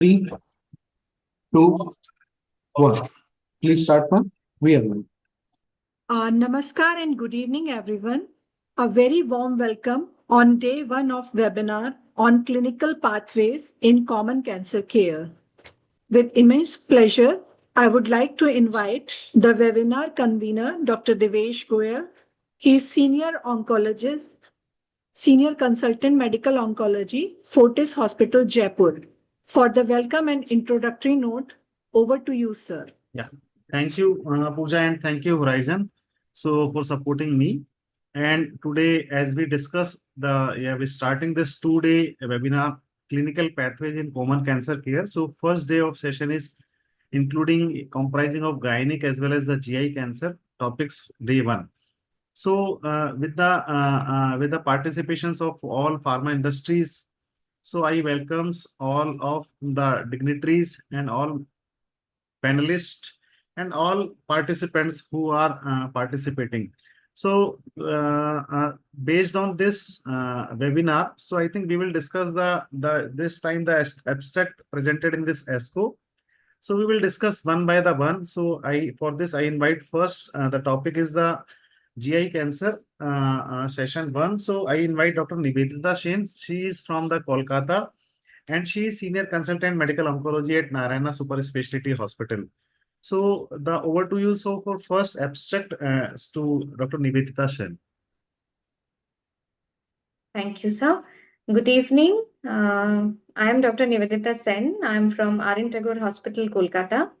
Three, two, one. Please start, ma'am. We are ready. Namaskar and good evening, everyone. A very warm welcome on day one of webinar on clinical pathways in common cancer care. With immense pleasure, I would like to invite the webinar convener, Dr. Devesh Goyal. He is senior oncologist, senior consultant medical oncology, Fortis Hospital, Jaipur. For the welcome and introductory note, over to you, sir. Yeah, thank you, Pooja, and thank you, Horizon, so for supporting me. And today, as we discuss we're starting this 2-day webinar, clinical pathways in common cancer care. So first day of session is including comprising of gynec as well as the GI cancer topics day one. So with the participations of all pharma industries, so I welcomes all of the dignitaries and all panelists and all participants who are participating. So based on this webinar, so I think we will discuss the this time the abstract presented in this ESCO. So we will discuss one by the one. So for this I invite first the topic is the GI cancer session one. So I invite Dr. Nivedita Sen. She is from the Kolkata and she is senior consultant medical oncology at Narayana Super Specialty Hospital. So the over to you. So for first abstract to Dr. Nivedita Sen. Thank you, sir. Good evening. I am Dr. Nivedita Sen. I am from Aryan Tagore Hospital, Kolkata.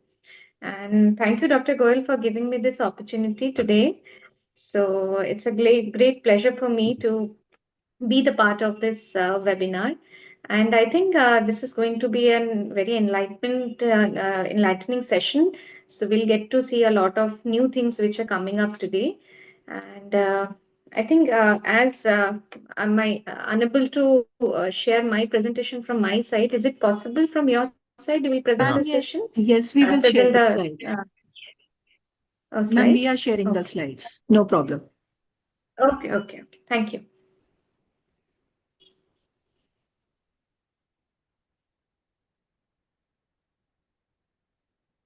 And thank you, Dr. Goel, for giving me this opportunity today. So it's a great pleasure for me to be the part of this webinar. And I think this is going to be a very enlightening session. So we'll get to see a lot of new things which are coming up today. And I think as I'm unable to share my presentation from my side, is it possible from your side? Do we present the Yeah. session? Yes, we will Present share the the slides. Ma'am, slides? we are sharing the slides. No problem. Okay. Thank you.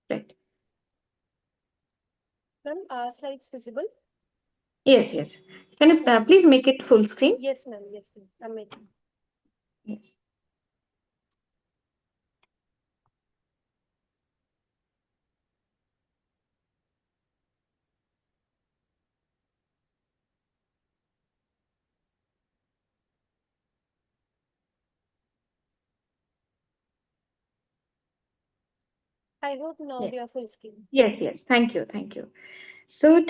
Right. Ma'am, are slides visible? Yes. Can you please make it full screen? Yes, ma'am. Yes, ma'am. I'm making. Yes. I hope now Yes. we are full screen. Yes. Thank you. So,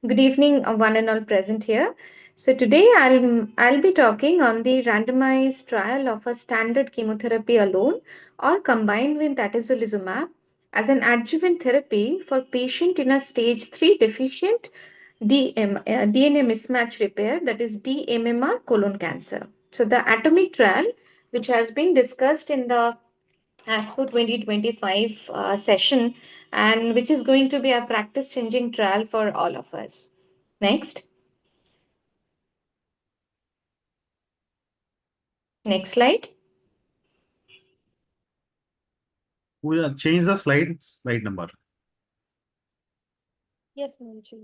good evening, one and all present here. So today I'll be talking on the randomized trial of a standard chemotherapy alone or combined with atezolizumab as an adjuvant therapy for patient in a stage 3 deficient DNA mismatch repair, that is DMMR colon cancer. So the atomic trial, which has been discussed in the ASCO 2025 session, and which is going to be a practice changing trial for all of us. Next. Next slide. We will change the slide number. Yes, ma'am. Sure.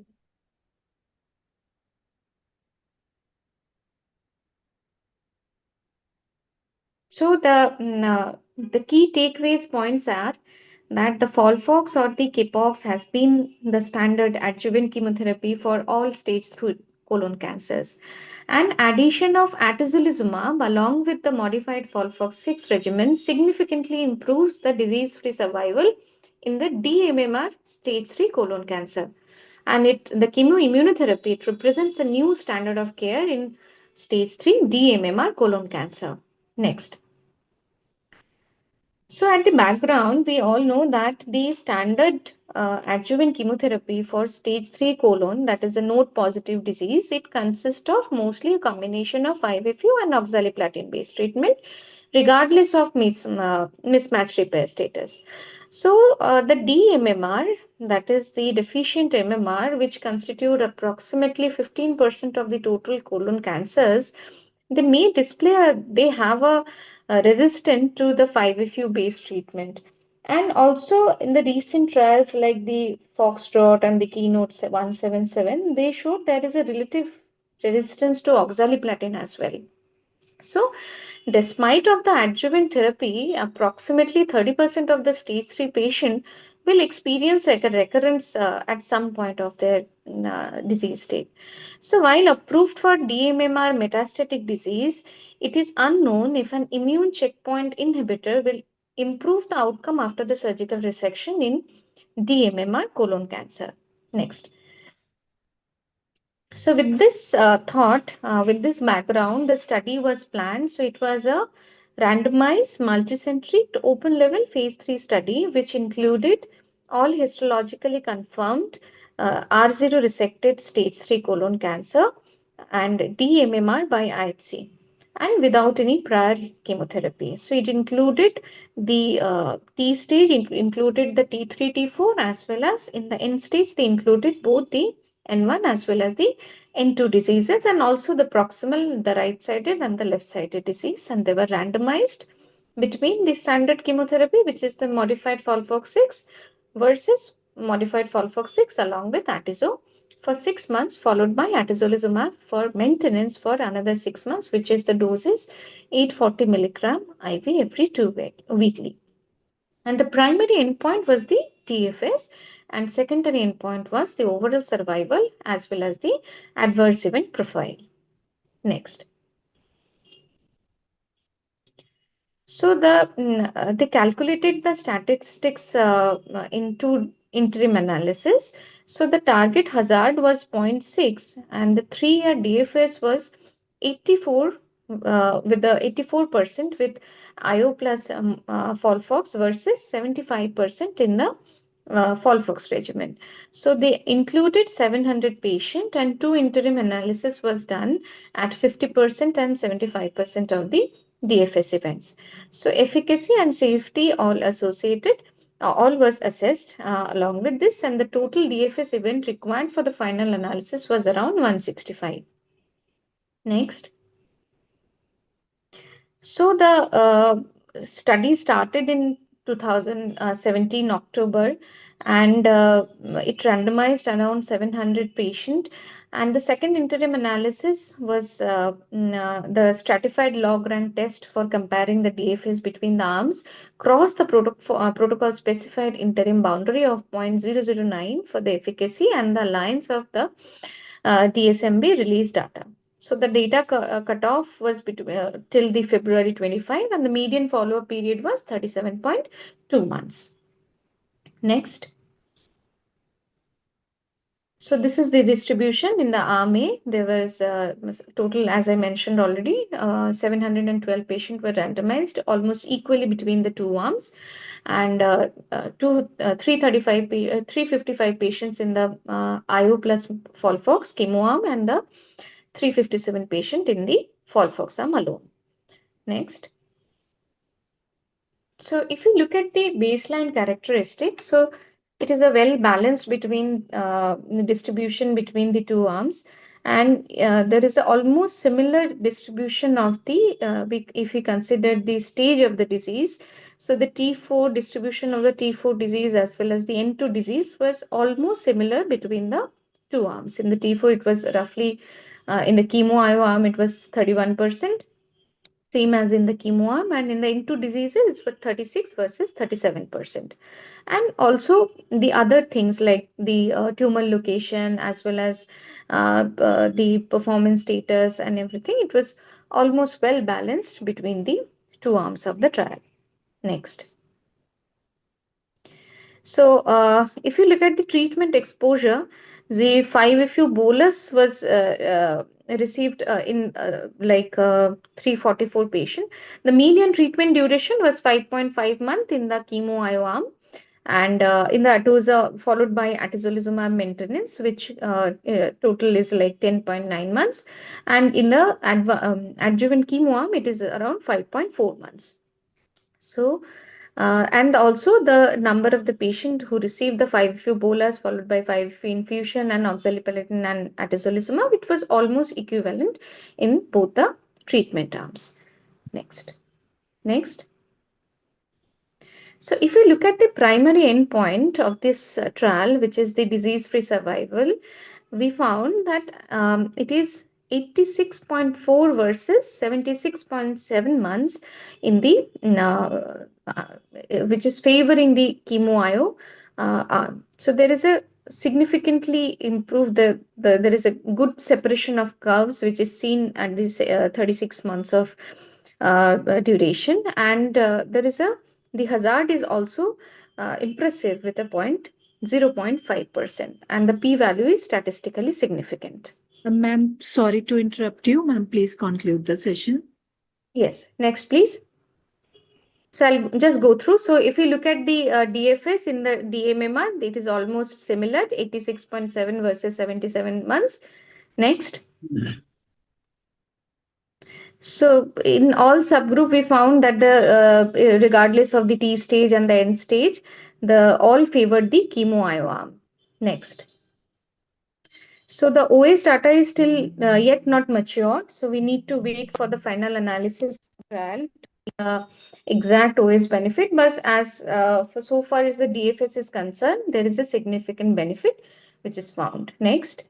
So the key takeaways points are that the FOLFOX or the CAPOX has been the standard adjuvant chemotherapy for all stage 3 colon cancers. And addition of atezolizumab along with the modified FOLFOX6 regimen significantly improves the disease-free survival in the DMMR stage 3 colon cancer. And the chemoimmunotherapy, it represents a new standard of care in stage 3 DMMR colon cancer. Next. So at the background, we all know that the standard adjuvant chemotherapy for stage 3 colon, that is a node positive disease, it consists of mostly a combination of 5-FU and oxaliplatin based treatment, regardless of mismatch repair status. So the DMMR, that is the deficient MMR, which constitute approximately 15% of the total colon cancers, they have a resistant to the 5-FU based treatment. And also in the recent trials like the Foxtrot and the Keynote 177, they showed there is a relative resistance to oxaliplatin as well. So, despite of the adjuvant therapy, approximately 30% of the stage 3 patient will experience like a recurrence at some point of their disease state. So, while approved for DMMR metastatic disease, it is unknown if an immune checkpoint inhibitor will improve the outcome after the surgical resection in DMMR colon cancer. Next. So with this with this background, the study was planned. So it was a randomized, multicentric, open-label phase 3 study, which included all histologically confirmed R0 resected stage 3 colon cancer and DMMR by IHC, and without any prior chemotherapy. So it included the T stage, included the T3, T4, as well as in the N stage, they included both the N1 as well as the N2 diseases, and also the proximal, the right-sided and the left-sided disease. And they were randomized between the standard chemotherapy, which is the modified FOLFOX6, versus modified FOLFOX6 along with Atizo for 6 months, followed by atezolizumab for maintenance for another 6 months, which is the doses 840 milligram IV every 2 weekly. And the primary endpoint was the TFS, and secondary endpoint was the overall survival as well as the adverse event profile. Next. So they calculated the statistics into interim analysis. So the target hazard was 0.6 and the 3-year DFS was 84 with the 84% with IO plus FOLFOX versus 75% in the FOLFOX regimen. So they included 700 patients and 2 interim analysis was done at 50% and 75% of the DFS events. So efficacy and safety all associated, all was assessed along with this, and the total DFS event required for the final analysis was around 165. Next. So the study started in 2017 October, and it randomized around 700 patients. And the second interim analysis was the stratified log rank test for comparing the DFS between the arms, crossed the protocol specified interim boundary of 0.009 for the efficacy and the lines of the DSMB release data. So the data cutoff was between till the February 25, and the median follow-up period was 37.2 months. Next. So this is the distribution in the arm A. There was total, as I mentioned already, 712 patients were randomized almost equally between the two arms, and 355 patients in the IO plus FOLFOX chemo arm, and the 357 patient in the FOLFOX arm alone. Next. So if you look at the baseline characteristics, so it is a well balanced between the distribution between the two arms, and there is a almost similar distribution of the if we consider the stage of the disease. So the T4 distribution of the T4 disease as well as the N2 disease was almost similar between the two arms. In the T4 it was roughly in the chemo IO arm it was 31%, same as in the chemo arm, and in the N2 diseases it's for 36 versus 37%. And also the other things like the tumor location as well as the performance status and everything, it was almost well balanced between the two arms of the trial. Next. So if you look at the treatment exposure, the 5-FU bolus was received in 344 patients. The median treatment duration was 5.5 months in the chemo IO arm, and in the atoza followed by atezolizumab maintenance, which total is like 10.9 months, and in the adjuvant chemo arm it is around 5.4 months. So and also the number of the patient who received the 5-FU bolus followed by 5-FU infusion and oxaliplatin and atezolizumab, it was almost equivalent in both the treatment arms. Next. Next. So if we look at the primary endpoint of this trial, which is the disease-free survival, we found that it is 86.4 versus 76.7 months in the which is favoring the chemo-IO arm. So there is a significantly improved there is a good separation of curves which is seen at this 36 months of duration, and the hazard is also impressive with a 0.5%, and the p-value is statistically significant. Ma'am, sorry to interrupt you. Ma'am, please conclude the session. Yes, next please. So I'll just go through. So if you look at the DFS in the DMMR, it is almost similar, 86.7 versus 77 months. Next. So in all subgroup, we found that regardless of the T stage and the N stage, all favored the chemo-IO arm. Next. So the OS data is still yet not matured. So we need to wait for the final analysis trial to exact OS benefit. But as so far as the DFS is concerned, there is a significant benefit which is found. Next.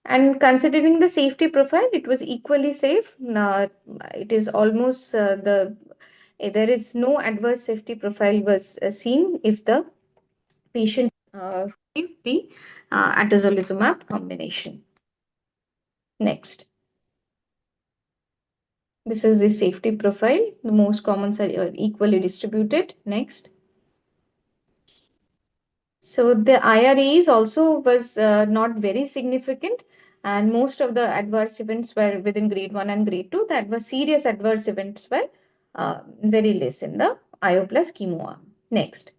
And considering the safety profile, it was equally safe. It is almost there is no adverse safety profile was seen if the patient received the atezolizumab combination. Next. This is the safety profile. The most common are equally distributed. Next. So the IRAs also was not very significant, and most of the adverse events were within grade 1 and grade 2. The adverse serious adverse events were very less in the IO plus chemo arm. Next.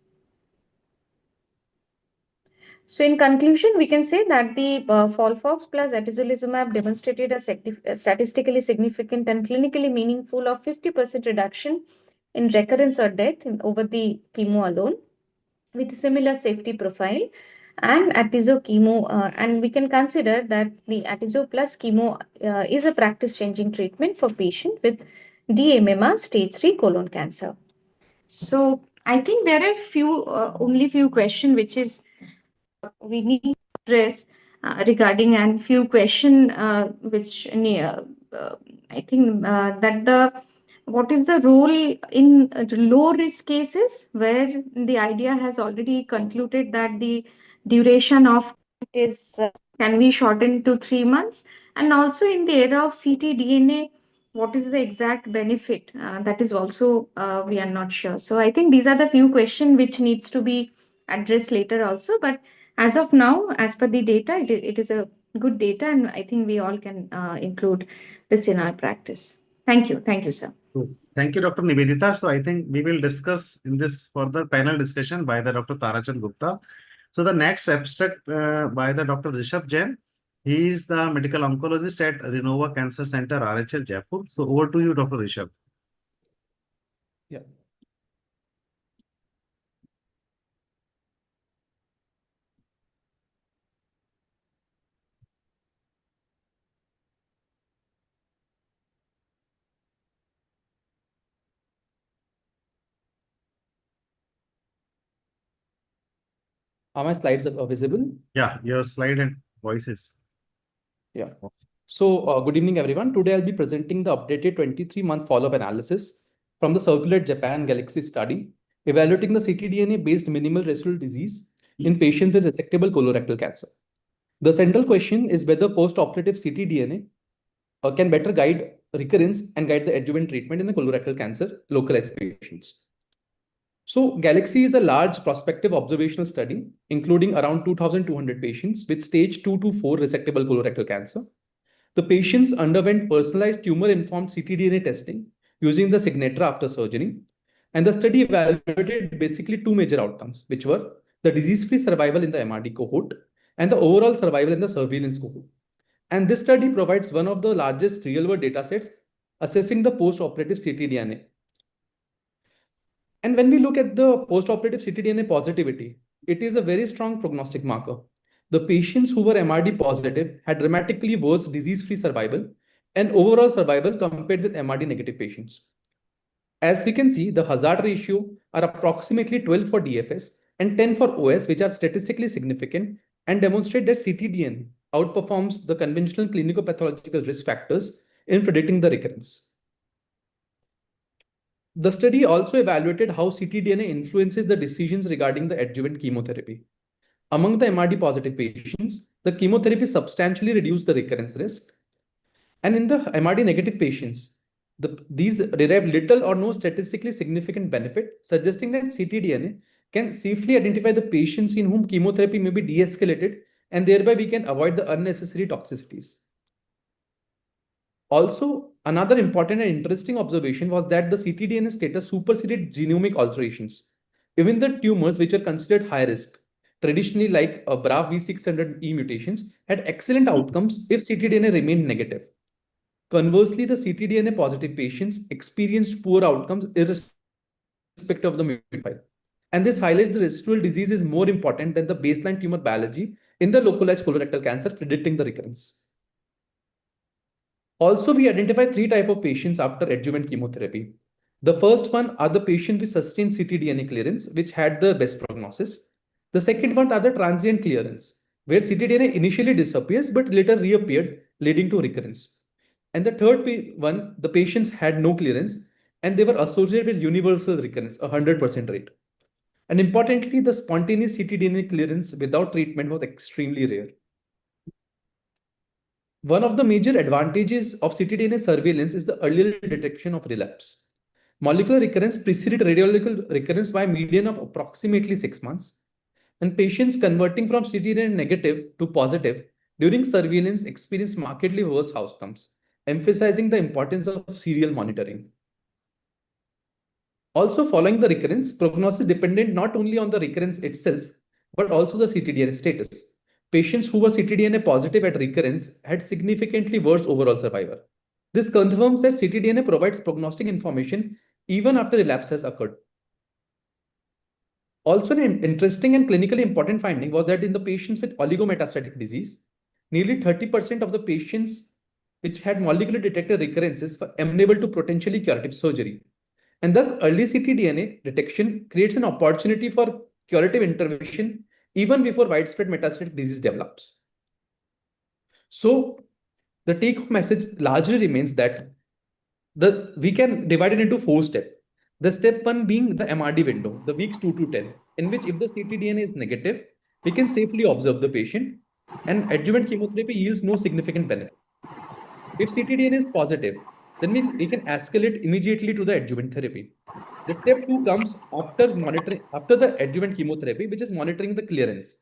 So in conclusion, we can say that the FOLFOX plus atezolizumab demonstrated a statistically significant and clinically meaningful of 50% reduction in recurrence or death over the chemo alone, with a similar safety profile, and atezo chemo, and we can consider that the atezo plus chemo is a practice-changing treatment for patients with dMMR stage 3 colon cancer. So I think there are only few questions which is we need to address regarding, and few question which I think that what is the role in low risk cases where the idea has already concluded that the duration of is can be shortened to 3 months, and also in the era of ctDNA, what is the exact benefit that is also we are not sure. So I think these are the few questions which needs to be addressed later also, but as of now, as per the data, it is a good data, and I think we all can include this in our practice. Thank you. Thank you, sir. Thank you, Dr. Nivedita. So I think we will discuss in this further panel discussion by the Dr. Tarachand Gupta. So the next abstract by the Dr. Rishabh Jain. He is the medical oncologist at Renova Cancer Center, RHL, Jaipur. So over to you, Dr. Rishabh. Yeah. Are my slides visible? Yeah, your slide and voices. Yeah. So good evening, everyone. Today I'll be presenting the updated 23-month follow-up analysis from the Circulate Japan Galaxy study, evaluating the ctDNA-based minimal residual disease in patients with resectable colorectal cancer. The central question is whether post-operative ctDNA can better guide recurrence and guide the adjuvant treatment in the colorectal cancer localized patients. So Galaxy is a large prospective observational study, including around 2,200 patients with stage 2 to 4 resectable colorectal cancer. The patients underwent personalized tumor-informed ctDNA testing using the Signatra after surgery. And the study evaluated basically two major outcomes, which were the disease-free survival in the MRD cohort and the overall survival in the surveillance cohort. And this study provides one of the largest real-world datasets assessing the post-operative ctDNA. And when we look at the post-operative ctDNA positivity, it is a very strong prognostic marker. The patients who were MRD positive had dramatically worse disease-free survival and overall survival compared with MRD negative patients. As we can see, the hazard ratio are approximately 12 for DFS and 10 for OS, which are statistically significant and demonstrate that ctDNA outperforms the conventional clinical pathological risk factors in predicting the recurrence. The study also evaluated how ctDNA influences the decisions regarding the adjuvant chemotherapy. Among the MRD positive patients, the chemotherapy substantially reduced the recurrence risk. And in the MRD negative patients, these derive little or no statistically significant benefit, suggesting that ctDNA can safely identify the patients in whom chemotherapy may be de-escalated, and thereby we can avoid the unnecessary toxicities. Also, another important and interesting observation was that the ctDNA status superseded genomic alterations. Even the tumors which are considered high risk, traditionally like BRAF V600E mutations, had excellent outcomes if ctDNA remained negative. Conversely, the ctDNA positive patients experienced poor outcomes irrespective of the mutation profile. And this highlights the residual disease is more important than the baseline tumor biology in the localized colorectal cancer predicting the recurrence. Also, we identify three types of patients after adjuvant chemotherapy. The first one are the patients with sustained ctDNA clearance, which had the best prognosis. The second one are the transient clearance, where ctDNA initially disappears but later reappeared, leading to recurrence. And the third one, the patients had no clearance and they were associated with universal recurrence, 100% rate. And importantly, the spontaneous ctDNA clearance without treatment was extremely rare. One of the major advantages of ctDNA surveillance is the earlier detection of relapse. Molecular recurrence preceded radiological recurrence by a median of approximately 6 months. And patients converting from ctDNA negative to positive during surveillance experienced markedly worse outcomes, emphasizing the importance of serial monitoring. Also, following the recurrence, prognosis depended not only on the recurrence itself, but also the ctDNA status. Patients who were ctDNA positive at recurrence had significantly worse overall survival. This confirms that ctDNA provides prognostic information even after relapse has occurred. Also, an interesting and clinically important finding was that in the patients with oligometastatic disease, nearly 30% of the patients which had molecular detected recurrences were amenable to potentially curative surgery. And thus, early ctDNA detection creates an opportunity for curative intervention even before widespread metastatic disease develops. So, the take-home message largely remains that we can divide it into 4 steps. The step 1 being the MRD window, the weeks 2 to 10, in which if the ctDNA is negative, we can safely observe the patient and adjuvant chemotherapy yields no significant benefit. If ctDNA is positive, then we can escalate immediately to the adjuvant therapy. The step 2 comes after the adjuvant chemotherapy, which is monitoring the clearance.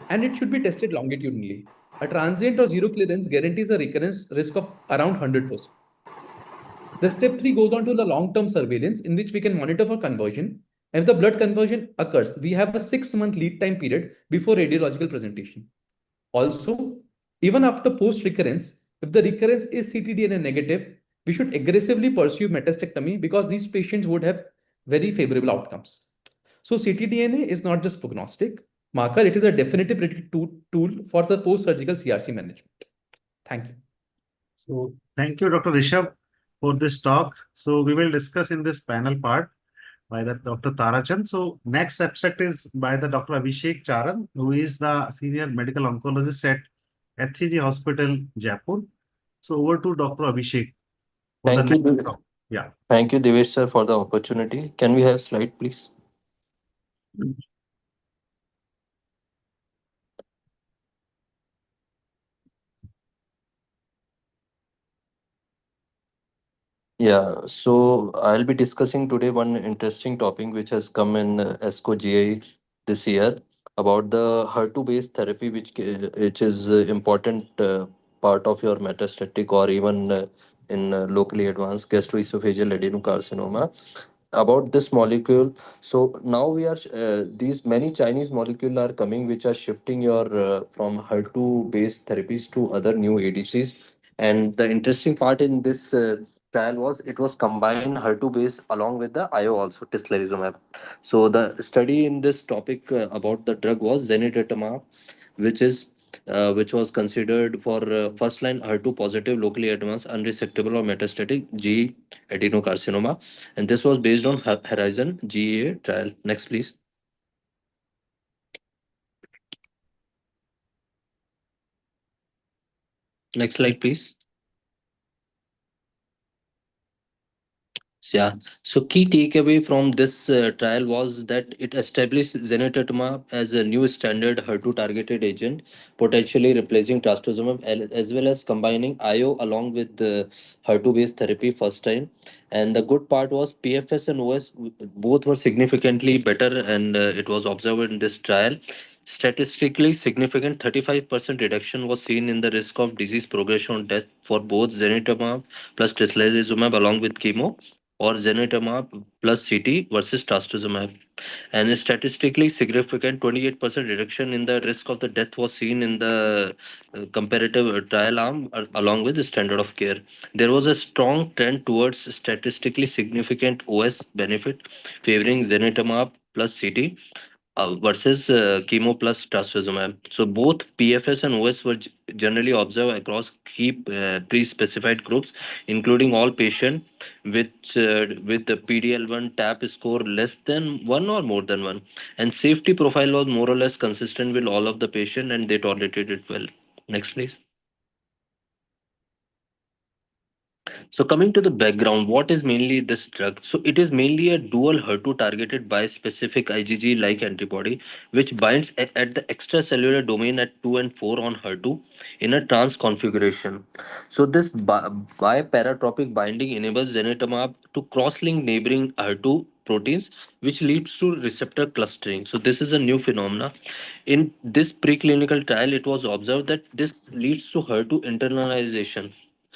And it should be tested longitudinally. A transient or zero clearance guarantees a recurrence risk of around 100%. The step 3 goes on to the long-term surveillance in which we can monitor for conversion. And if the blood conversion occurs, we have a 6-month lead time period before radiological presentation. Also, even after post-recurrence, if the recurrence is ctDNA negative, we should aggressively pursue metastectomy because these patients would have very favorable outcomes. So ctDNA is not just prognostic marker, it is a definitive predictive tool for the post-surgical CRC management. Thank you. So thank you, Dr. Rishabh, for this talk. So we will discuss in this panel part by the Dr. Tarachand. So next abstract is by the Dr. Abhishek Charan, who is the senior medical oncologist at HCG Hospital, Jaipur. So over to Dr. Abhishek. for the Thank you. next talk. Yeah. Thank you, Devesh sir, for the opportunity. Can we have slide, please? Yeah, so I'll be discussing today one interesting topic which has come in ESCO GI this year about the HER2-based therapy, which is important part of your metastatic or even in locally advanced gastroesophageal adenocarcinoma. About this molecule, so now we are these many Chinese molecules are coming which are shifting your from HER2-based therapies to other new ADCs. And the interesting part in this trial was it was combined HER2 base along with the IO also tislelizumab. So the study in this topic about the drug was zanidatamab, which is which was considered for first line HER2 positive, locally advanced, unresectable, or metastatic GE adenocarcinoma. And this was based on Horizon GEA trial. Next, please. Next slide, please. Yeah. So key takeaway from this trial was that it established zanidatamab as a new standard HER2 targeted agent, potentially replacing trastuzumab, as well as combining IO along with the HER2 based therapy first time. And the good part was PFS and OS both were significantly better, and it was observed in this trial. Statistically significant 35% reduction was seen in the risk of disease progression or death for both zanidatamab plus tislelizumab along with chemo, or zanidatamab plus CT versus trastuzumab. And a statistically significant 28% reduction in the risk of the death was seen in the comparative trial arm along with the standard of care. There was a strong trend towards statistically significant OS benefit favoring zanidatamab plus CT versus chemo plus trastuzumab. So both PFS and OS were generally observed across key pre-specified groups, including all patients with the PDL1 TAP score less than 1 or more than 1. And safety profile was more or less consistent with all of the patient, and they tolerated it well. Next, please. So coming to the background, what is mainly this drug? So it is mainly a dual HER2 targeted bispecific IgG-like antibody, which binds at the extracellular domain at 2 and 4 on HER2 in a trans configuration. So this biparatropic binding enables zanidatamab to cross-link neighboring HER2 proteins, which leads to receptor clustering. So this is a new phenomena. In this preclinical trial, it was observed that this leads to HER2 internalization,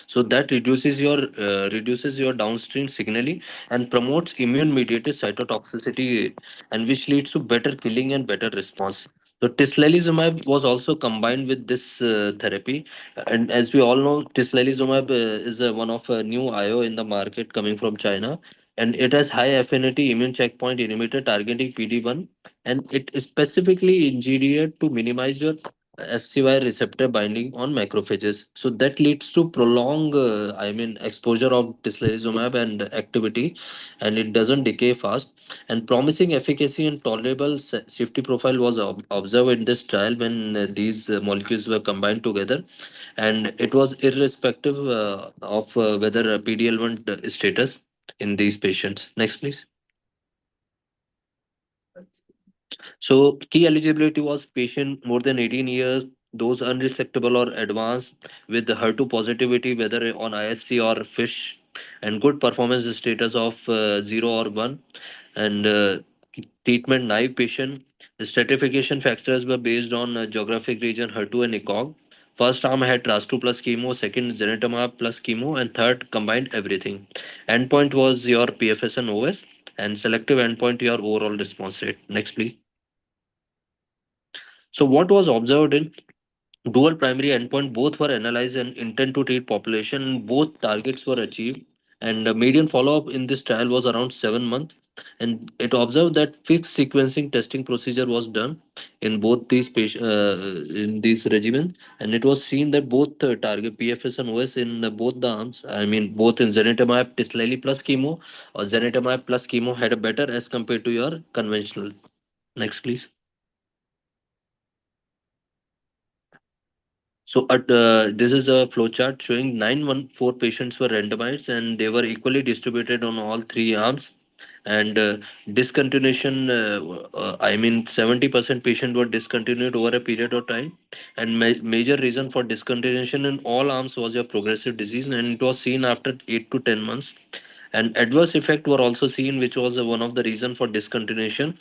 so that reduces your downstream signaling and promotes immune mediated cytotoxicity, and which leads to better killing and better response. So tislelizumab was also combined with this therapy, and as we all know, tislelizumab is one of a new IO in the market coming from China, and it has high affinity immune checkpoint inhibitor targeting PD-1, and it is specifically engineered to minimize your FCY receptor binding on macrophages. So that leads to prolonged, exposure of tislelizumab and activity, and it doesn't decay fast. And promising efficacy and tolerable safety profile was observed in this trial when these molecules were combined together, and it was irrespective of whether PDL1 status in these patients. Next, please. So key eligibility was patient more than 18 years, those unresectable or advanced with the HER2 positivity, whether on ISC or FISH, and good performance status of 0 or 1, and treatment naive patient. The stratification factors were based on geographic region, HER2 and ECOG. First arm had Tras2 plus chemo, second zanidatamab plus chemo, and third combined everything. Endpoint was your PFS and OS, and selective endpoint your overall response rate. Next, please. So what was observed in dual primary endpoint? Both were analyzed and intent to treat population. Both targets were achieved, and the median follow-up in this trial was around 7 months. And it observed that fixed sequencing testing procedure was done in both these in these regimens, and it was seen that both target PFS and OS in both the arms. I mean, both in zanidatamab tisleli plus chemo or zanidatamab plus chemo had a better as compared to your conventional. Next, please. So this is a flowchart showing 914 patients were randomized, and they were equally distributed on all three arms. And discontinuation, 70% patient were discontinued over a period of time. And major reason for discontinuation in all arms was your progressive disease, and it was seen after 8 to 10 months. And adverse effect were also seen, which was one of the reason for discontinuation,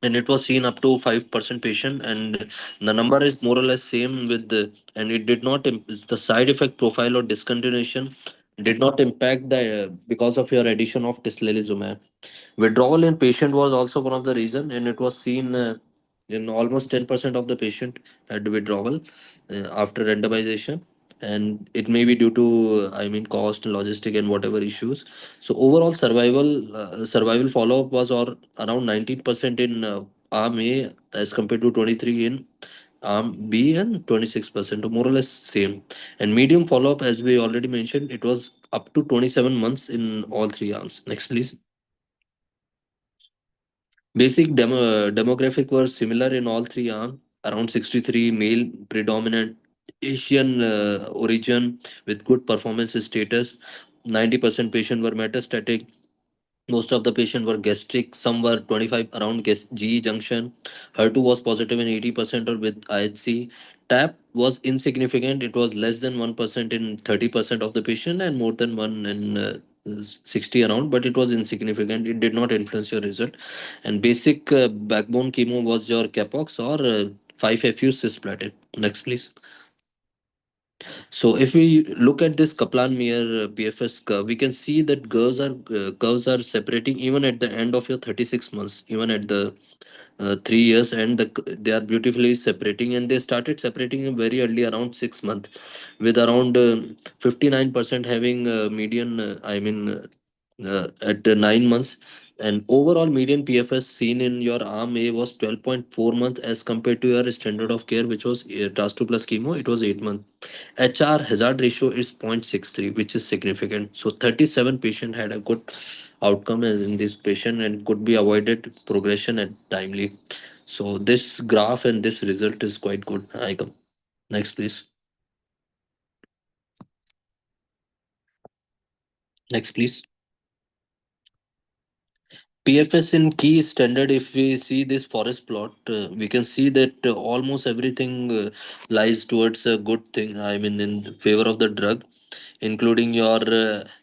and it was seen up to 5% patient, and the number is more or less same with and it did not the side effect profile or discontinuation did not impact the because of your addition of tislelizumab. Withdrawal in patient was also one of the reason, and it was seen in almost 10% of the patient had withdrawal after randomization, and it may be due to cost, logistic, and whatever issues. So overall survival follow-up was around 19% in arm A as compared to 23 in arm B and 26%, or more or less same. And medium follow-up, as we already mentioned, it was up to 27 months in all three arms. Next, please. Basic demographic were similar in all three arms, around 63 male, predominant Asian origin with good performance status. 90% patient were metastatic. Most of the patient were gastric. Some were 25 around GE junction. HER2 was positive in 80% or with IHC. TAP was insignificant. It was less than 1% in 30% of the patient and more than 1 in 60 around, but it was insignificant. It did not influence your result. And basic backbone chemo was your Capox or 5-FU cisplatin. Next, please. So if we look at this Kaplan-Meier PFS curve, we can see that curves are separating even at the end of your 36 months, even at the 3 years, and they are beautifully separating, and they started separating very early, around 6 months, with around 59% having median. At 9 months, and overall median PFS seen in your arm A was 12.4 months as compared to your standard of care, which was TAS2 plus chemo. It was 8 months. HR hazard ratio is 0.63, which is significant. So 37 patient had a good outcome as in this patient and could be avoided progression at timely. So this graph and this result is quite good. I come next, please. Next, please. PFS in key standard, if we see this forest plot, we can see that almost everything lies towards a good thing. I mean, in favor of the drug, including your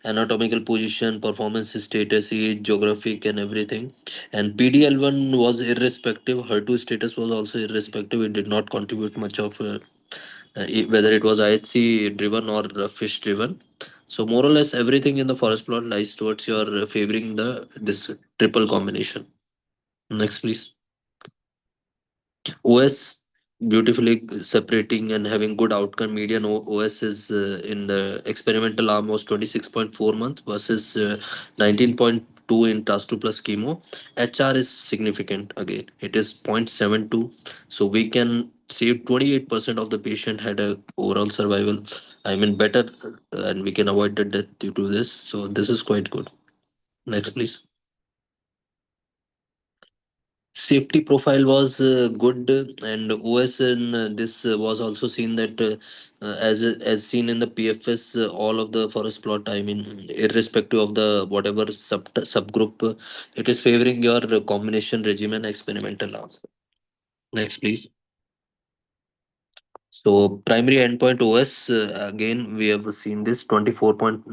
anatomical position, performance status, age, geographic, and everything. And PDL1 was irrespective. HER2 status was also irrespective. It did not contribute much of whether it was IHC driven or fish driven. So more or less everything in the forest plot lies towards your favoring the this triple combination. Next, please. OS beautifully separating and having good outcome. Median OS is in the experimental arm was 26.4 months versus 19.2 in TAS2 plus chemo. HR is significant again. It is 0.72. So we can save 28% of the patient had a overall survival. I mean better, and we can avoid the death due to this. So this is quite good. Next, please. Safety profile was good, and OS in this was also seen that as seen in the PFS, all of the forest plot, I mean, irrespective of the whatever subgroup, it is favoring your combination regimen experimental arms. Next, please. So primary endpoint OS, again, we have seen this 24 point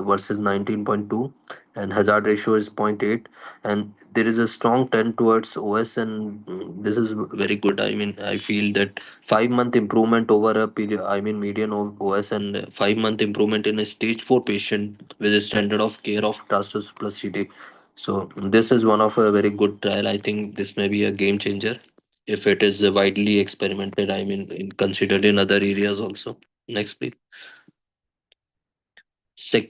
versus 19.2, and hazard ratio is 0.8, and there is a strong trend towards OS, and this is very good. I mean, I feel that 5 month improvement over a period, I mean, median of OS, and 5 month improvement in a stage 4 patient with a standard of care of TASUS plus CT. So this is one of a very good trial. I think this may be a game changer if it is widely experimented, I mean, considered in other areas also. Next, please.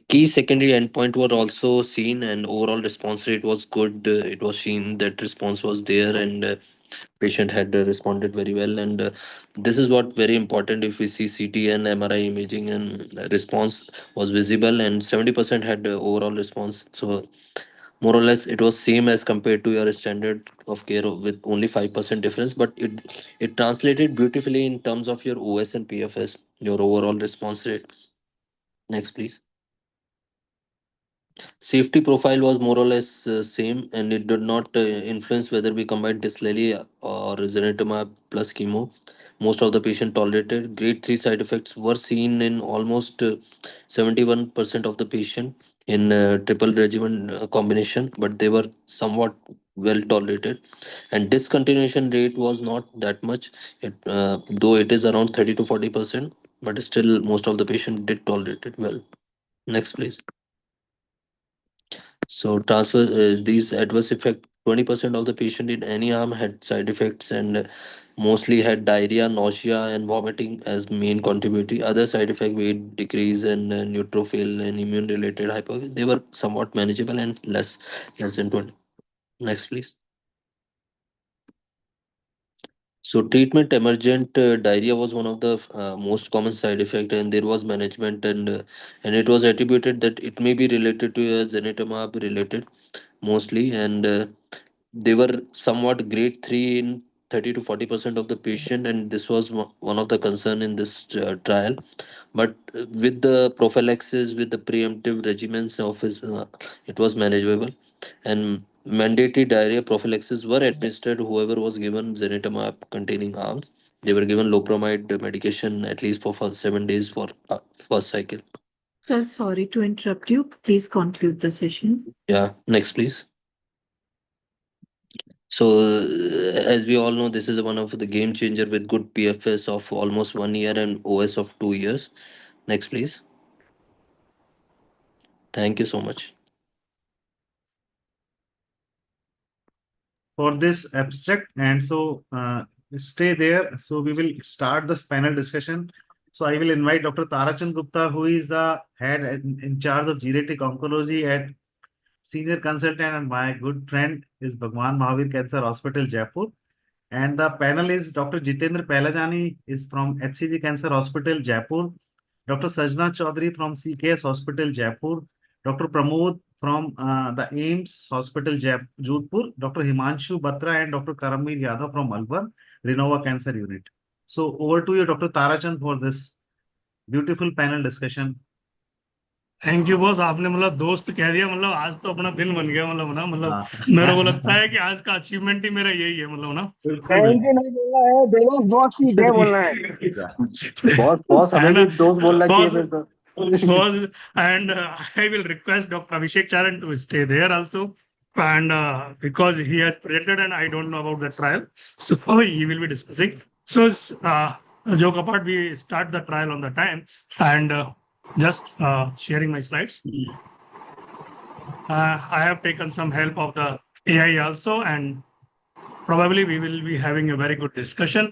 Key secondary endpoint were also seen, and overall response rate was good. It was seen that response was there, and patient had responded very well. And this is what very important. If we see CT and MRI imaging, and response was visible, and 70% had overall response. So more or less it was same as compared to your standard of care with only 5% difference, but it translated beautifully in terms of your OS and PFS, your overall response rate. Next, please. Safety profile was more or less same, and it did not influence whether we combined Dislali or Zanitumab plus chemo. Most of the patient tolerated. Grade 3 side effects were seen in almost 71% of the patient in triple regimen combination, but they were somewhat well tolerated. And discontinuation rate was not that much, though it is around 30 to 40%, but still most of the patient did tolerate it well. Next, please. So transfer these adverse effect, 20% of the patient in any arm had side effects, and mostly had diarrhea, nausea, and vomiting as main contributing. Other side effect, weight decrease and neutrophil and immune related hypo, they were somewhat manageable and less than 20. Next, please. So treatment emergent diarrhea was one of the most common side effect, and there was management, and it was attributed that it may be related to zanitumab related mostly, and they were somewhat grade 3 in 30 to 40% of the patient, and this was one of the concern in this trial. But with the prophylaxis, with the preemptive regimens of his, it was manageable, and mandatory diarrhea prophylaxis were administered whoever was given zanitumab containing arms. They were given loperamide medication at least for 7 days for first cycle. Sir, sorry to interrupt you. Please conclude the session. Yeah, next please. So, as we all know, this is one of the game changer with good PFS of almost 1 year and OS of 2 years. Next, please. Thank you so much. For this abstract, and so stay there. So we will start this panel discussion. So I will invite Dr. Tarachand Gupta, who is the head in charge of geriatric oncology at senior consultant, and my good friend is Bhagwan Mahavir Cancer Hospital, Jaipur. And the panel is Dr. Jitendra Pelajani is from HCG Cancer Hospital, Jaipur. Dr. Sajna Chaudhary from CKS Hospital, Jaipur. Dr. Pramod from the AIMS Hospital, Jodhpur. Dr. Himanshu Batra and Dr. Karamveer Yadav from Alwar, Renova Cancer Unit. So over to you, Dr. Tarachand, for this beautiful panel discussion. Thank you boss, आपने मतलब दोस्त कह दिया, मतलब आज तो अपना दिन बन गया, मतलब मेरे को लगता है कि आज का अचीवमेंट ही मेरा यही है, मतलब ना। थैंक यू नहीं बोलना है, देवोस बॉस की जय बोलना है। बॉस हमें भी दोस्त बोलना चाहिए फिर तो। Boss, and I will request Dr. Abhishek Charan to stay there also, and because he has presented and I don't know about the trial, so he will be discussing. So joke apart, we start the trial on the time, and just sharing my slides. I have taken some help of the AI also, and probably we will be having a very good discussion.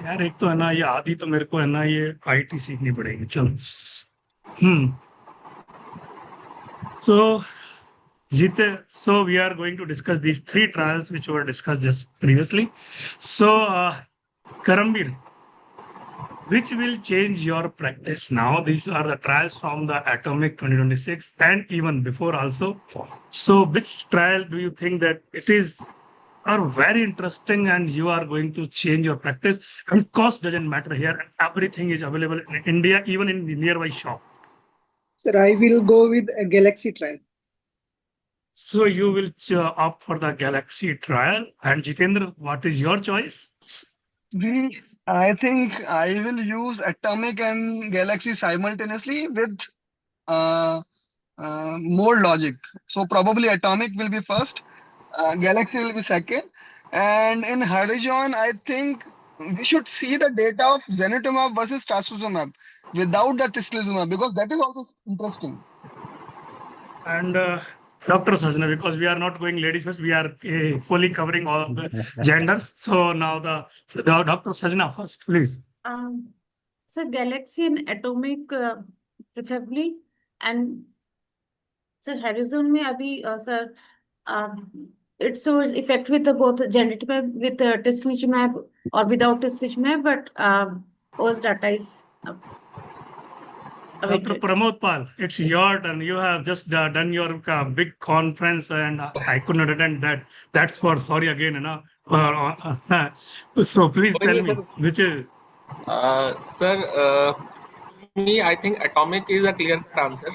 यार एक तो है ना, ये आदि तो मेरे को है ना, ये आईटी सीखनी पड़ेगी। चलो so we are going to discuss these 3 trials which were discussed just previously. So Karamveer, which will change your practice now? These are the trials from the Atomic 2026 and even before also. So which trial do you think that it is are very interesting and you are going to change your practice? And cost doesn't matter here. Everything is available in India, even in the nearby shop. Sir, I will go with a Galaxy trial. So you will opt for the Galaxy trial. And Jitendra, what is your choice? I think I will use Atomic and Galaxy simultaneously with more logic. So probably Atomic will be first, Galaxy will be second, and in Horizon, I think we should see the data of zanitumab versus trastuzumab without the tislelizumab, because that is also interesting. And Dr. Sajna, because we are not going ladies first, we are fully covering all the genders. So now the Dr. Sajna first, please. So Galaxy and Atomic preferably, and sir Horizon में अभी sir it shows effect with the both zanitumab with tislelizumab or without tislelizumab, but OS data is Dr. Pramod Pal, it's your turn. You have just done your big conference and I could not attend that. That's for sorry again, you know. So please tell me which is. Sir, me, I think Atomic is a clear-cut answer.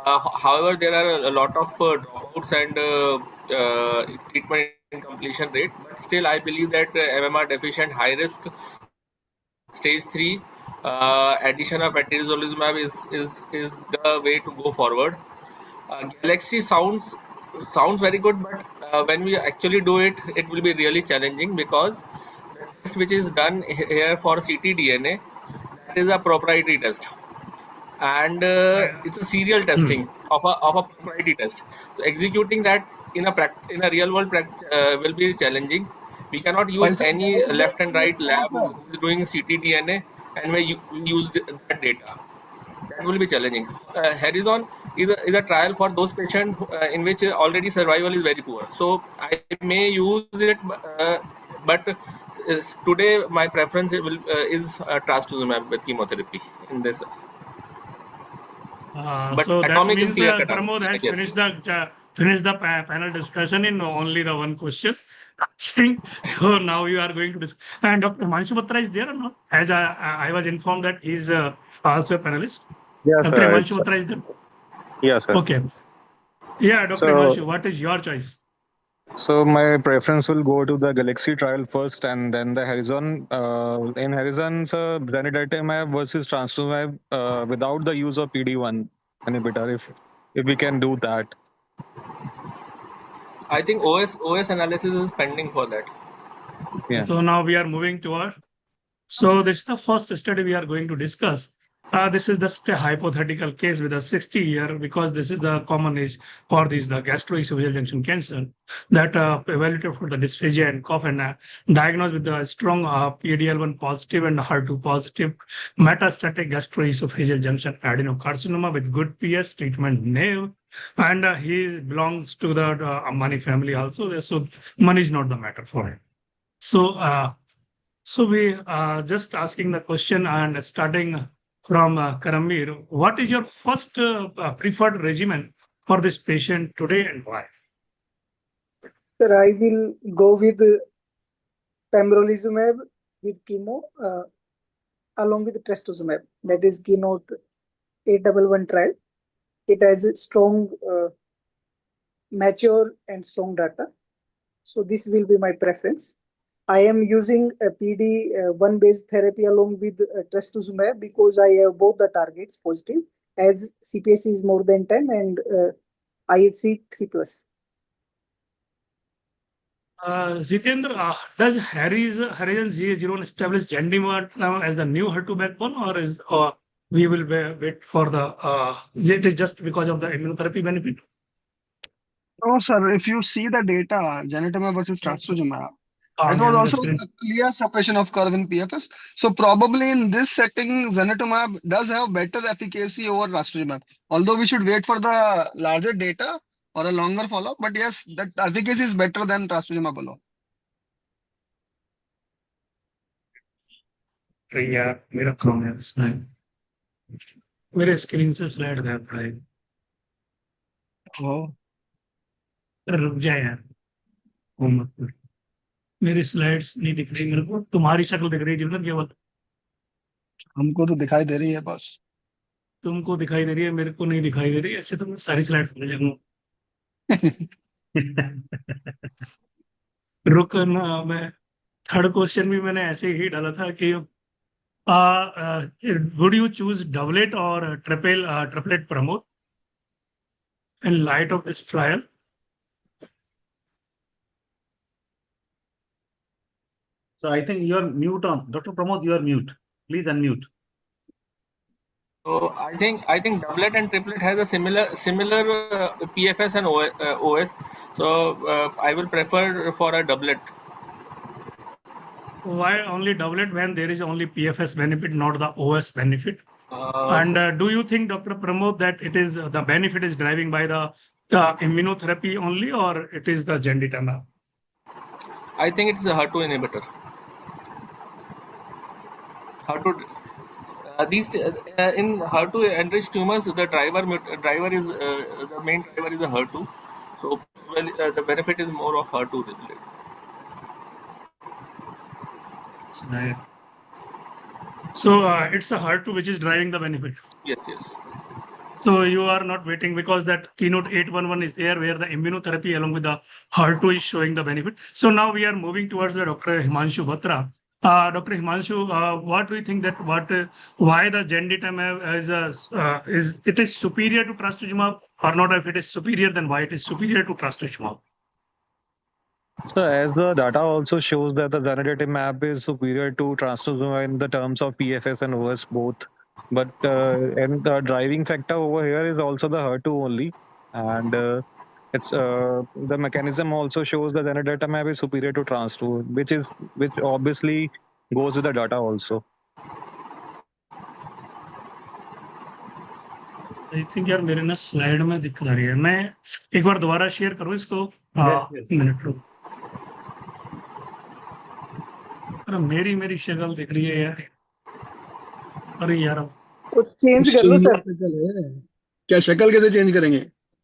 However, there are a lot of dropouts and treatment completion rate. But still, I believe that MMR deficient, high risk, stage 3, addition of atezolizumab is the way to go forward. Galaxy sounds very good, but when we actually do it, it will be really challenging, because the test which is done here for ctDNA, that is a proprietary test, and it's a serial testing of a proprietary test. So executing that in a real world will be challenging. We cannot use any left and right lab who is doing ctDNA and we use that data. that will be challenging. Horizon is a trial for those patients in which already survival is very poor. So I may use it, but today my preference is trastuzumab with chemotherapy in this. But So that atomic is means clear cut, Pramod I has guess. finished the panel discussion in only the one question. So now you are going to discuss. And Dr. Himanshu Batra is there or not? As I was informed that he's also a panelist. Yes, Dr. sir. Himanshu Batra is there. Yes, sir. Okay. Yeah, Dr. So, Himanshu, what is your choice? so my preference will go to the Galaxy trial first, and then the Horizon. In Horizon's zanidatamab versus trastuzumab without the use of PD-1 inhibitor. If we can do that. I think OS analysis is pending for that. Yeah. So now we are moving toward. So this is the first study we are going to discuss. This is just a hypothetical case with a 60-year, because this is the common age for the gastroesophageal junction cancer that evaluated for the dysphagia and cough and diagnosed with the strong PD-L1 positive and HER2 positive metastatic gastroesophageal junction adenocarcinoma with good PS, treatment naive, and he belongs to the Ambani family also. So money is not the matter for him. So we just asking the question and starting from Karambir, what is your first preferred regimen for this patient today and why? Sir, I will go with pembrolizumab with chemo along with trastuzumab. That is Keynote 811 trial. It has a strong, mature and strong data. So this will be my preference. I am using a PD-1 based therapy along with trastuzumab because I have both the targets positive, as CPS is more than 10 and IHC 3+. Zitendra, does Horizon GA01 establish Gendimab now as the new HER2 backbone, or we will wait for the it is just because of the immunotherapy benefit? No, sir. If you see the data, zanidatamab versus trastuzumab, it was On the also screen. a clear separation of curve in PFS. So probably in this setting, zanidatamab does have better efficacy over trastuzumab. Although we should wait for the larger data or a longer follow-up, but yes, that efficacy is better than trastuzumab alone. Yeah, मेरा Chrome है slide. मेरे screen से slide गायब है. Oh. रुक जा यार. वो मत कर. मेरी स्लाइड्स नहीं दिख रही मेरे को. तुम्हारी शक्ल दिख रही थी ना केवल. हमको तो दिखाई दे रही है बस. तुमको दिखाई दे रही है, मेरे को नहीं दिखाई दे रही है. ऐसे तो मैं सारी स्लाइड्स भूल जाऊंगा. रुक ना, मैं थर्ड क्वेश्चन भी मैंने ऐसे ही डाला था कि would you choose doublet or triplet Pramod in light of this trial? So I think you are mute on. Dr. Pramod, you are mute. Please unmute. So I think doublet and triplet has a similar PFS and OS. So I will prefer for a doublet. Why only doublet when there is only PFS benefit, not the OS benefit? And do you think, Dr. Pramod, that it is the benefit is driving by the immunotherapy only, or it is the Gendimab? I think it's a HER2 inhibitor. These in HER2 enriched tumors, the main driver is a HER2. So the benefit is more of HER2 related. So it's a HER2 which is driving the benefit. Yes. So you are not waiting because that Keynote 811 is there where the immunotherapy along with the HER2 is showing the benefit. So now we are moving towards the Dr. Himanshu Batra. Dr. Himanshu, what do you think that why the Gendimab is it superior to trastuzumab or not? If it is superior, then why it is superior to trastuzumab? So as the data also shows that the zanidatamab is superior to trastuzumab in the terms of PFS and OS both. But and the driving factor over here is also the HER2 only, and it's the mechanism also shows that zanidatamab is superior to trastuzumab, which obviously goes with the data also. I think यार मेरे ना slide में दिक्कत आ रही है। मैं एक बार दोबारा शेयर करूँ इसको। मिनट रुक। अरे मेरी शक्ल दिख रही है यार। अरे यार तो चेंज कर लो सर। क्या शक्ल कैसे चेंज करेंगे?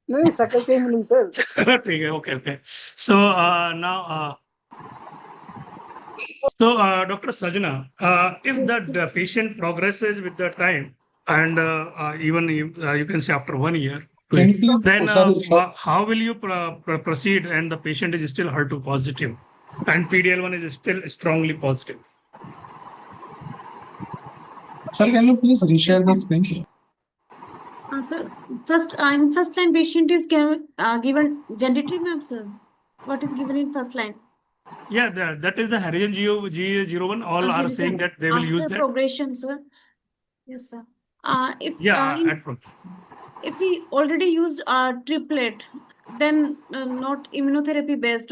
नहीं, शकल चेंज नहीं सर। ठीक है, okay okay. So now Dr. Sajna, if the patient progresses with the time and even you can say after 1 year, then how will you proceed and the patient is still HER2 positive and PDL1 is still strongly positive? Sir, can you please reshare the screen? Sir, in first line patient is given Genditimab, sir. What is given in first line? Yeah, that is the Harrison GA01. All are saying that they will use After that. progression, sir. Yes, sir. If we already used triplet, then not immunotherapy based.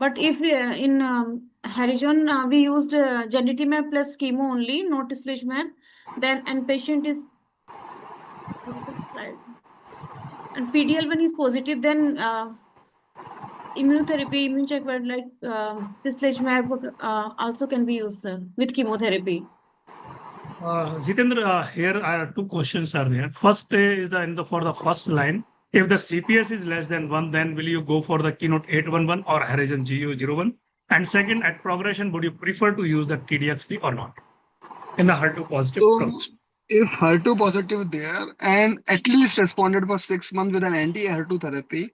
But if in Harrison we used Genditimab plus chemo only, not tislelizumab, then and patient is slide. And PDL1 is positive, then immunotherapy, immune checkpoint like tislelizumab also can be used, sir, with chemotherapy. Zitendra, here are two questions are there. First is for the first line. If the CPS is less than 1, then will you go for the Keynote 811 or Harrison GU01? And second, at progression, would you prefer to use the TDXD or not in the HER2 positive approach? If HER2 positive there and at least responded for 6 months with an anti-HER2 therapy,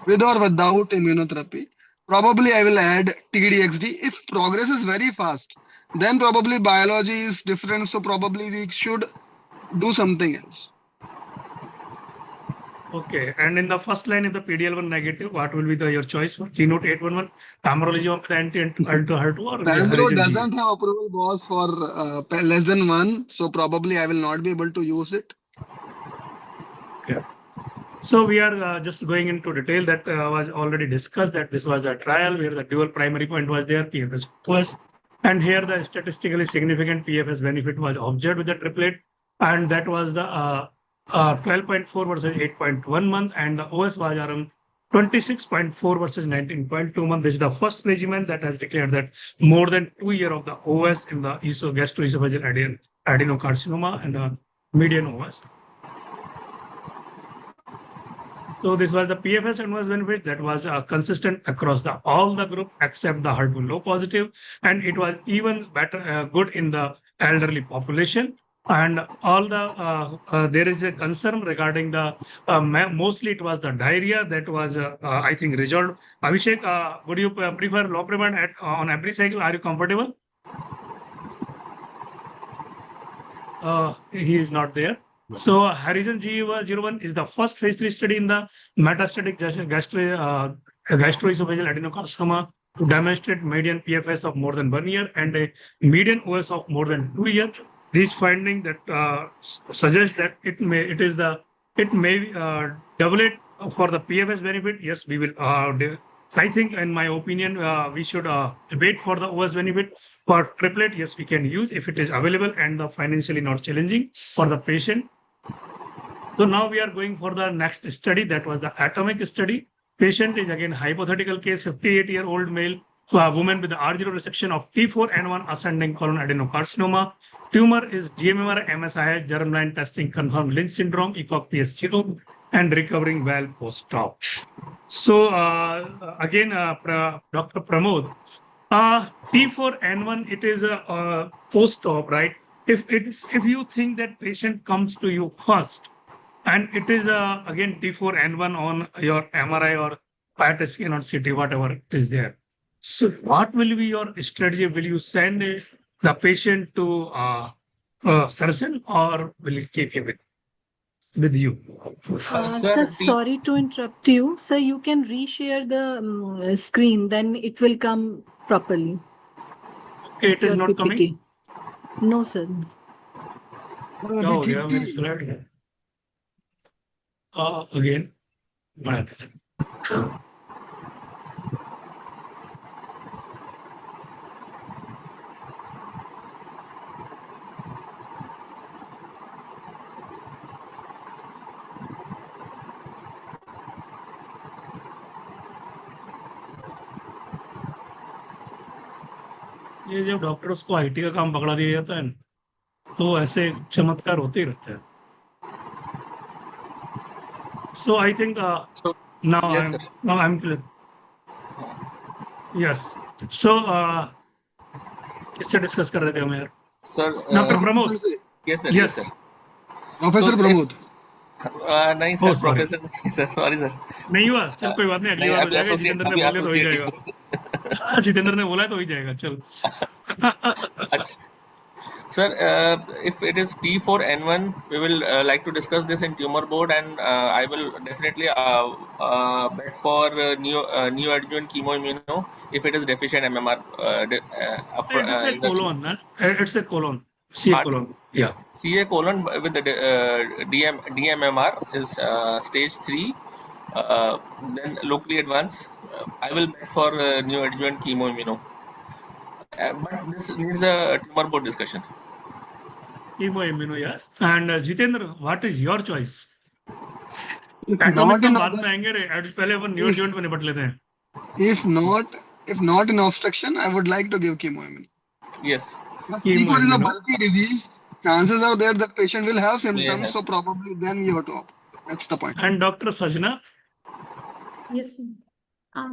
with or without immunotherapy, probably I will add TDXD. If progress is very fast, then probably biology is different, so probably we should do something else. Okay, and in the first line, if the PDL1 negative, what will be your choice for Keynote 811? Pamrolizumab of the anti-HER2 or Pembro doesn't have approval was for less than 1, so probably I will not be able to use it. Yeah. So we are just going into detail that was already discussed, that this was a trial where the dual primary point was there, PFS was, and here the statistically significant PFS benefit was observed with the triplet, and that was the 12.4 versus 8.1 month, and the OS was around 26.4 versus 19.2 month. This is the first regimen that has declared that more than 2 years of the OS in the gastroesophageal adenocarcinoma and the median OS. So this was the PFS and OS benefit that was consistent across all the group except the HER2 low positive, and it was even better good in the elderly population. And all the there is a concern regarding the mostly it was the diarrhea that was I think resolved. Abhishek, would you prefer Lopriban on every cycle? Are you comfortable? He is not there. So Harrison GU01 is the first phase 3 study in the metastatic gastroesophageal adenocarcinoma to demonstrate median PFS of more than 1 year and a median OS of more than 2 years. This finding that suggests that it may double it for the PFS benefit. Yes, we will. I think, in my opinion, we should wait for the OS benefit. For triplet, yes, we can use if it is available and financially not challenging for the patient. So now we are going for the next study. That was the atomic study. Patient is again hypothetical case, 58-year-old male, woman with the R0 resection of T4N1 ascending colon adenocarcinoma. Tumor is GMMR MSI, germline testing confirmed Lynch syndrome, ECOG PS0, and recovering well post-op. So again, Dr. Pramod, T4N1, it is a post-op, right? If you think that patient comes to you first, and it is again T4N1 on your MRI or PET scan or CT, whatever it is there. So what will be your strategy? Will you send the patient to surgeon or will you keep him with you? Sir, sorry to interrupt you. Sir, you can reshare the screen, then it will come properly. Okay, it is Your not PPT. coming? No, sir. Oh, yeah, very slide. Again. ये जब doctors को IT का काम पकड़ा दिया जाता है ना, तो ऐसे चमत्कार होते ही रहते हैं. So I think So, now yes, sir. I'm clear. Yes. So किससे डिस्कस कर रहे थे हम यार? Sir, doctor Pramod. yes, sir. Yes. Yes, sir. Professor So, Pramod. नहीं Oh, सर, sorry. प्रोफेसर नहीं सर, सॉरी सर. नहीं हुआ? चल कोई बात नहीं, अगली बार हो जाएगा. जितेंद्र ने बोल दिया तो हो ही जाएगा. जितेंद्र ने बोला है तो हो ही जाएगा. चल. Sir, if it is T4N1, we will like to discuss this in tumor board, and I will definitely bet for neoadjuvant chemoimmuno if it is deficient MMR. It's a colon, huh? It's a colon. CA colon. Yeah. CA colon with the DMMR is stage 3. Then locally advanced. I will bet for neoadjuvant chemoimmuno. But this needs a tumor board discussion. Chemoimmuno, yes. And Jitendra, what is your choice? If Atomic not तो in बाद में आएंगे रे. पहले अपन neoadjuvant पे निपट लेते हैं. if not in obstruction, I would like to give chemoimmuno. Yes. But T4 is a Chemoimmuno. bulky disease. Chances are there that patient will have symptoms, have. so probably then you have to opt. That's the point. And Dr. Sajna. Yes, sir.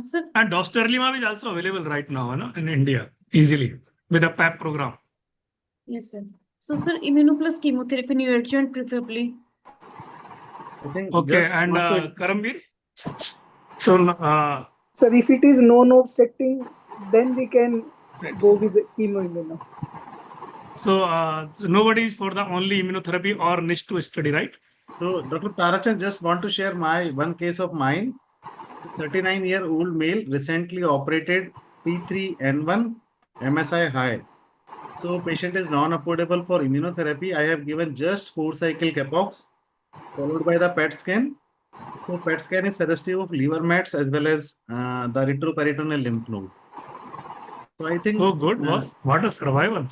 Sir, And dostarlimab is also available right now, no? In India, easily, with a PAP program. yes, sir. So, sir, immuno plus chemotherapy, neoadjuvant preferably. I think Okay, just and want to- Karambir? So, Sir, if it is non-obstructing, then we can go with the chemoimmuno. Nobody is for the only immunotherapy or NIST2 study, right? So, Dr. Tarachan, just want to share my one case of mine. 39-year-old male recently operated T3N1 MSI high. So, patient is non-affordable for immunotherapy. I have given just 4-cycle capox followed by the PET scan. So, PET scan is suggestive of liver mets as well as the retroperitoneal lymph node. So, I think. Oh, good, boss. What a survival.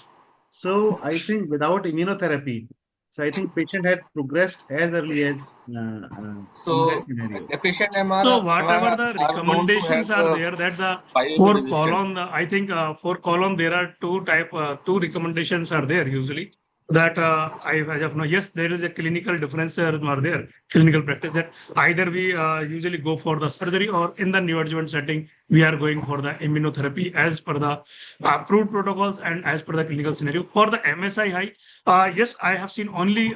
So, I think without immunotherapy, so I think patient had progressed as early as in So, that scenario. deficient MR. So, whatever the are known to recommendations have, are there, that the bioimmune for resistant. colon, I think for colon, there are two recommendations are there usually. That as of now, yes, there is a clinical difference are there, clinical practice that either we usually go for the surgery or in the neoadjuvant setting, we are going for the immunotherapy as per the approved protocols and as per the clinical scenario. For the MSI high, yes, I have seen only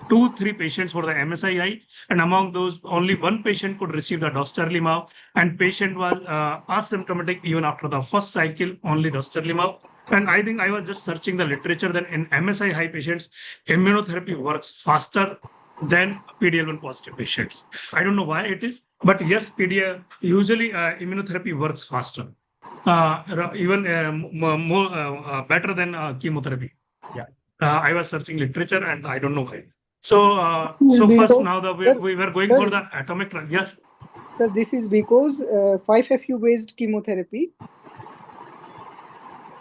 2-3 patients for the MSI high, and among those, only one patient could receive the dostarlimab, and patient was asymptomatic even after the first cycle, only dostarlimab. And I think I was just searching the literature that in MSI high patients, immunotherapy works faster than PD-L1 positive patients. I don't know why it is, but yes, usually immunotherapy works faster, even more better than chemotherapy. Yeah, I was searching literature and I don't know why. So, first now we were going for the atomic trial. Yes. Sir, this is because 5FU based chemotherapy.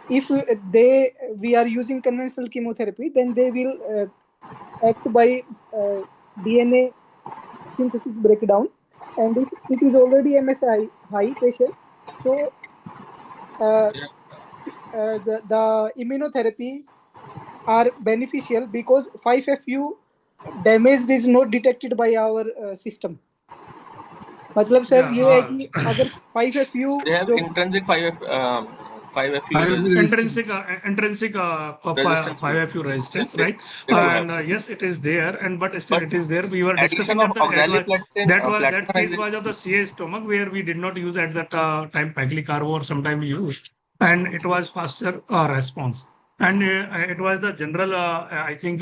If we are using conventional chemotherapy, then they will act by DNA synthesis breakdown, and if it is already MSI high patient, so the immunotherapy are beneficial because 5FU damage is not detected by our system. मतलब sir ये है कि अगर 5FU they have जो intrinsic 5FU intrinsic 5FU resistance, right? And yes, it is there, but still it is there. We were discussing that case was of the CA stomach where we did not use at that time paclitaxel or sometime we used, and it was faster response. And it was the general, I think,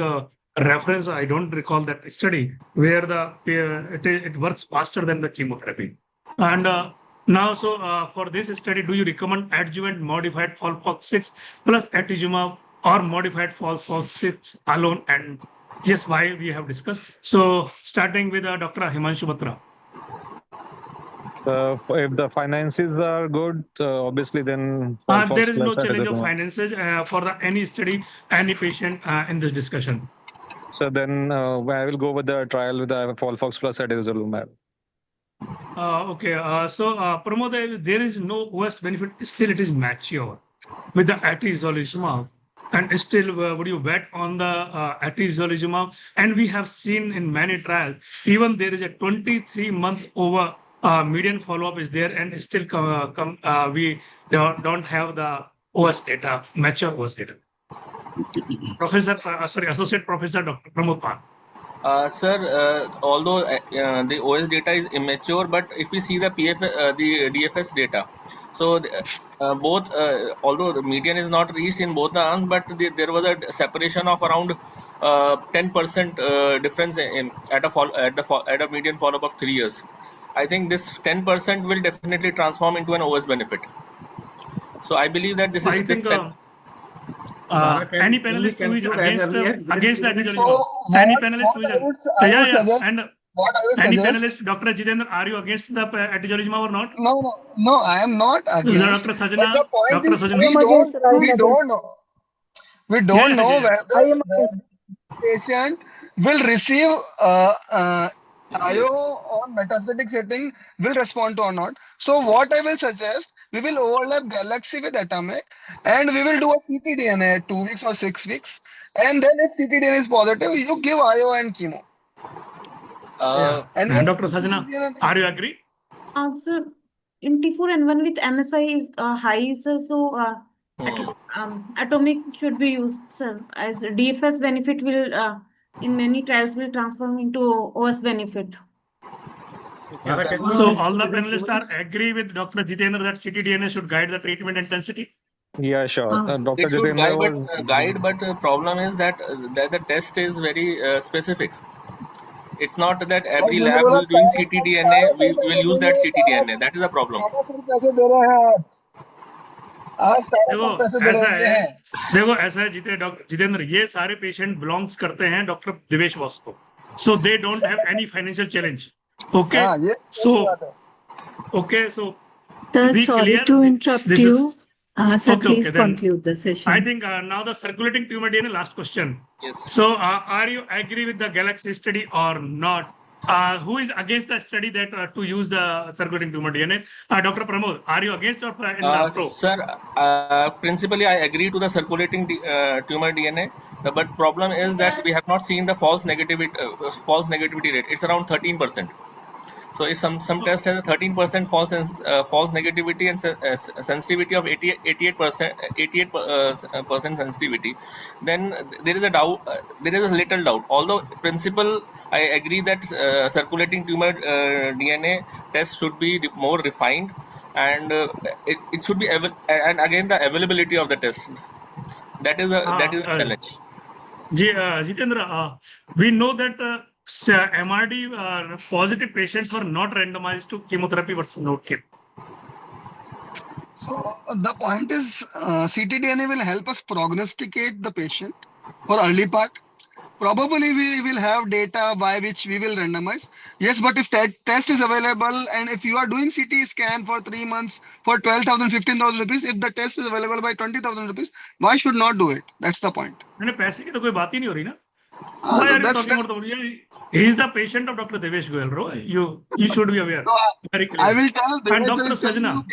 reference. I don't recall that study where it works faster than the chemotherapy. And now, so for this study, do you recommend adjuvant modified FOLFOX6 plus atezolizumab or modified FOLFOX6 alone? And yes, why we have discussed. So starting with Dr. Himanshu Batra. If the finances are good, obviously then there is no challenge of finances for any study, any patient in this discussion. So then I will go with the trial with the FOLFOX plus atezolizumab. Okay, so Pramod, there is no OS benefit, still it is mature. with the atezolizumab, and still would you bet on the atezolizumab? And we have seen in many trials, even there is a 23-month over median follow-up is there, and still we don't have the OS data, mature OS data. Associate Professor Dr. Pramod Pan. Sir, although the OS data is immature, but if we see the the DFS data, so both, although the median is not reached in both the arms, but there was a separation of around 10% difference at a median follow-up of 3 years. I think this 10% will definitely transform into an OS benefit. So I believe that this I is think any panelist who is against the atezolizumab, So any what- panelist who what is I would s- I would suggest- and What I would any suggest, panelist, Dr. Jitendra, are you against the atezolizumab or not? no, I am not against. Dr. Sajana, But the point Dr. is, Sajana. we I am against, don't, I am we against. don't know. We don't know yeah. whether I am the against. patient will receive IO on metastatic setting will respond to or not. So what I will suggest, we will overlap Galaxy with Atomic, and we will do a ctDNA at 2 weeks or 6 weeks. And then if ctDNA is positive, you give IO and chemo. And Dr. Sajana, are you agree? Sir, in T4N1 with MSI is high, sir, so Atomic should be used, sir, as DFS benefit will in many trials will transform into OS benefit. So all the panelists are agree with Dr. Jitendra that ctDNA should guide the treatment intensity? Yeah, sure. Dr. It should Jitendra guide, but the problem is that the test is very specific. It's not that every lab who is doing ctDNA we will use that ctDNA. That is the problem. देखो ऐसा है जितेंद्र, ये सारे patient belongs करते हैं doctor Divesh Bose को, so they don't have any financial challenge. Okay, so Sorry to interrupt you. Sir, please conclude the session. I think now the circulating tumor DNA, last question. Yes. So are you agree with the Galaxy study or not? Who is against the study that to use the circulating tumor DNA? Dr. Pramod, are you against or pro? Sir, principally I agree to the circulating tumor DNA, but problem is that we have not seen the false negativity rate. It's around 13%. So if some test has a 13% false negativity and sensitivity of 88% sensitivity, then there is a doubt. There is a little doubt. Although principle, I agree that circulating tumor DNA test should be more refined, and it should be and again the availability of the test. That is a challenge. Jitendra, we know that MRD positive patients were not randomized to chemotherapy versus no chemo. So the point is, ctDNA will help us prognosticate the patient for early part. Probably we will have data by which we will randomize. Yes, but if that test is available and if you are doing CT scan for 3 months for 12,000, 15,000 rupees, if the test is available by 20,000 rupees, why should not do it? That's the point. पैसे की तो कोई बात ही नहीं हो रही ना. Why are you talking about the? He is the patient of Dr. Devesh Goyal, bro. You should be aware. Very clear. I will tell and Dr. Sajana,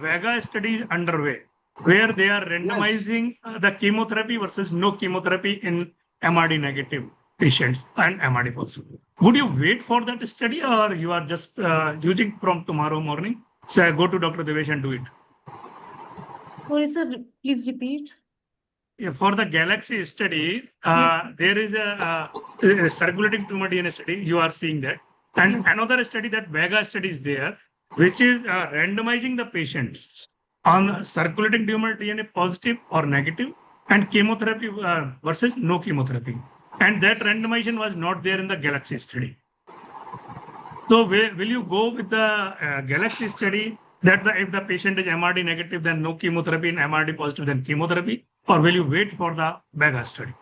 Vega study is underway, where they are randomizing the chemotherapy versus no chemotherapy in MRD negative patients and MRD positive. Would you wait for that study, or you are just using from tomorrow morning? So go to Dr. Devesh and do it. Sorry, sir, please repeat. Yeah, for the Galaxy study, there is a circulating tumor DNA study. You are seeing that. And another study, that Vega study is there, which is randomizing the patients on circulating tumor DNA positive or negative and chemotherapy versus no chemotherapy. And that randomization was not there in the Galaxy study. So will you go with the Galaxy study that if the patient is MRD negative, then no chemotherapy, and MRD positive, then chemotherapy? Or will you wait for the Vega study?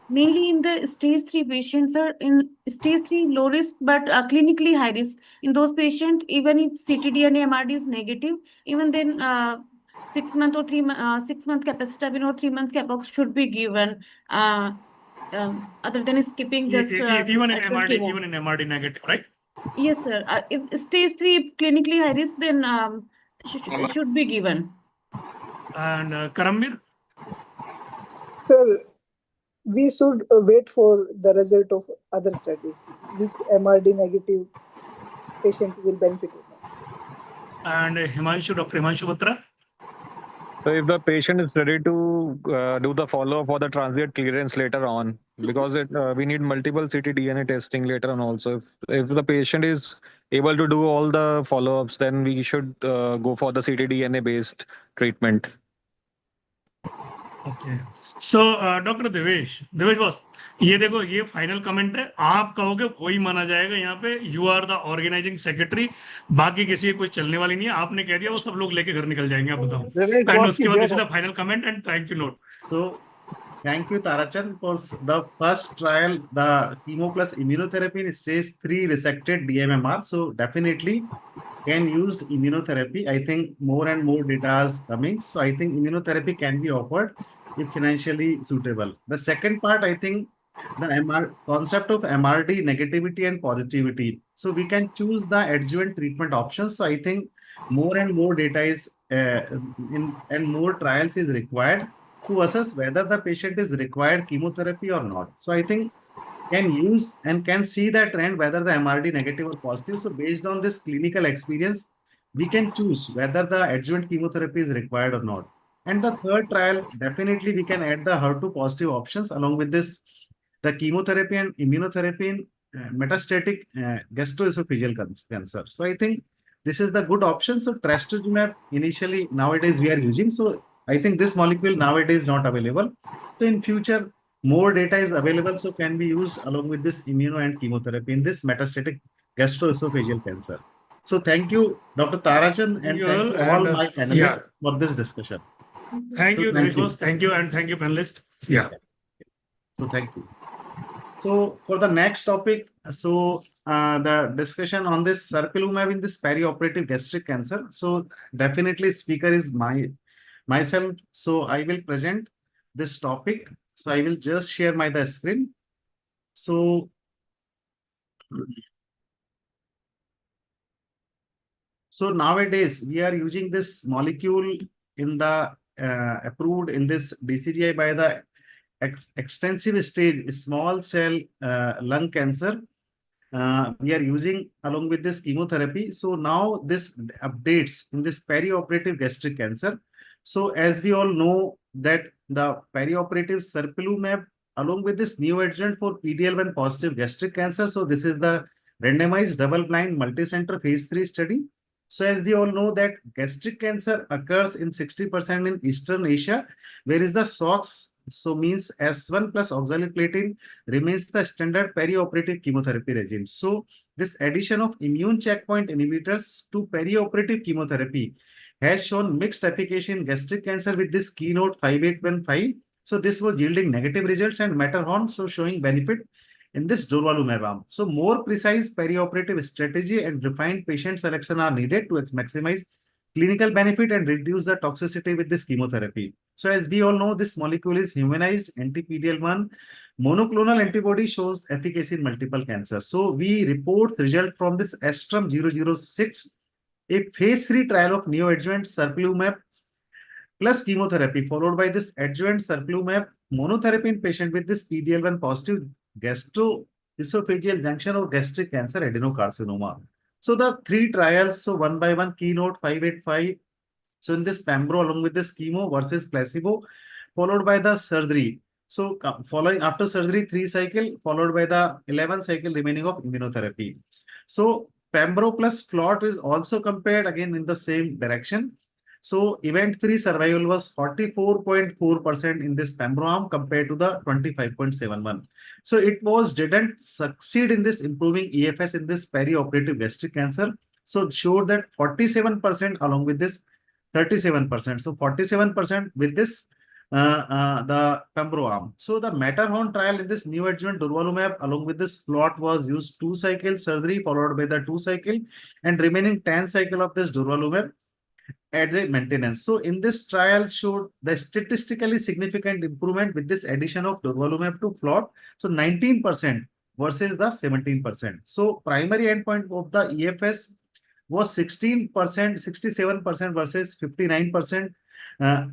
Mainly in the stage 3 patients are in stage 3 low risk, but clinically high risk. In those patients, even if ctDNA MRD is negative, even then 6 month or 6 month capecitabine or 3 month capox should be given. Other than skipping just even in MRD negative, right? Yes, sir. If stage 3 clinically high risk, then should be given. And Karambir? Sir, we should wait for the result of other study, which MRD negative patient will benefit or not. And Himanshu, Dr. Himanshu Batra? So if the patient is ready to do the follow-up for the transient clearance later on, because we need multiple ctDNA testing later on also. If the patient is able to do all the follow-ups, then we should go for the ctDNA based treatment. Okay. So, Dr. Devesh boss, ये देखो ये final comment है, आप कहोगे वही माना जाएगा यहाँ पे, you are the organising secretary, बाकी किसी की कोई चलने वाली नहीं है, आपने कह दिया वो सब लोग लेके घर निकल जाएंगे, आप बताओ. एंड उसके बाद this is the final comment and thank you note. So thank you, Tarachan, for the first trial, the chemo plus immunotherapy in stage 3 resected DMMR. So definitely can use immunotherapy. I think more and more data is coming. So I think immunotherapy can be offered if financially suitable. The second part, I think the concept of MRD negativity and positivity. So we can choose the adjuvant treatment options. So I think more and more data is and more trials is required to assess whether the patient is required chemotherapy or not. So I think can use and can see the trend whether the MRD negative or positive. So based on this clinical experience, we can choose whether the adjuvant chemotherapy is required or not. And the third trial, definitely we can add the HER2 positive options along with this, the chemotherapy and immunotherapy in metastatic gastroesophageal cancer. So I think this is the good option. So trastuzumab initially nowadays we are using. So I think this molecule nowadays not available. So in future, more data is available. So can be used along with this immuno and chemotherapy in this metastatic gastroesophageal cancer. So thank you, Dr. Tarachan, and thank you all my panelists for this discussion. Thank you, Devesh boss. Thank you, and thank you, panelists. Yeah. So thank you. So for the next topic, so the discussion on this serpilumab in this perioperative gastric cancer. So definitely speaker is myself. So I will present this topic. So I will just share the screen. So nowadays we are using this molecule in the approved in this DCGI by the extensive stage small cell lung cancer. We are using along with this chemotherapy. So now this updates in this perioperative gastric cancer. So as we all know that the perioperative serpilumab along with this neoadjuvant for PD-L1 positive gastric cancer. So this is the randomized double-blind multicenter phase 3 study. So as we all know that gastric cancer occurs in 60% in Eastern Asia, where is the SOX, so means S1 plus oxaliplatin remains the standard perioperative chemotherapy regime. So this addition of immune checkpoint inhibitors to perioperative chemotherapy has shown mixed efficacy in gastric cancer with this keynote 5815. So this was yielding negative results and Matterhorn, so showing benefit in this durvalumab arm. So more precise perioperative strategy and refined patient selection are needed to maximize clinical benefit and reduce the toxicity with this chemotherapy. So as we all know, this molecule is humanized anti-PD-L1 monoclonal antibody shows efficacy in multiple cancers. So we report result from this Astrum 006, a phase 3 trial of neoadjuvant serpilumab plus chemotherapy followed by this adjuvant serpilumab monotherapy in patient with this PD-L1 positive gastroesophageal junction or gastric cancer adenocarcinoma. So the three trials, so one by one, keynote 585. So in this pembro along with this chemo versus placebo, followed by the surgery. So following after surgery, 3 cycle, followed by the 11 cycle remaining of immunotherapy. So pembro plus FLOT is also compared again in the same direction. So event-free survival was 44.4% in this pembro arm compared to the 25.71. So it didn't succeed in this improving EFS in this perioperative gastric cancer. So it showed that 47% along with this 37%. So 47% with this the pembro arm. So the Matterhorn trial in this neoadjuvant durvalumab along with this FLOT was used 2 cycle surgery followed by the 2 cycle and remaining 10 cycle of this durvalumab at the maintenance. So in this trial showed the statistically significant improvement with this addition of durvalumab to FLOT. So 19% versus the 17%. So primary endpoint of the EFS was 16%, 67% versus 59%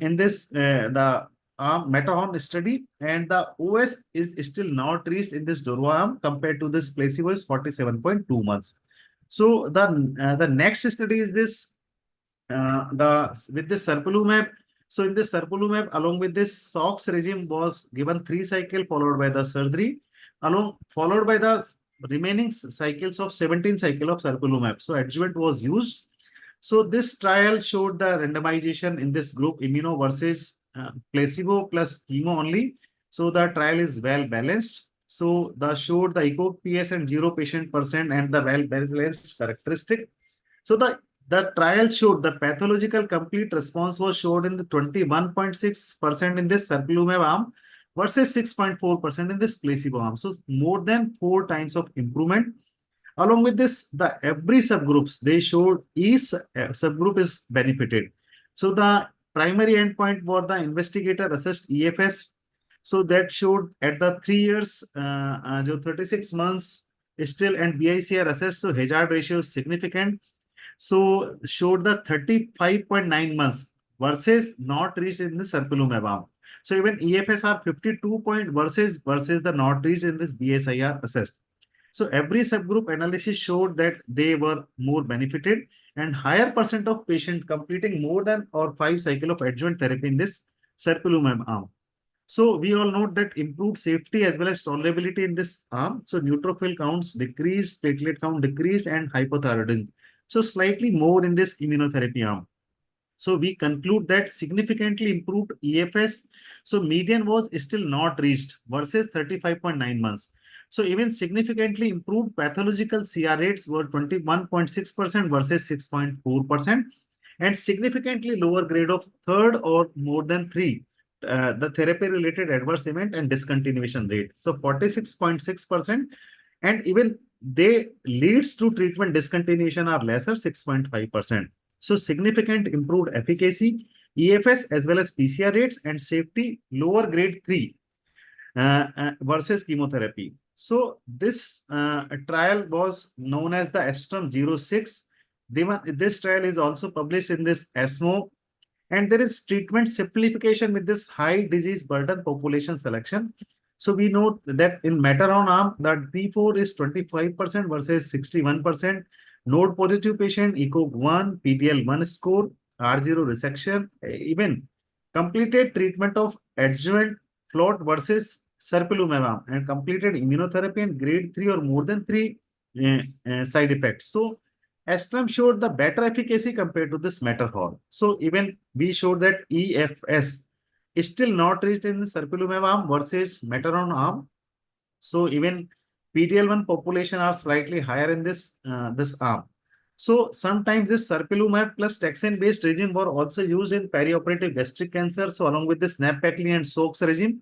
in this the Matterhorn study, and the OS is still not reached in this Durva arm compared to this placebo is 47.2 months. So the next study is this with this serpilumab. So in this serpilumab, along with this SOX regime was given 3 cycle followed by the surgery, followed by the remaining cycles of 17 cycle of serpilumab. So adjuvant was used. So this trial showed the randomization in this group immuno versus placebo plus chemo only. So the trial is well balanced. So the showed the ECOG PS and 0 patient percent and the well balanced characteristic. So the trial showed the pathological complete response was showed in the 21.6% in this serpilumab arm versus 6.4% in this placebo arm. So more than 4 times of improvement. Along with this, the every subgroups they showed each subgroup is benefited. So the primary endpoint for the investigator assessed EFS. So that showed at the 3 years, 36 months still and BICR assessed. So hazard ratio is significant. So showed the 35.9 months versus not reached in the serpilumab arm. So even EFS are 52 point versus the not reached in this BSIR assessed. So every subgroup analysis showed that they were more benefited and higher percent of patient completing more than or 5 cycle of adjuvant therapy in this serpilumab arm. So we all note that improved safety as well as tolerability in this arm. So neutrophil counts decreased, platelet count decreased, and hypothyroidism. So slightly more in this immunotherapy arm. So we conclude that significantly improved EFS. So median was still not reached versus 35.9 months. So even significantly improved pathological CR rates were 21.6% versus 6.4%, and significantly lower grade of 3rd or more than 3, the therapy-related adverse event and discontinuation rate. So 46.6%, and even they leads to treatment discontinuation are lesser 6.5%. So significant improved efficacy, EFS as well as PCR rates and safety lower grade 3 versus chemotherapy. So this trial was known as the ASTROM 06. This trial is also published in this ESMO, and there is treatment simplification with this high disease burden population selection. So we note that in Matterhorn arm, the T4 is 25% versus 61%. Node positive patient, ECOG 1, PDL1 score, R0 resection, even completed treatment of adjuvant float versus serpilumab and completed immunotherapy and grade 3 or more than 3 side effects. So ASTROM showed the better efficacy compared to this Matterhorn. So even we showed that EFS is still not reached in the serpilumab arm versus Matterhorn arm. So even PDL1 population are slightly higher in this arm. So sometimes this serpilumab plus taxane-based regime were also used in perioperative gastric cancer. So along with this nab-paclitaxel and SOX regime.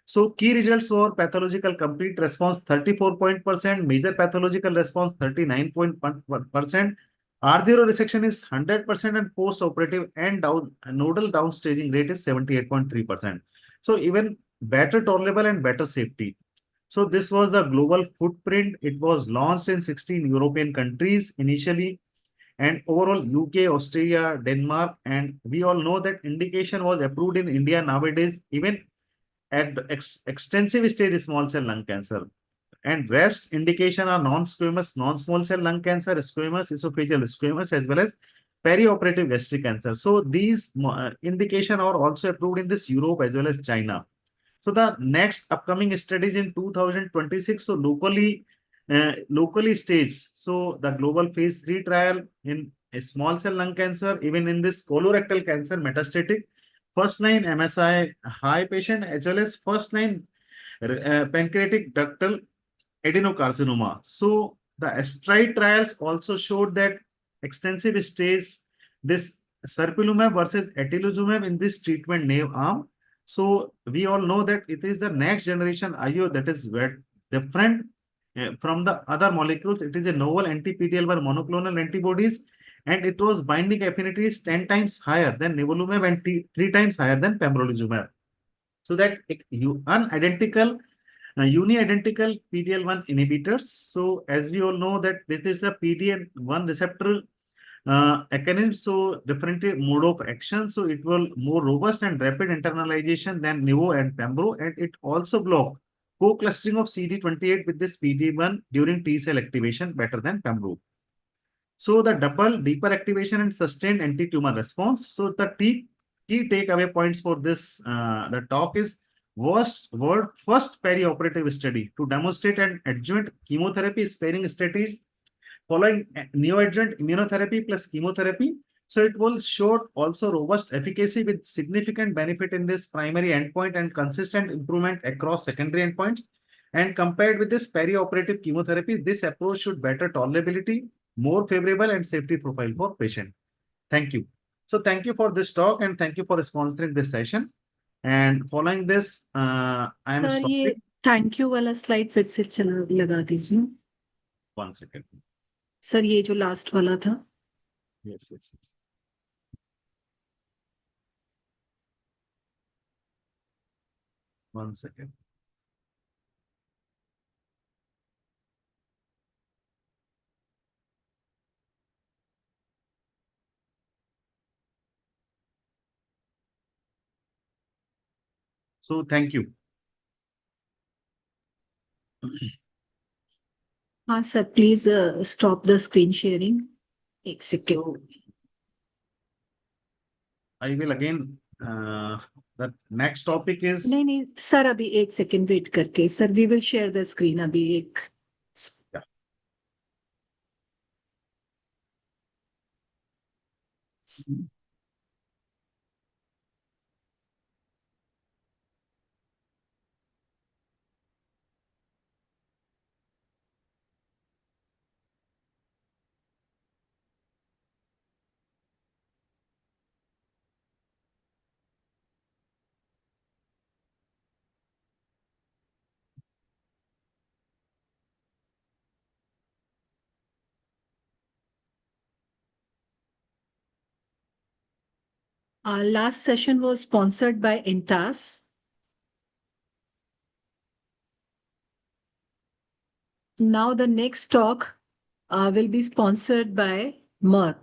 So key results were pathological complete response 34%, major pathological response 39.1%, R0 resection is 100% and post-operative and nodal downstaging rate is 78.3%. So even better tolerable and better safety. So this was the global footprint. It was launched in 16 European countries initially, and overall UK, Australia, Denmark, and we all know that indication was approved in India nowadays, even at extensive stage small cell lung cancer. And rest indication are non-squamous, non-small cell lung cancer, squamous, esophageal squamous, as well as perioperative gastric cancer. So these indication are also approved in this Europe as well as China. So the next upcoming studies in 2026. So locally staged. So the global phase 3 trial in a small cell lung cancer, even in this colorectal cancer metastatic, first line MSI high patient as well as first line pancreatic ductal adenocarcinoma. So the ASTRIDE trials also showed that extensive stage this serpilumab versus atezolizumab in this treatment naive arm. So we all know that it is the next generation IO that is very different from the other molecules. It is a novel anti-PD-L1 monoclonal antibodies, and it was binding affinity is 10 times higher than nivolumab and 3 times higher than pembrolizumab. So that unidentical, uni-identical PD-L1 inhibitors. So as we all know that this is a PD-L1 receptor Mechanism, so different mode of action, so it will more robust and rapid internalization than Nivo and Pembro, and it also block co-clustering of CD28 with this PD1 during T cell activation better than Pembro. So the double deeper activation and sustained anti-tumor response. So the key takeaway points for this the talk is first perioperative study to demonstrate an adjuvant chemotherapy sparing studies following neoadjuvant immunotherapy plus chemotherapy. So it will show also robust efficacy with significant benefit in this primary endpoint and consistent improvement across secondary endpoints. And compared with this perioperative chemotherapy, this approach should better tolerability, more favorable and safety profile for patient. Thank you. So thank you for this talk and thank you for sponsoring this session. And following this, I am sir ये thank you वाला slide फिर से लगा दीजिए. 1 second. Sir ये जो last वाला था. Yes. 1 second. So thank you. हाँ sir please stop the screen sharing. एक second. I will again, the next topic is. नहीं सर अभी एक सेकेंड वेट करके sir we will share the screen अभी एक. Our last session was sponsored by Intas. Now the next talk will be sponsored by Merck.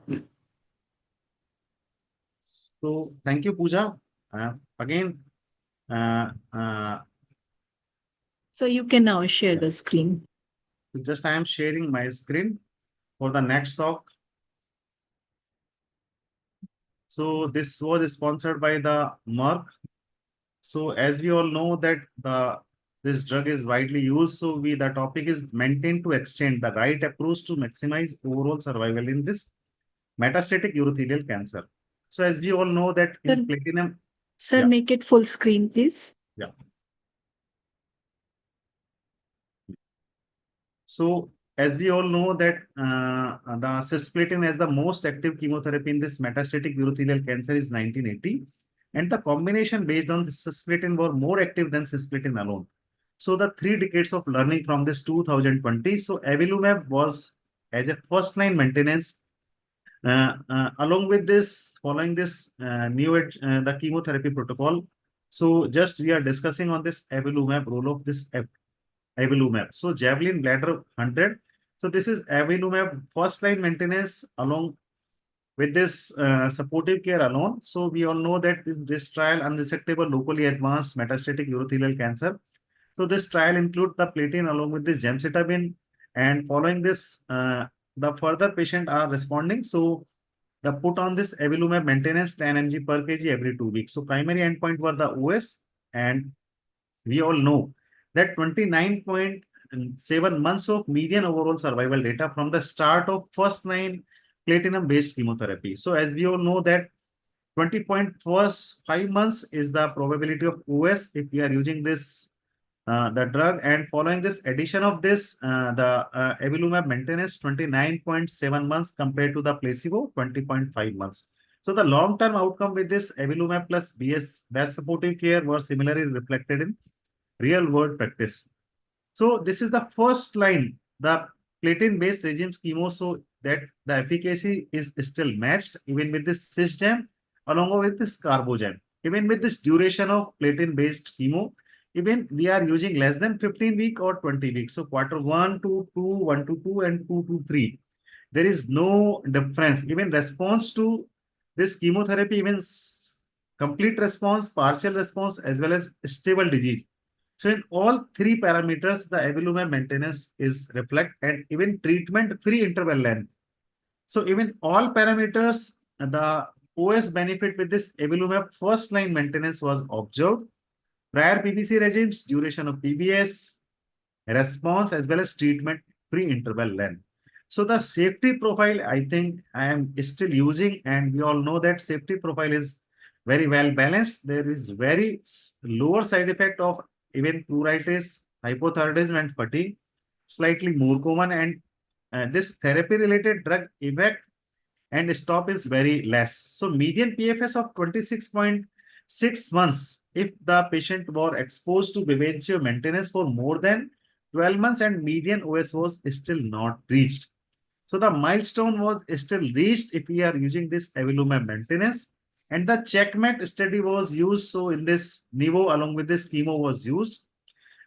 So thank you, Pooja. Again, so you can now share the screen. Just I am sharing my screen for the next talk. So this was sponsored by the Merck. So as we all know that this drug is widely used, so the topic is maintain to extend the right approach to maximize overall survival in this metastatic urothelial cancer. So as we all know that in platinum. Sir, yeah. Make it full screen, please. Yeah. So as we all know that the cisplatin as the most active chemotherapy in this metastatic urothelial cancer is 1980. And the combination based on the cisplatin were more active than cisplatin alone. So the 3 decades of learning from this 2020. So avelumab was as a first-line maintenance. Along with this, following this the chemotherapy protocol. So just we are discussing on this avelumab role of this avelumab. So Javelin Bladder 100. So this is avelumab first-line maintenance along with this supportive care alone. So we all know that this trial unresectable locally advanced metastatic urothelial cancer. So this trial includes the platinum along with this gemcitabine, and following this, the further patient are responding. So the put on this avelumab maintenance 10 mg per kg every 2 weeks. So primary endpoint were the OS, and we all know that 29.7 months of median overall survival data from the start of first-line platinum-based chemotherapy. So as we all know that 20.5 months is the probability of OS if we are using this the drug, and following this addition of this the avelumab maintenance 29.7 months compared to the placebo 20.5 months. So the long-term outcome with this avelumab plus best supportive care were similarly reflected in real-world practice. So this is the first line, the platinum-based regimes chemo, so that the efficacy is still matched even with this cisgem along with this carbogem. Even with this duration of platinum-based chemo, even we are using less than 15 weeks or 20 weeks. So quarter 1 to 2, 1 to 2 and 2 to 3. there is no difference. Even response to this chemotherapy, even complete response, partial response, as well as stable disease. So in all three parameters, the avelumab maintenance is reflect, and even treatment-free interval length. So even all parameters, the OS benefit with this avelumab first line maintenance was observed. Prior PBC regimes, duration of PBS, response, as well as treatment-free interval length. So the safety profile, I think I am still using, and we all know that safety profile is very well balanced. There is very lower side effect of even pruritus, hypothyroidism, and fatigue, slightly more common, and this therapy-related drug effect and stop is very less. So median PFS of 26.6 months if the patient were exposed to Bavencio maintenance for more than 12 months, and median OS was still not reached. So the milestone was still reached if we are using this avelumab maintenance, and the checkmate study was used. So in this Nivo along with this chemo was used.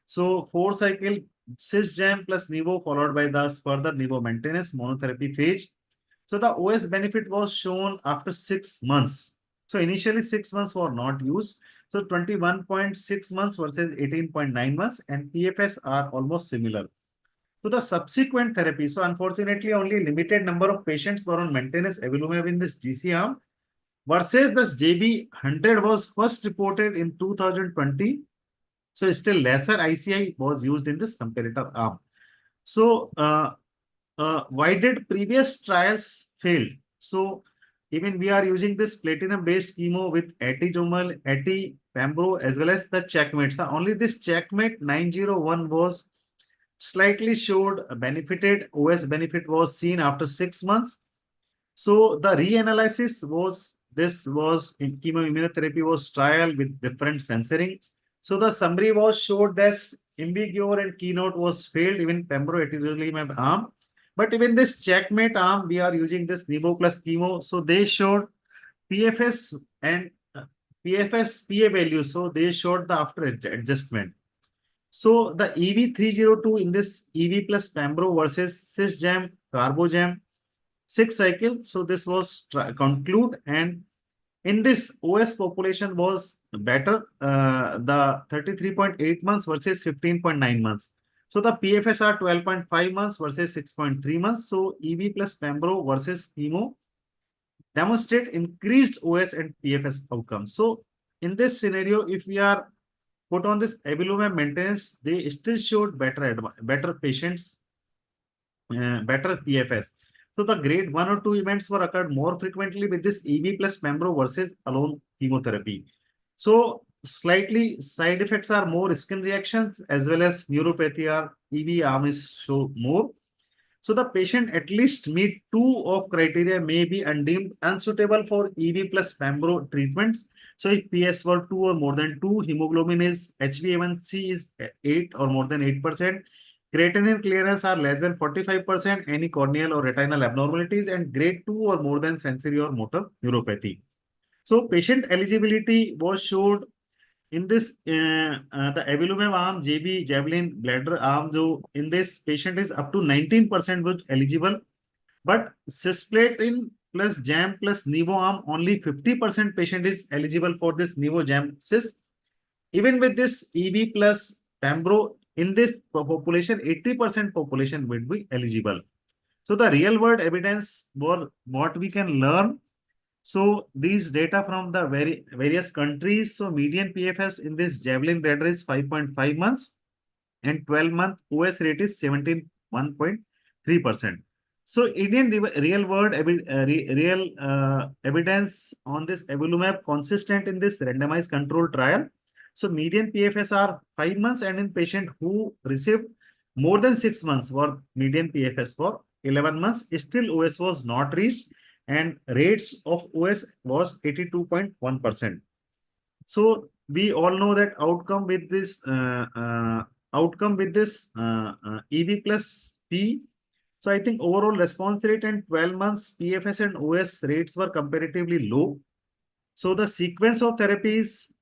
So 4-cycle cisgem plus Nivo followed by the further Nivo maintenance monotherapy phase. So the OS benefit was shown after 6 months. So initially 6 months were not used. So 21.6 months versus 18.9 months, and PFS are almost similar. So the subsequent therapy, so unfortunately only limited number of patients were on maintenance avelumab in this GC arm versus this JB100 was first reported in 2020. So still lesser ICI was used in this comparator arm. So why did previous trials fail? So even we are using this platinum-based chemo with atezolizumab, pembro, as well as the checkmate. So only this checkmate 901 was slightly showed benefited. OS benefit was seen after 6 months. So the reanalysis was in chemoimmunotherapy was trial with different censoring. So the summary was showed that Imbigure and Keynote was failed, even pembro atezolizumab arm. But even this checkmate arm, we are using this Nivo plus chemo. So they showed PFS and PFS PA value. So they showed the after adjustment. So the EV302 in this EV plus pembro versus cisgem, carbogem, 6-cycle. So this was conclude, and in this OS population was better, the 33.8 months versus 15.9 months. So the PFS are 12.5 months versus 6.3 months. So EV plus pembro versus chemo demonstrate increased OS and PFS outcomes. So in this scenario, if we are put on this avelumab maintenance, they still showed better patients, better PFS. So the grade 1 or 2 events were occurred more frequently with this EV plus pembro versus alone chemotherapy. So slightly side effects are more skin reactions as well as neuropathy or EV arm is show more. So the patient at least meet 2 of criteria may be deemed unsuitable for EV plus pembro treatments. So if PS were 2 or more than 2, hemoglobin is HbA1c is 8 or more than 8%. Creatinine clearance are less than 45%, any corneal or retinal abnormalities, and grade 2 or more than sensory or motor neuropathy. So patient eligibility was showed in this the avelumab arm, JB Javelin bladder arm. So in this patient is up to 19% was eligible, but cisplatin plus jam plus Nivo arm only 50% patient is eligible for this Nivo jam cis. Even with this EV plus pembro, in this population, 80% population will be eligible. So the real world evidence for what we can learn. So these data from the various countries. So median PFS in this Javelin bladder is 5.5 months and 12-month OS rate is 71.3%. So Indian real world evidence on this avelumab consistent in this randomized control trial. So median PFS are 5 months, and in patient who received more than 6 months were median PFS for 11 months. Still OS was not reached, and rates of OS was 82.1%. So we all know that outcome with this EV plus P. So I think overall response rate and 12 months PFS and OS rates were comparatively low. So the sequence of therapies,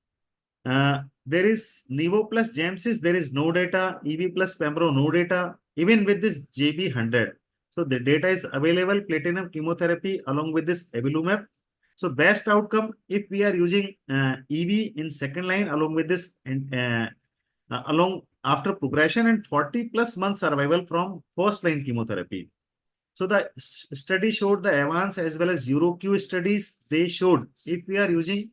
there is Nivo plus Gemcis, there is no data. EV plus pembro, no data. Even with this JB100. So the data is available, platinum chemotherapy along with this avelumab. So best outcome if we are using EV in second line along with this and along after progression and 40+ months survival from first line chemotherapy. So the study showed the Evans as well as EuroQ studies. They showed if we are using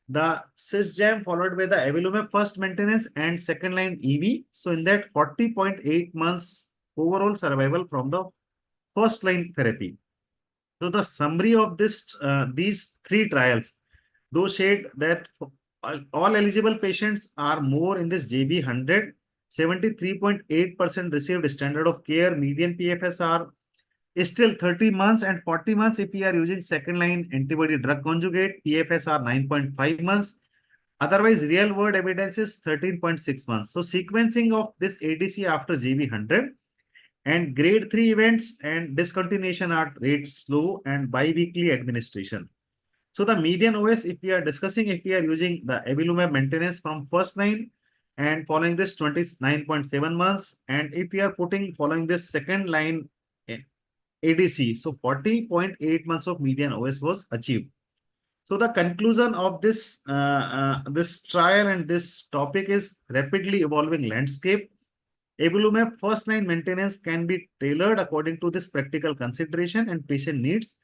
the Sysgem followed by the avelumab first maintenance and second line EV. So in that 40.8 months overall survival from the first line therapy. So the summary of this these three trials, those shade that all eligible patients are more in this JB 100. 73.8% received standard of care. Median PFS is still 30 months and 40 months if we are using second line antibody drug conjugate. PFS are 9.5 months. Otherwise, real world evidence is 13.6 months. So sequencing of this ADC after JB 100 and grade 3 events and discontinuation are rate slow and bi-weekly administration. So the median OS, if we are discussing, if we are using the avelumab maintenance from first line and following this 29.7 months, and if we are putting following this second line ADC, so 40.8 months of median OS was achieved. So the conclusion of this this trial and this topic is rapidly evolving landscape. Avelumab first line maintenance can be tailored according to this practical consideration and patient needs.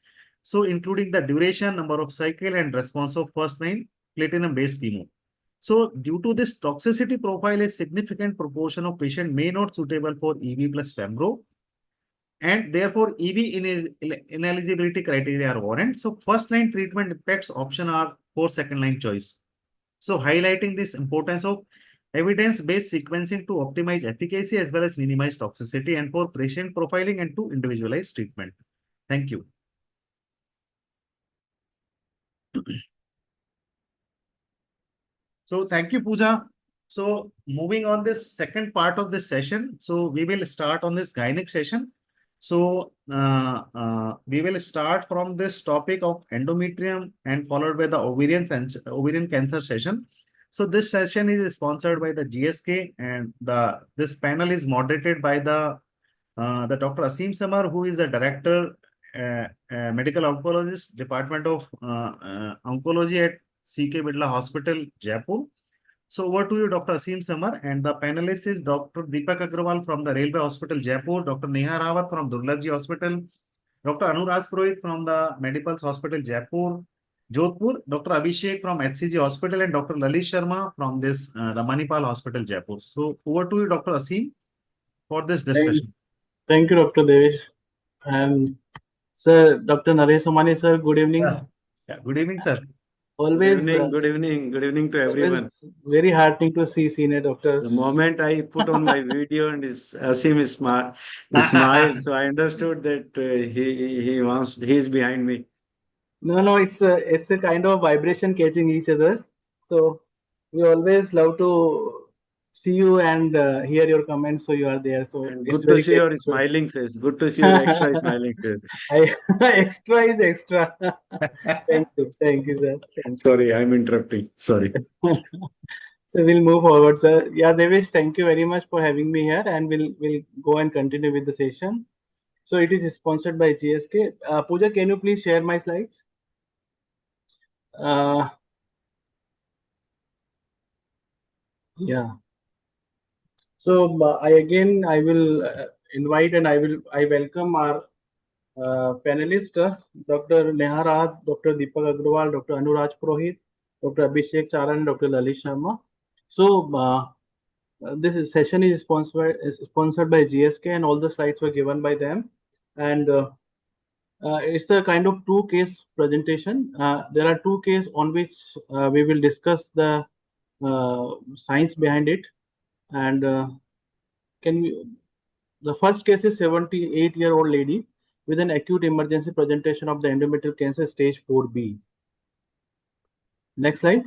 So including the duration, number of cycle and response of first line platinum based chemo. So due to this toxicity profile, a significant proportion of patient may not suitable for EV plus Pembro. And therefore EV ineligibility criteria are warrant. So first line treatment impacts option are for second line choice. So highlighting this importance of evidence-based sequencing to optimize efficacy as well as minimize toxicity and for patient profiling and to individualize treatment. Thank you. So thank you, Pooja. So moving on this second part of this session. So we will start on this gynec session. So we will start from this topic of endometrium and followed by the ovarian cancer session. So this session is sponsored by the GSK and this panel is moderated by the Dr. Asim Samar, who is the director, medical oncologist, Department of Oncology at CK Birla Hospital, Jaipur. So over to you, Dr. Asim Samar, and the panelist is Dr. Deepak Agrawal from the Railway Hospital, Jaipur, Dr. Neha Rawat from Durlabji Hospital, Dr. Anuraj Purohit from the Medipulse Hospital, Jaipur, Jodhpur, Dr. Abhishek from HCG Hospital, and Dr. Lalit Sharma from this the Manipal Hospital, Jaipur. So over to you, Dr. Asim, for this discussion. Thank you, Dr. Devesh. And sir, Dr. Naresh Somani, sir, good evening. Yeah, good evening, sir. Always, good evening to everyone. Very heartening to see senior doctors. The moment I put on my video and Asim is smiled, so I understood that he is behind me. No, it's a kind of vibration catching each other. So we always love to see you and hear your comments. So you are there. So and good to see your smiling face. Good to see your extra smiling face. Extra is extra. Thank you, sir. Sorry, I'm interrupting. Sorry. So we'll move forward, sir. Yeah, Devesh, thank you very much for having me here, and we'll go and continue with the session. So it is sponsored by GSK. Pooja, can you please share my slides? Yeah. So I will invite and I welcome our panelists, Dr. Neha Rawat, Dr. Deepak Agrawal, Dr. Anuraj Purohit, Dr. Abhishek Charan, and Dr. Lalit Sharma. So this session is sponsored by GSK, and all the slides were given by them. And it's a kind of two case presentation. There are two cases on which we will discuss the science behind it. And the first case is 78-year-old lady with an acute emergency presentation of the endometrial cancer stage 4B. Next slide.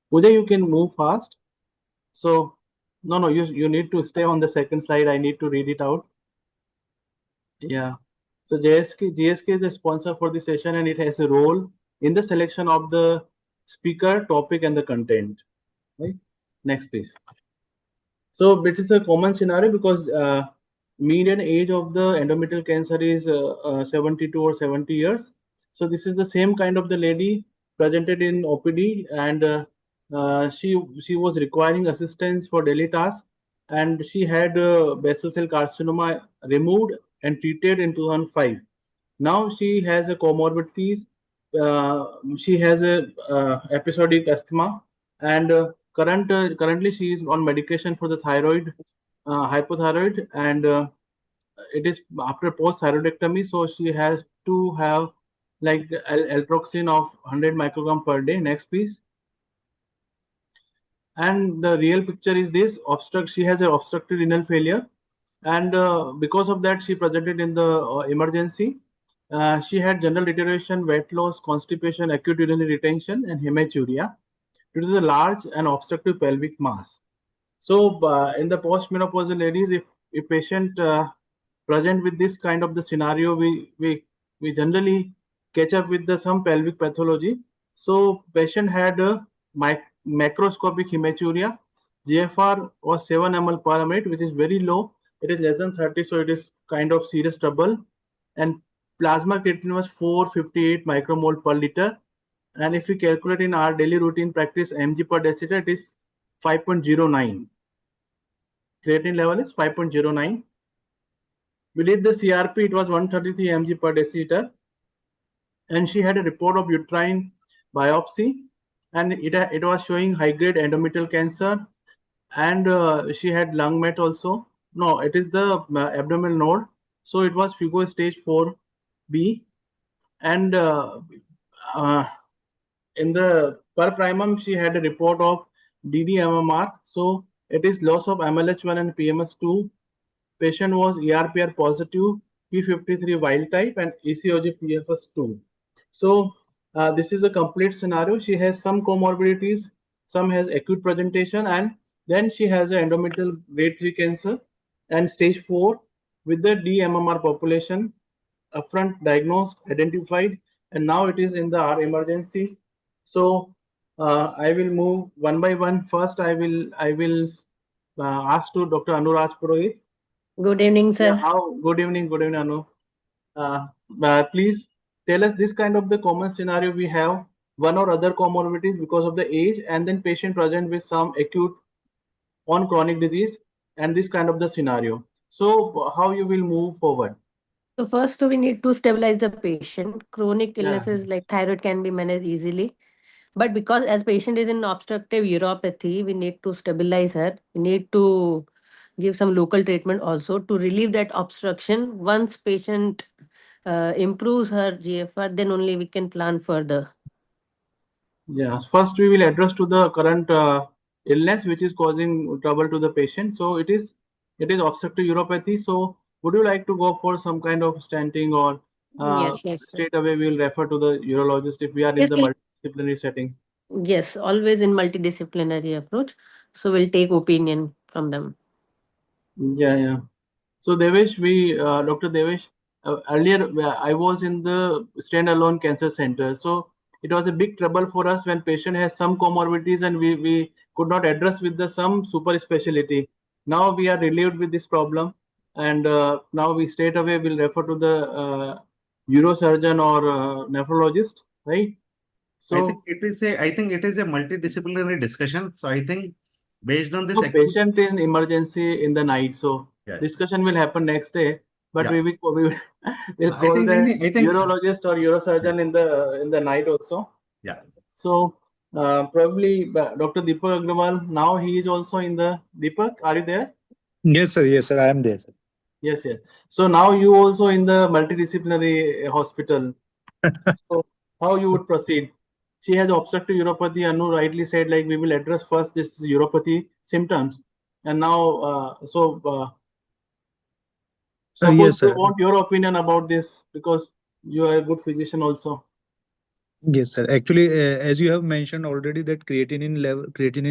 Pooja, you can move fast. So, no, you need to stay on the second slide. I need to read it out. Yeah. So GSK is the sponsor for the session, and it has a role in the selection of the speaker, topic, and the content. Right? Next, please. So it is a common scenario because median age of the endometrial cancer is 72 or 70 years. So this is the same kind of the lady presented in OPD, and she was requiring assistance for daily tasks, and she had basal cell carcinoma removed and treated in 2005. Now she has a comorbidities. She has a episodic asthma, and currently she is on medication for the thyroid, hypothyroid, and it is after post thyroidectomy, so she has to have like Eltroxin of 100 microgram per day. Next, please. And the real picture is this: she has an obstructive renal failure, and because of that, she presented in the emergency. She had general deterioration, weight loss, constipation, acute urinary retention, and hematuria due to the large and obstructive pelvic mass. So, in the postmenopausal ladies, if patient present with this kind of the scenario, we generally catch up with some pelvic pathology. So, patient had a macroscopic hematuria. GFR was 7 ml per minute, which is very low. It is less than 30, so it is kind of serious trouble. And plasma creatinine was 458 micromole per liter. And if we calculate in our daily routine practice mg per deciliter, it is 5.09. Creatinine level is 5.09. We did the CRP, it was 133 mg per deciliter. And she had a report of uterine biopsy, and it was showing high-grade endometrial cancer, and she had lung met also. No, it is the abdominal node. So it was FIGO stage 4B, and in the per primum, she had a report of DDMMR. So it is loss of MLH1 and PMS2. Patient was ERPR positive, P53 wild type, and ECOG PFS2. So this is a complete scenario. She has some comorbidities, some has acute presentation, and then she has an endometrial grade 3 cancer and stage 4 with the DMMR population upfront diagnosed, identified, and now it is in the our emergency. So I will move one by one. First, I will ask to Dr. Anuraj Purohit. Good evening, sir. Yeah, good evening, Anu. Please tell us this kind of the common scenario we have, one or other comorbidities because of the age, and then patient present with some acute on chronic disease, and this kind of the scenario. So how you will move forward? So first we need to stabilize the patient. Chronic illnesses like thyroid can be managed easily. But because as patient is in obstructive uropathy, we need to stabilize her. We need to give some local treatment also to relieve that obstruction. Once patient improves her GFR, then only we can plan further. Yes, first we will address to the current illness which is causing trouble to the patient. So it is obstructive uropathy. So would you like to go for some kind of stenting, or yes, straight away we will refer to the urologist if we are in the multidisciplinary setting? Yes, always in multidisciplinary approach. So we'll take opinion from them. Yeah. So Devesh, Dr. Devesh, earlier I was in the standalone cancer center. So it was a big trouble for us when patient has some comorbidities and we could not address with some super specialty. Now we are relieved with this problem, and now we straight away will refer to the neurosurgeon or nephrologist, right? So I think it is a multidisciplinary discussion. So I think based on this, patient in emergency in the night. So discussion will happen next day, but we will call the urologist or neurosurgeon in the night also. Yeah. So probably Dr. Deepak Agrawal, now he is also in the. Deepak, are you there? Yes, sir. I am there, sir. Yes. So now you also in the multidisciplinary hospital. So how you would proceed? She has obstructive uropathy. Anu rightly said, like we will address first this uropathy symptoms, and now suppose yes, we sir. want your opinion about this because you are a good physician also. Yes, sir. Actually, as you have mentioned already, that creatinine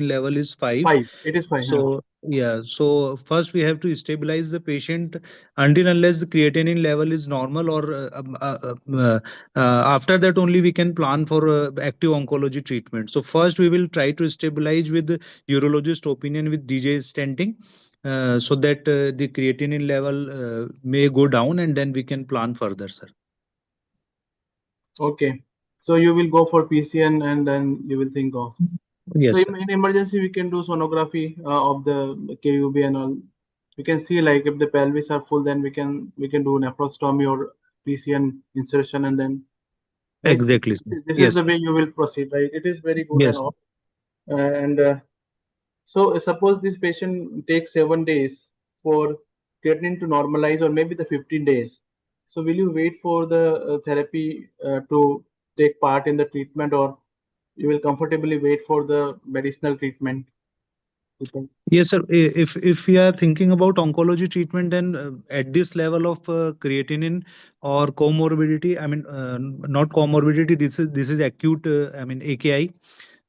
level is 5. 5. It is 5. So yeah. So first we have to stabilize the patient until unless the creatinine level is normal, or after that only we can plan for active oncology treatment. So first we will try to stabilize with the urologist opinion with DJ stenting. so that the creatinine level may go down, and then we can plan further, sir. Okay. So you will go for PCN and then you will think of. Yes, So sir. in emergency, we can do sonography of the KUB and all. We can see like if the pelvis are full, then we can do nephrostomy or PCN insertion, and then right? Exactly, sir. This is Yes, the sir. way you will proceed, right? It is very good and Yes, sir. all. And so suppose this patient takes 7 days for creatinine to normalize, or maybe the 15 days. So will you wait for the therapy to take part in the treatment, or you will comfortably wait for the medicinal treatment? Yes, sir. If we are thinking about oncology treatment, then at this level of creatinine or comorbidity, I mean, not comorbidity. This is acute. I mean, AKI.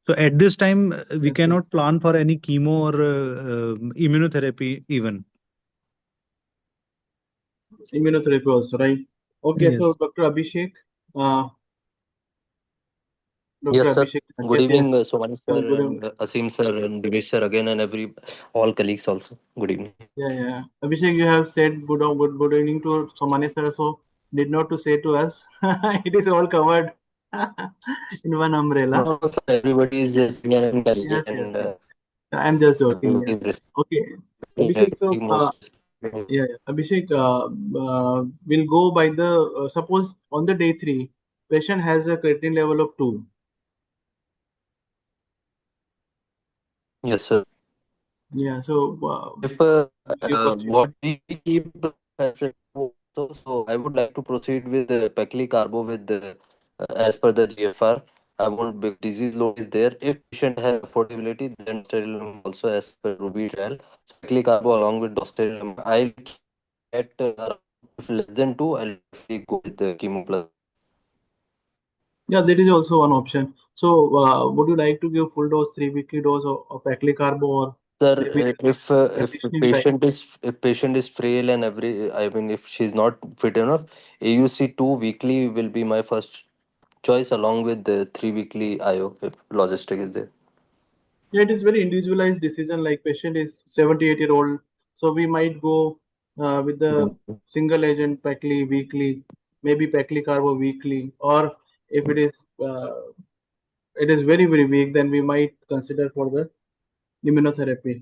So at this time, we cannot plan for any chemo or immunotherapy even. Immunotherapy also, right? Okay, so Yes. Dr. Abhishek, uh, Yes, Dr. sir. Abhishek, Good yes, evening, Somani sir, good and Asim sir, and Divesh sir again, and all colleagues also. Good evening. yeah. Abhishek, you have said good evening to Somani sir, so need not to say to us. It is all covered in one umbrella. No, sir, everybody is senior and colleague, Yes. and I'm just joking. Yeah. everybody is Okay, Abhishek. So, most. Abhishek, we'll go by the suppose on the day 3, patient has a creatinine level of 2. Yes, sir. Yeah. So, If you proceed. what we keep as a so I would like to proceed with Paclitaxel with as per the GFR. I won't big disease load is there. If patient has affordability, then Dostarlimab also as per Ruby trial. So Paclitaxel along with Dostarlimab. I'll at if less than 2, I'll definitely go with the chemo plus. Yeah, that is also one option. So, would you like to give full dose 3 weekly dose of Paclitaxel, or Sir, maybe if conditioning type? patient is frail and I mean if she's not fit enough, AUC 2 weekly will be my first choice along with the 3 weekly IO if logistic is there. Yeah, it is very individualized decision. Like patient is 78-year-old, so we might go with the single agent Pacli weekly, maybe Paclitaxel weekly, or if it is very weak, then we might consider for the immunotherapy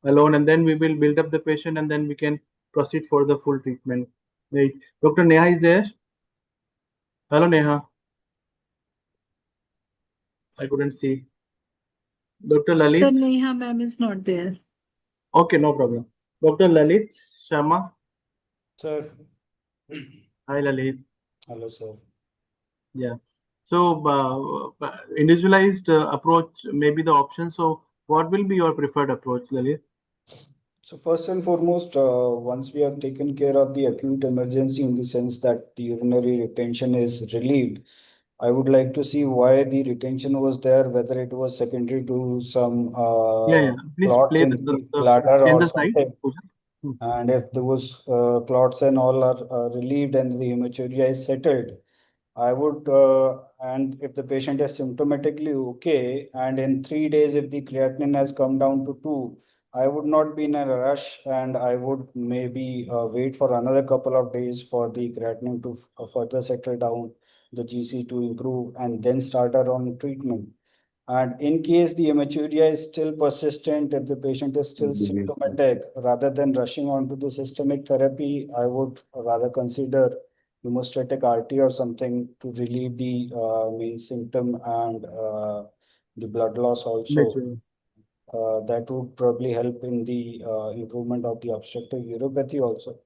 alone, and then we will build up the patient, and then we can proceed for the full treatment. Right. Dr. Neha is there. Hello, Neha. I couldn't see. Dr. The Lalit. Neha ma'am is not there. Okay, no problem. Dr. Lalit Sharma. Sir. Hi, Lalit. Hello, sir. Yeah. So, individualized approach may be the option. So, what will be your preferred approach, Lalit? So first and foremost, once we have taken care of the acute emergency in the sense that the urinary retention is relieved, I would like to see why the retention was there, whether it was secondary to some Please clots play in the the bladder or agenda slide. something. And if those clots and all are relieved and the hematuria is settled, I would, and if the patient is symptomatically okay, and in 3 days, if the creatinine has come down to 2, I would not be in a rush, and I would maybe wait for another couple of days for the creatinine to further settle down, the GC to improve, and then start her on treatment. And in case the hematuria is still persistent, if the patient is still symptomatic, rather than rushing on to the systemic therapy, I would rather consider hemostatic RT or something to relieve the main symptom and the blood loss also. That would probably help in the improvement of the obstructive uropathy also.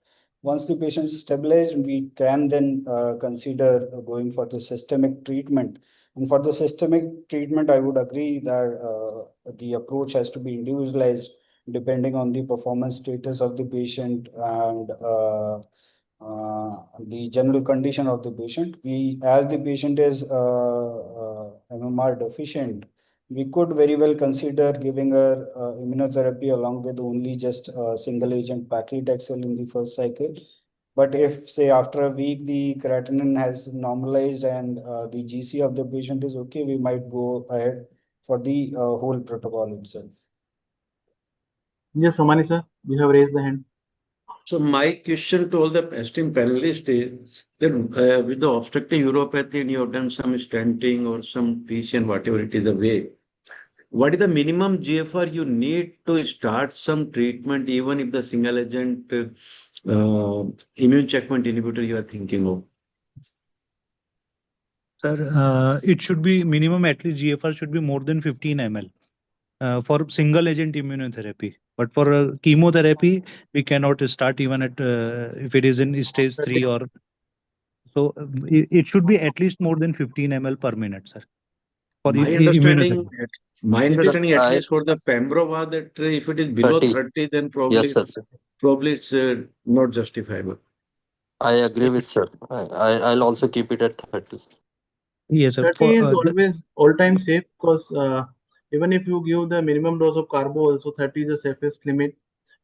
Once the patient is stabilized, we can then consider going for the systemic treatment. And for the systemic treatment, I would agree that the approach has to be individualized depending on the performance status of the patient and the general condition of the patient. As the patient is MMR deficient, we could very well consider giving her immunotherapy along with only just single agent paclitaxel in the first cycle. But if, say, after a week, the creatinine has normalized and the GC of the patient is okay, we might go ahead for the whole protocol itself. Yes, Somani sir, you have raised the hand. So my question to all the esteemed panelists is that with the obstructive uropathy and you have done some stenting or some PCN, whatever it is the way, what is the minimum GFR you need to start some treatment, even if the single agent immune checkpoint inhibitor you are thinking of? Sir, it should be minimum, at least GFR should be more than 15 ml for single agent immunotherapy. But for chemotherapy, we cannot start even at if it is in stage 3 or so. It should be at least more than 15 ml per minute, sir. For My understanding, immunotherapy. at least for the Pembro was that if it is below 30, then Yes, sir. probably it's not justifiable. I agree with sir. I'll also keep it at 30. Yes, sir. 30 is always all-time safe because even if you give the minimum dose of carbo, also 30 is the safest limit.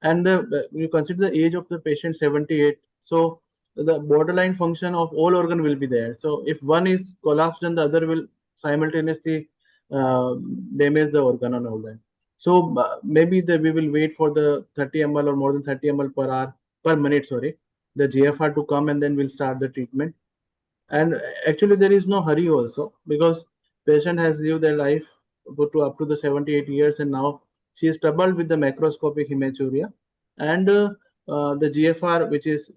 And you consider the age of the patient 78. So the borderline function of all organ will be there. So if one is collapsed, then the other will simultaneously damage the organ and all that. So maybe we will wait for the 30 ml or more than 30 ml per minute, sorry, the GFR to come, and then we'll start the treatment. And actually there is no hurry also, because patient has lived their life up to the 78 years, and now she is troubled with the macroscopic hematuria, and the GFR, which is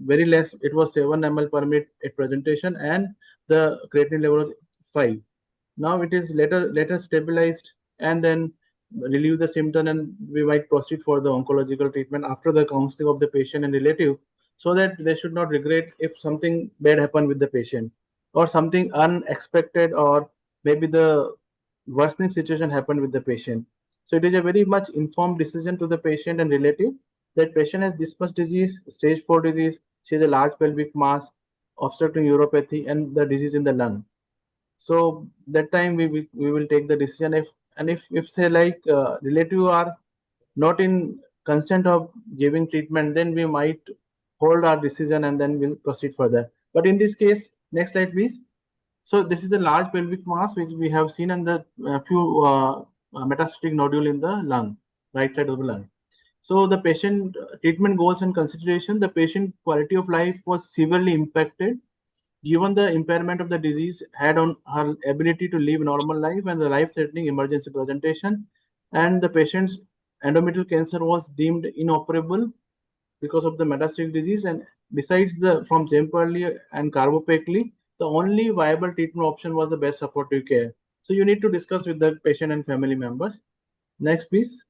very less, it was 7 ml per minute at presentation, and the creatinine level was 5. Now it is later stabilized, and then relieve the symptom, and we might proceed for the oncological treatment after the counseling of the patient and relative, so that they should not regret if something bad happened with the patient, or something unexpected, or maybe the worsening situation happened with the patient. So it is a very much informed decision to the patient and relative that patient has this much disease, stage 4 disease, she has a large pelvic mass, obstructing uropathy, and the disease in the lung. So that time we will take the decision. If say like relative are not in consent of giving treatment, then we might hold our decision and then we'll proceed further. But in this case, next slide please. So this is a large pelvic mass which we have seen, in the few metastatic nodule in the lung, right side of the lung. So the patient treatment goals and consideration, the patient quality of life was severely impacted given the impairment of the disease had on her ability to live normal life and the life-threatening emergency presentation, and the patient's endometrial cancer was deemed inoperable because of the metastatic disease. And besides the from Jemperli and Carbopecli, the only viable treatment option was the best supportive care. So you need to discuss with the patient and family members. Next, please.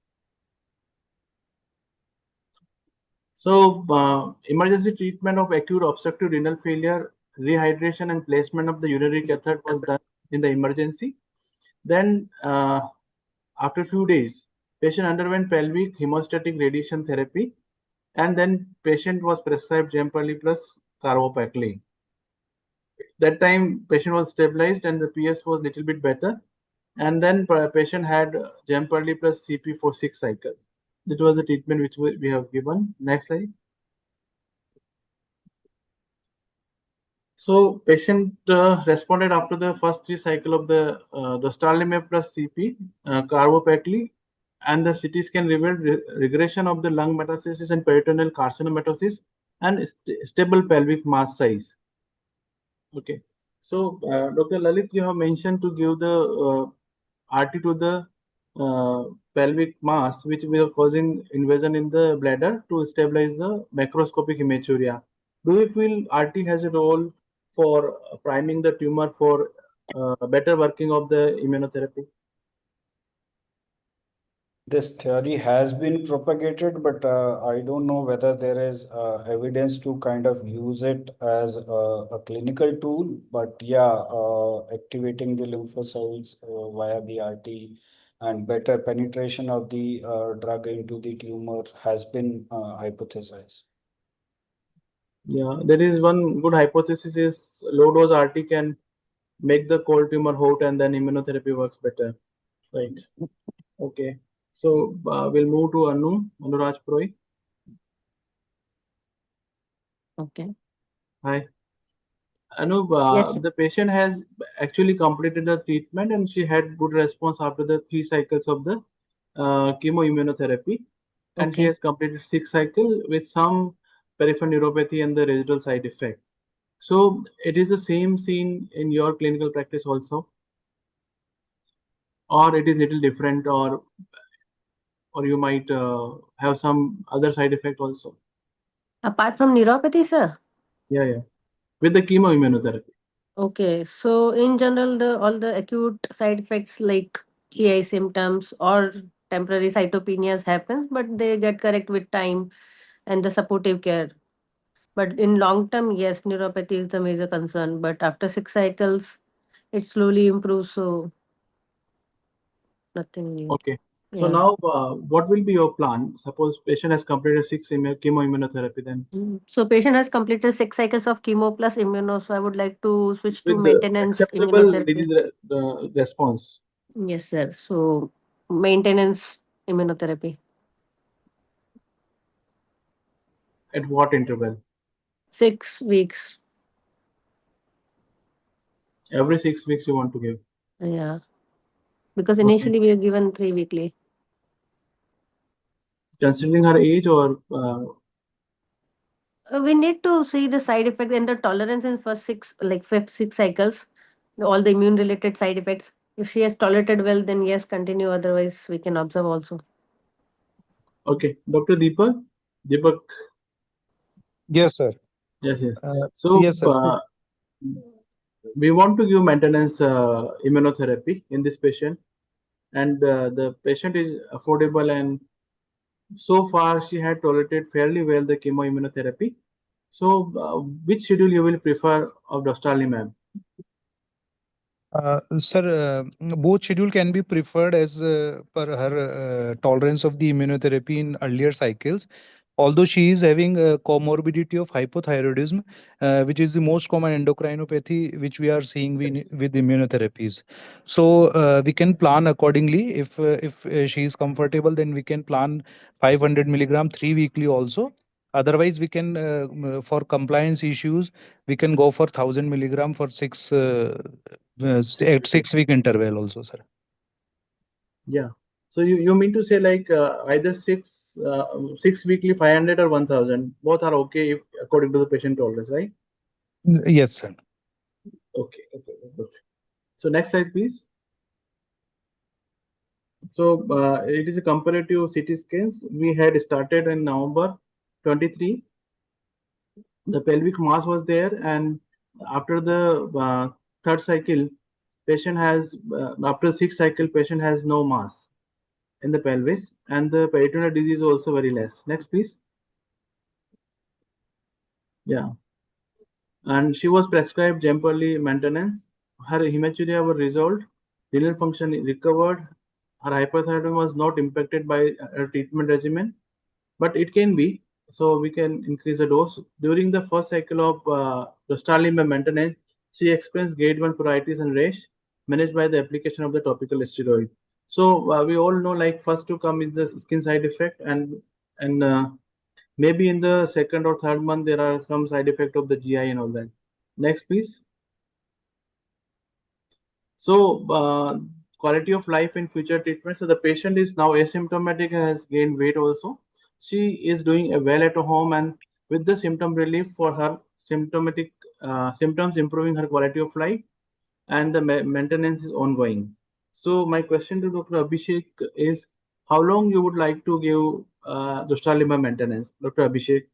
So emergency treatment of acute obstructive renal failure, rehydration and placement of the urinary catheter was done in the emergency. Then after a few days, patient underwent pelvic hemostatic radiation therapy, and then patient was prescribed Jemperli plus Carbopecli. That time patient was stabilized and the PS was little bit better, and then patient had Jemperli plus CP for 6 cycles. That was the treatment which we have given. Next slide. So patient responded after the first 3 cycle of the dostarlimab plus CP, Carbopecli, and the CT scan revealed regression of the lung metastasis and peritoneal carcinomatosis and stable pelvic mass size. Okay. So Dr. Lalit, you have mentioned to give the RT to the pelvic mass, which will causing invasion in the bladder to stabilize the macroscopic hematuria. Do you feel RT has a role for priming the tumor for better working of the immunotherapy? This theory has been propagated, but I don't know whether there is evidence to kind of use it as a clinical tool. But yeah, activating the lymphocytes via the RT and better penetration of the drug into the tumor has been hypothesized. Yeah, there is one good hypothesis is low dose RT can make the cold tumor hot, and then immunotherapy works better. Right. Okay. So we'll move to Anuraj Puri. Okay. Hi. Anu, Yes. the patient has actually completed the treatment and she had good response after the 3 cycles of the chemoimmunotherapy. and she Okay. has completed 6 cycle with some peripheral neuropathy and the residual side effect. So it is the same seen in your clinical practice also, or it is little different, or you might have some other side effect also. Apart from neuropathy, sir? Yeah, with the chemoimmunotherapy. Okay, so in general, all the acute side effects like EI symptoms or temporary cytopenias happen, but they get correct with time and the supportive care. But in long term, yes, neuropathy is the major concern. But after 6 cycles, it slowly improves, so nothing new. Okay. So Yeah. now, what will be your plan? Suppose patient has completed 6 chemoimmunotherapy, then So patient has completed 6 cycles of chemo plus immuno. So I would like to switch to with the maintenance acceptable immunotherapy. disease response. Yes, sir. So maintenance immunotherapy. At what interval? 6 weeks. Every 6 weeks you want to give. Yeah. Because Okay. initially we are given 3 weekly. Considering her age, or We need to see the side effects and the tolerance in first 6, like fifth 6 cycles, all the immune related side effects. If she has tolerated well, then yes, continue. Otherwise, we can observe also. okay, Dr. Deepak. Yes, sir. Yes. Uh, So yes, sir. we want to give maintenance immunotherapy in this patient, and the patient is affordable, and so far she had tolerated fairly well the chemoimmunotherapy. So which schedule you will prefer of dostarlimab? Sir, both schedule can be preferred as per her tolerance of the immunotherapy in earlier cycles. Although she is having a comorbidity of hypothyroidism, which is the most common endocrinopathy which we are seeing with immunotherapies. So we can plan accordingly. If she is comfortable, then we can plan 500 milligram 3 weekly also. Otherwise, we can for compliance issues we can go for 1000 milligram for 6 week interval also, sir. Yeah. So you mean to say like either 6 weekly 500 or 1000, both are okay if, according to the patient tolerance, right? Yes, sir. Okay. Good. So next slide, please. So it is a comparative CT scans. We had started in November 23. The pelvic mass was there, and after the third cycle, patient has after 6 cycle, patient has no mass in the pelvis, and the peritoneal disease also very less. Next, please. Yeah. And she was prescribed Jemperli maintenance. Her hematuria were resolved, renal function recovered. Her hyperthyroidism was not impacted by her treatment regimen, but it can be. So we can increase the dose. During the first cycle of dostarlimab maintenance, she experienced grade 1 pruritus and rash, managed by the application of the topical steroid. So we all know, like, first to come is the skin side effect, and maybe in the second or third month there are some side effect of the GI and all that. Next, please. So quality of life in future treatment. So the patient is now asymptomatic, has gained weight also. She is doing well at home, and with the symptom relief for her symptomatic symptoms improving her quality of life, and the maintenance is ongoing. So my question to Dr. Abhishek is, how long you would like to give dostarlimab maintenance, Dr. Abhishek?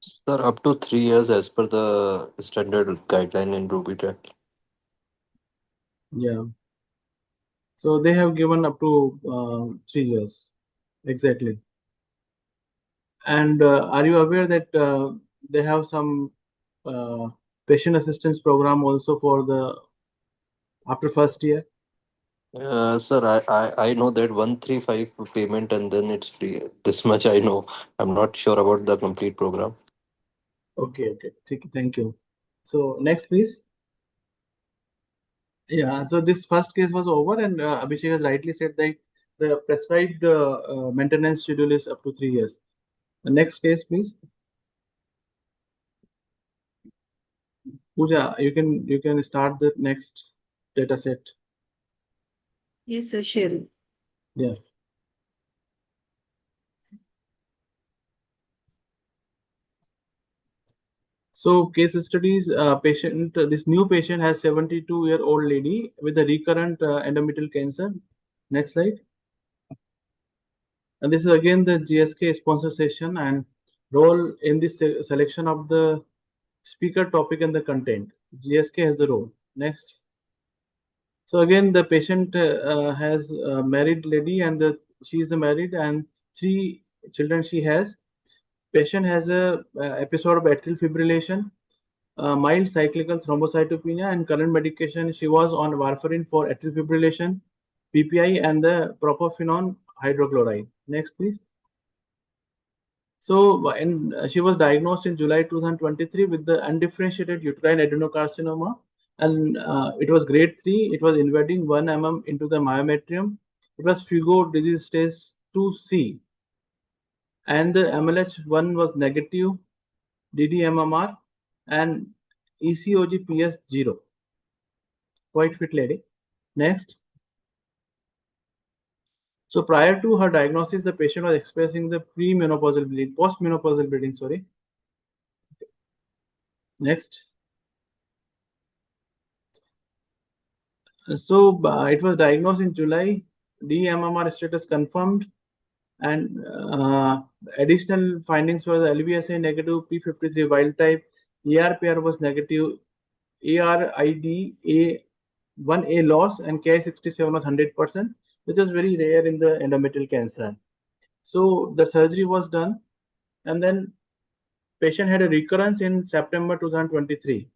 Sir, up to 3 years as per the standard guideline in RubyTrack. Yeah. So they have given up to 3 years. Exactly. And are you aware that they have some patient assistance program also for the after first year? Sir, I know that 135 payment and then it's free. This much I know. I'm not sure about the complete program. Okay. Thank you. So next, please. Yeah. So this first case was over, and Abhishek has rightly said that the prescribed maintenance schedule is up to 3 years. The next case, please. Pooja, you can start the next data set. Yes, sir, sure. Yeah. So case studies, this new patient has 72-year-old lady with a recurrent endometrial cancer. Next slide. And this is again the GSK sponsor session and role in this selection of the speaker, topic, and the content. GSK has the role. Next. So again, the patient has a married lady, and she is the married, and 3 children she has. Patient has a episode of atrial fibrillation, mild cyclical thrombocytopenia, and current medication she was on warfarin for atrial fibrillation, PPI, and the propafenone hydrochloride. Next, please. So, she was diagnosed in July 2023 with the undifferentiated uterine adenocarcinoma, and it was grade 3. It was invading 1 mm into the myometrium. It was FIGO disease stage 2C, and the MLH1 was negative, DDMMR, and ECOG PS 0. Quite fit lady. Next. So prior to her diagnosis, the patient was experiencing the premenopausal bleeding, postmenopausal bleeding, sorry. Next. So it was diagnosed in July, DMMR status confirmed, and additional findings were the LVSA negative, P53 wild type, ERPR was negative, ARID A1A loss, and Ki67 was 100%, which is very rare in the endometrial cancer. So the surgery was done, and then patient had a recurrence in September 2023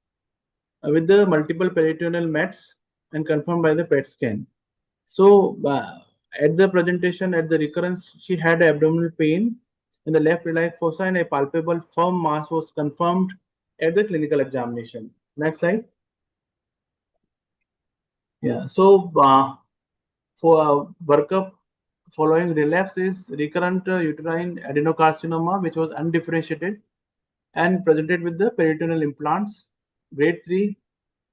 with the multiple peritoneal mets and confirmed by the PET scan. So at the presentation, at the recurrence, she had abdominal pain in the left iliac fossa, and a palpable firm mass was confirmed at the clinical examination. Next slide. Yeah, so for workup following relapse is recurrent uterine adenocarcinoma, which was undifferentiated and presented with the peritoneal implants, grade 3,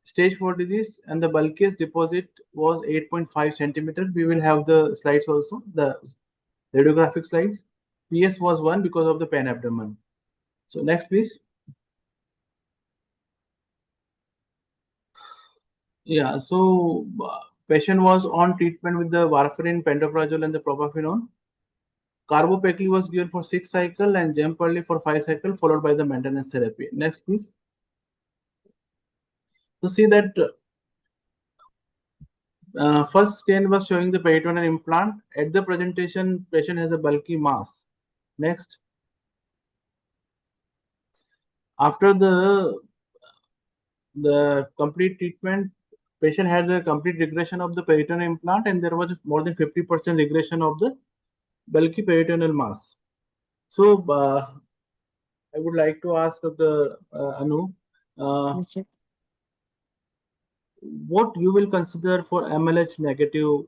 stage 4 disease, and the bulkiest deposit was 8.5 centimeter. We will have the slides also, the radiographic slides. PS was 1 because of the pen abdomen. So next, please. Yeah, so patient was on treatment with the warfarin, pantoprazole, and the propafenone. Carbopecli was given for 6 cycles and Jemperli for 5 cycles, followed by the maintenance therapy. Next, please. So see that first scan was showing the peritoneal implant. At the presentation, patient has a bulky mass. Next. After the complete treatment, patient had the complete regression of the peritoneal implant, and there was more than 50% regression of the bulky peritoneal mass. So I would like to ask Dr. Anu, what you will consider for MLH negative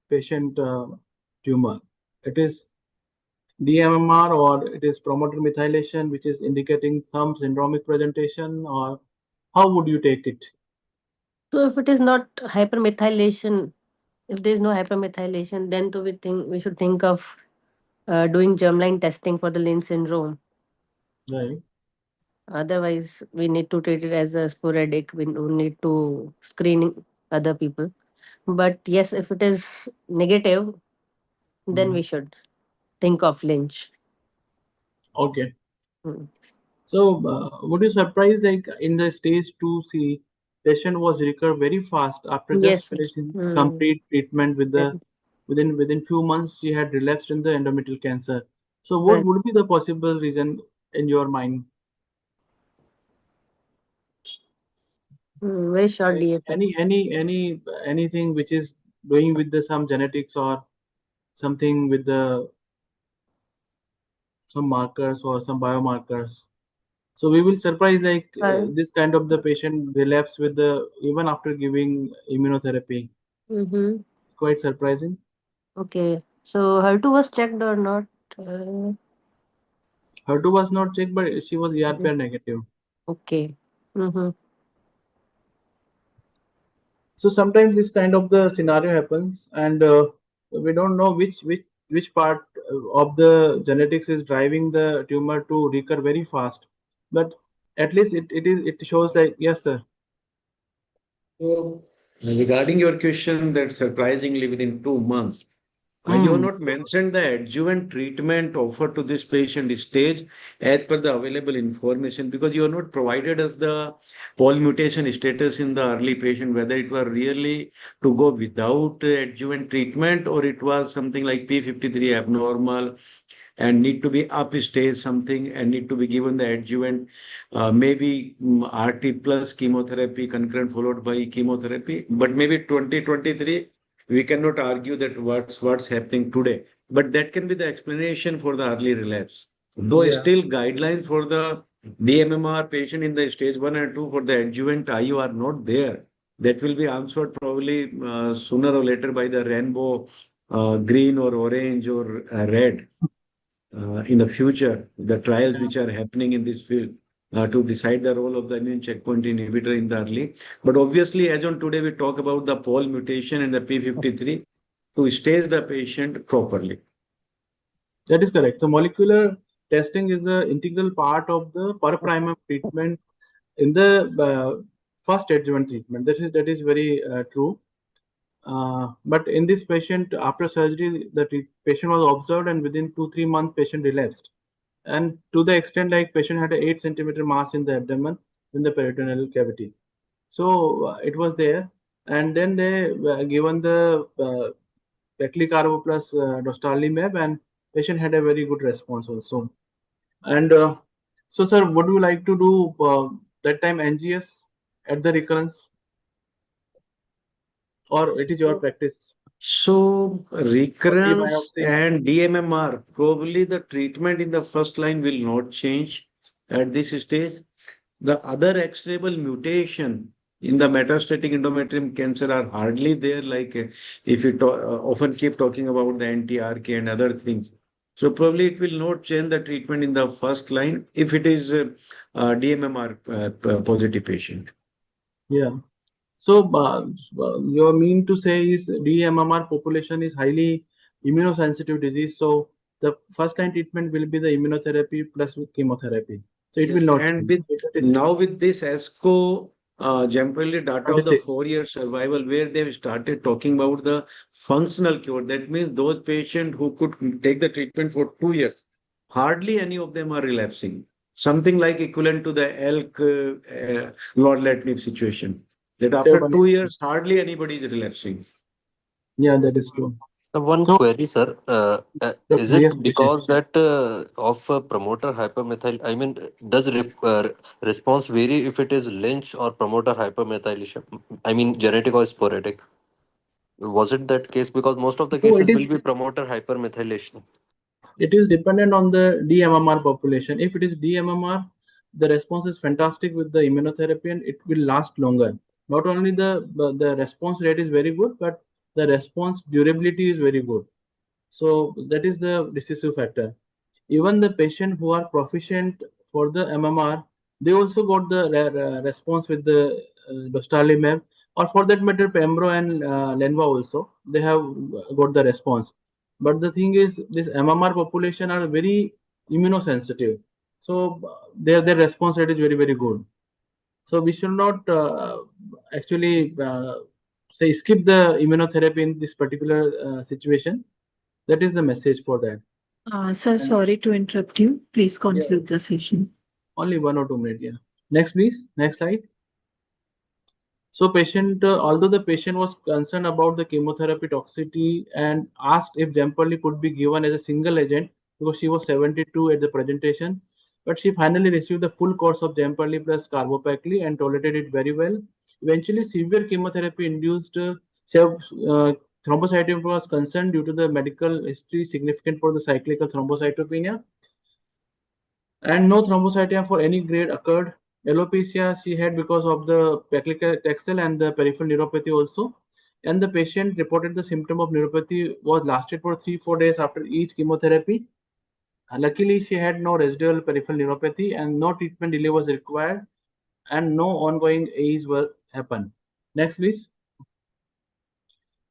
patient tumor? It is DMMR or it is promoter methylation, which is indicating some syndromic presentation, or how would you take it? So if it is not hypermethylation, if there is no hypermethylation, then we should think of doing germline testing for the Lynch syndrome. Right. Otherwise, we need to treat it as a sporadic. We don't need to screen other people. But yes, if it is negative, then we should think of Lynch. Okay. So would you surprise, like in the stage 2C, patient was recovered very fast after just Yes. finishing complete treatment with the within few months she had relapsed in the endometrial cancer. So what Right. would be the possible reason in your mind? Very short DFS. Anything which is doing with the some genetics or something with the some markers or some biomarkers. So we will surprise like this kind of the patient relapse with the even after giving immunotherapy. Mm-hmm. It's quite surprising. Okay. So HER2 was checked or not? HER2 was not checked, but she was ERPR negative. Okay. Mm-hmm. So sometimes this kind of the scenario happens, and we don't know which part of the genetics is driving the tumor to recur very fast. but at least it shows like, yes, sir. So, regarding your question that surprisingly within 2 months, you have not mentioned the adjuvant treatment offered to this patient stage as per the available information, because you have not provided us the Pol mutation status in the early patient, whether it was really to go without adjuvant treatment or it was something like P53 abnormal and need to be up stage something and need to be given the adjuvant, maybe RT plus chemotherapy concurrent followed by chemotherapy. But maybe 2023, we cannot argue that what's happening today. But that can be the explanation for the early relapse. Though Yeah. still guidelines for the DMMR patient in the stage 1 and 2 for the adjuvant IU are not there. That will be answered probably sooner or later by the rainbow green or orange or red. In the future, the trials which are happening in this field to decide the role of the immune checkpoint inhibitor in the early. But obviously, as on today, we talk about the Pol mutation and the P53 to stage the patient properly. That is correct. So molecular testing is the integral part of the per primum treatment in the first adjuvant treatment. That is very true. But in this patient, after surgery, the patient was observed, and within 2-3 months, patient relapsed. And to the extent like patient had an 8 centimeter mass in the abdomen in the peritoneal cavity. So it was there, and then they were given the Paclitaxel plus dostarlimab, and patient had a very good response also. And so, sir, would you like to do that time NGS at the recurrence, or it is your practice? So recurrence biopsy. and DMMR, probably the treatment in the first line will not change at this stage. The other extrable mutation in the metastatic endometrium cancer are hardly there, like if you often keep talking about the NTRK and other things. So probably it will not change the treatment in the first line if it is DMMR positive patient. Yeah. So you mean to say is DMMR population is highly immunosensitive disease. So the first line treatment will be the immunotherapy plus chemotherapy. So it will not And change. now with this ASCO Jemperli data of the 26. 4-year survival, where they've started talking about the functional cure. That means those patients who could take the treatment for 2 years, hardly any of them are relapsing. Something like equivalent to the ELK lorlatinib situation. That after 2 years, hardly anybody is relapsing. Yeah, that is true. One So- query, sir. Is yes, it because that of promoter hypermethyl? I mean, does response vary if it is Lynch or promoter hypermethylation? I mean, genetic or sporadic? Was it that case? Because most of the No, cases it will is- be promoter hypermethylation. It is dependent on the DMMR population. If it is DMMR, the response is fantastic with the immunotherapy and it will last longer. Not only the response rate is very good, but the response durability is very good. So that is the decisive factor. Even the patient who are proficient for the MMR, they also got the response with the dostarlimab, or for that matter, Pembro and Lenva also. They have got the response. But the thing is, this MMR population are very immunosensitive. So their response rate is very, very good. So we should not actually say skip the immunotherapy in this particular situation. That is the message for that. Sir, sorry to interrupt you. Please conclude the session. Only 1 or 2 minutes. Yeah. Next, please. Next slide. So patient, although the patient was concerned about the chemotherapy toxicity and asked if Jemperli could be given as a single agent because she was 72 at the presentation, but she finally received the full course of Jemperli plus carbopacli and tolerated it very well. Eventually, severe chemotherapy induced thrombocytopenia was concerned due to the medical history significant for the cyclical thrombocytopenia, and no thrombocytopenia for any grade occurred. Alopecia she had because of the paclitaxel and the peripheral neuropathy also. And the patient reported the symptom of neuropathy was lasted for 3-4 days after each chemotherapy. Luckily, she had no residual peripheral neuropathy and no treatment delay was required and no ongoing AEs were happened. Next, please.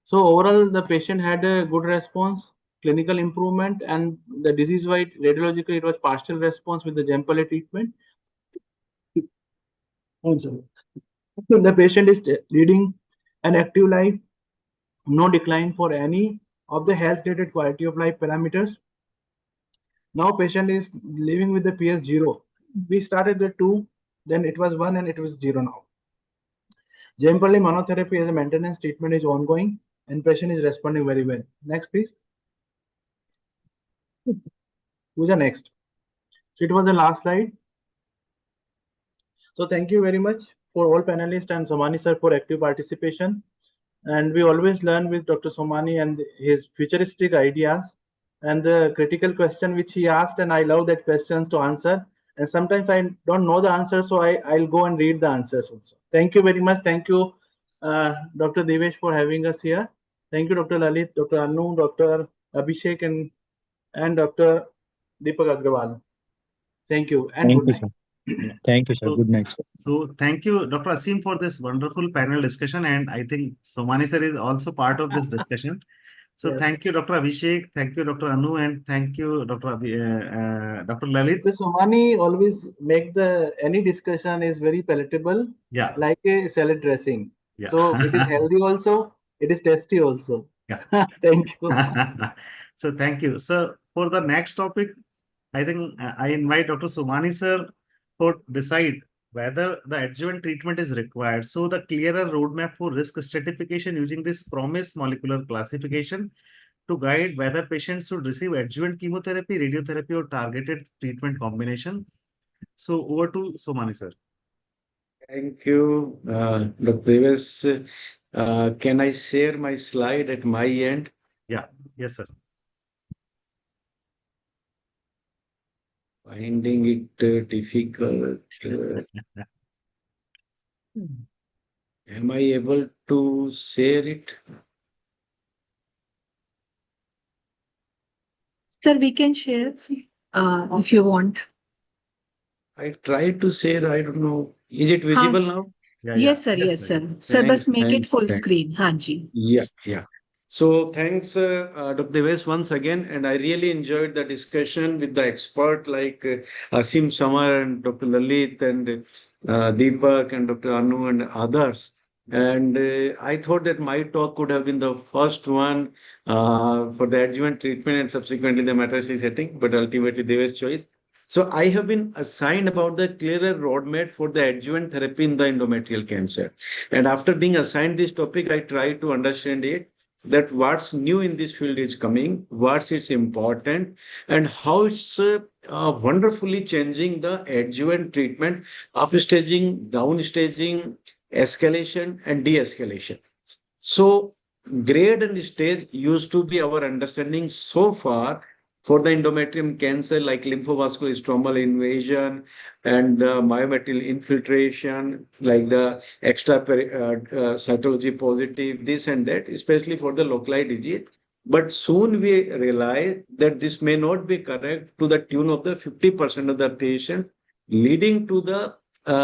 So overall, the patient had a good response, clinical improvement, and the disease-wide radiologically it was partial response with the Jemperli treatment. Oh, sorry. So the patient is leading an active life, no decline for any of the health-related quality of life parameters. Now patient is living with the PS 0. We started with 2, then it was 1 and it was 0 now. Jemperli monotherapy as a maintenance treatment is ongoing and patient is responding very well. Next, please. Who's the next? So it was the last slide. So thank you very much for all panelists and Somani sir for active participation. And we always learn with Dr. Somani and his futuristic ideas and the critical question which he asked, and I love that questions to answer. And sometimes I don't know the answer, so I'll go and read the answers also. Thank you very much. Thank you, Dr. Devesh, for having us here. Thank you, Dr. Lalit, Dr. Anu, Dr. Abhishek, and Dr. Deepak Agrawal. Thank you and Thank good you, night. sir. Thank you, sir. Good night, sir. So thank you, Dr. Asim, for this wonderful panel discussion. And I think Somani sir is also part of this discussion. So Yes. thank you, Dr. Abhishek. Thank you, Dr. Anu, and thank you, Dr. Dr. Lalit. Dr. Somani always make the any discussion is very palatable, Yeah. like a salad dressing. Yeah. So it is healthy also, it is tasty also. Yeah. Thank you. So thank you. So for the next topic, I think I invite Dr. Somani sir for decide whether the adjuvant treatment is required. So the clearer roadmap for risk stratification using this PROMIS molecular classification to guide whether patients should receive adjuvant chemotherapy, radiotherapy, or targeted treatment combination. So over to Somani sir. Thank you, Dr. Deves. Can I share my slide at my end? Yeah. Yes, sir. Finding it difficult. Am I able to share it? Sir, we can share if you want. I tried to share, I don't know. Is it visible now? Yes, sir. Yes, sir. Sir, Thanks, bas make it thanks, full thanks. screen. Hanji. Yeah. So thanks, Dr. Deves, once again. And I really enjoyed the discussion with the expert like Asim Samar and Dr. Lalit and Deepak and Dr. Anu and others. And I thought that my talk could have been the first one for the adjuvant treatment and subsequently the metastasis setting, but ultimately Deves' choice. So I have been assigned about the clearer roadmap for the adjuvant therapy in the endometrial cancer. And after being assigned this topic, I try to understand it, that what's new in this field is coming, what's its important, and how it's wonderfully changing the adjuvant treatment, upstaging, downstaging, escalation, and de-escalation. So grade and stage used to be our understanding so far for the endometrium cancer, like lymphovascular stromal invasion and the myometrial infiltration, like the extra cytology positive, this and that, especially for the localized disease. But soon we realize that this may not be correct to the tune of the 50% of the patient, leading to the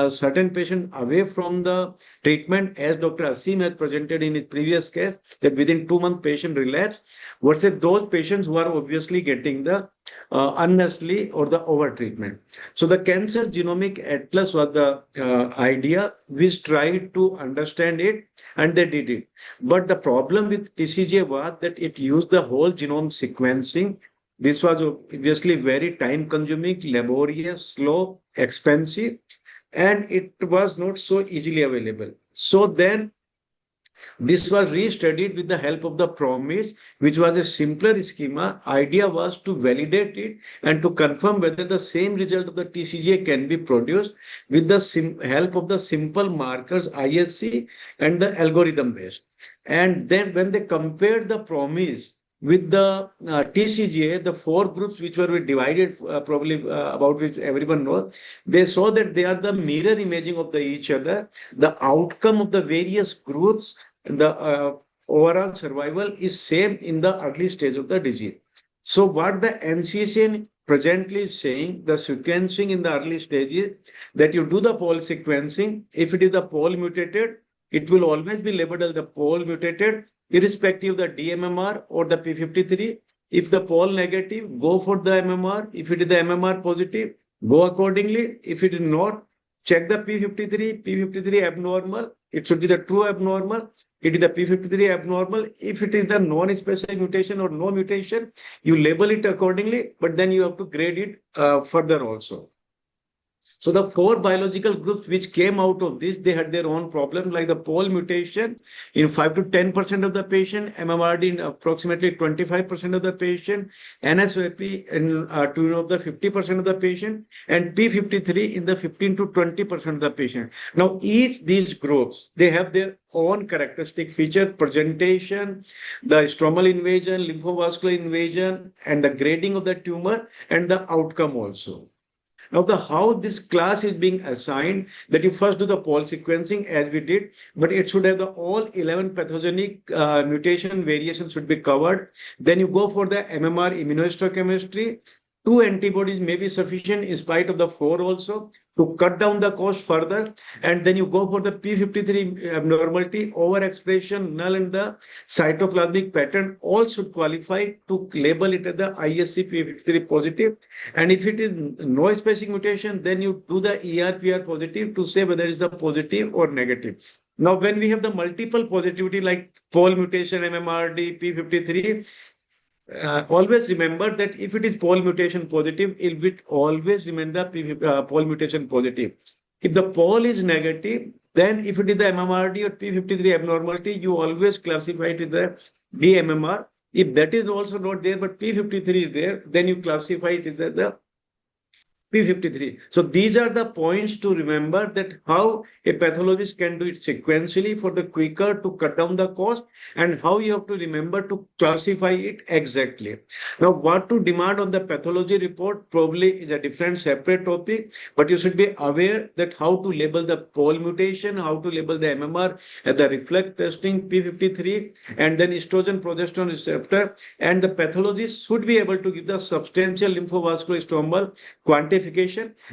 certain patient away from the treatment, as Dr. Asim has presented in his previous case, that within 2 months patient relapse, versus those patients who are obviously getting the unnecessary or the over treatment. So the Cancer Genomic Atlas was the idea which tried to understand it, and they did it. But the problem with TCGA was that it used the whole genome sequencing. This was obviously very time consuming, laborious, slow, expensive, and it was not so easily available. So then this was restudied with the help of the PROMIS, which was a simpler schema. Idea was to validate it and to confirm whether the same result of the TCGA can be produced with the help of the simple markers ISC and the algorithm based. And then when they compared the PROMIS with the TCGA, the 4 groups which were divided, probably about which everyone knows, they saw that they are the mirror imaging of each other. The outcome of the various groups, the overall survival is same in the early stage of the disease. So what the NCCN presently is saying, the sequencing in the early stages, that you do the pol sequencing. If it is the pol mutated, it will always be labeled as the pol mutated, irrespective of the dMMR or the P53. If the pol negative, go for the MMR. If it is the MMR positive, go accordingly. If it is not, check the P53 abnormal. It should be the true abnormal. It is the P53 abnormal. If it is the non-specific mutation or no mutation, you label it accordingly, but then you have to grade it further also. So the 4 biological groups which came out of this, they had their own problem, like the Pol mutation in 5 to 10% of the patient, MMRD in approximately 25% of the patient, NSVP in of the 50% of the patient, and P53 in the 15 to 20% of the patient. Now, each these groups, they have their own characteristic feature, presentation, the stromal invasion, lymphovascular invasion, and the grading of the tumor, and the outcome also. Now, how this class is being assigned, that you first do the Pol sequencing as we did, but it should have the all 11 pathogenic mutation variations should be covered. Then you go for the MMR immunohistochemistry. 2 antibodies may be sufficient in spite of the 4 also to cut down the cost further. And then you go for the P53 abnormality, overexpression, null, and the cytoplasmic pattern all should qualify to label it as the ISC P53 positive. And if it is no specific mutation, then you do the ERPR positive to say whether it's a positive or negative. Now, when we have the multiple positivity like Pol mutation, MMRD, P53, always remember that if it is Pol mutation positive, it will always remain the Pol mutation positive. If the Pol is negative, then if it is the MMRD or P53 abnormality, you always classify it as the dMMR. If that is also not there, but P53 is there, then you classify it as the P53. So these are the points to remember, that how a pathologist can do it sequentially for the quicker to cut down the cost, and how you have to remember to classify it exactly. Now, what to demand on the pathology report probably is a different separate topic, but you should be aware that how to label the Pol mutation, how to label the MMR at the reflex testing P53, and then estrogen progesterone receptor, and the pathologist should be able to give the substantial lymphovascular stromal quantification.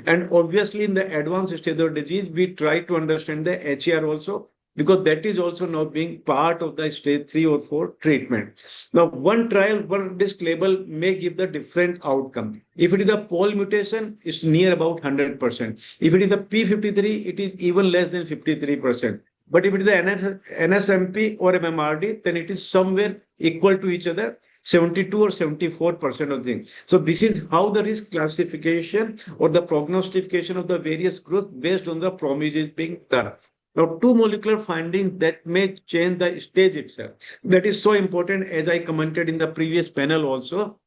And obviously in the advanced stage of disease, we try to understand the HER also, because that is also now being part of the stage 3 or 4 treatment. Now, one trial, one disc label may give the different outcome. If it is a Pol mutation, it's near about 100%. If it is a P53, it is even less than 53%. But if it is the NSMP or MMRD, then it is somewhere equal to each other, 72 or 74% of things. So this is how the risk classification or the prognostication of the various groups based on the PROMIS is being done. Now, 2 molecular findings that may change the stage itself. That is so important, as I commented in the previous panel also.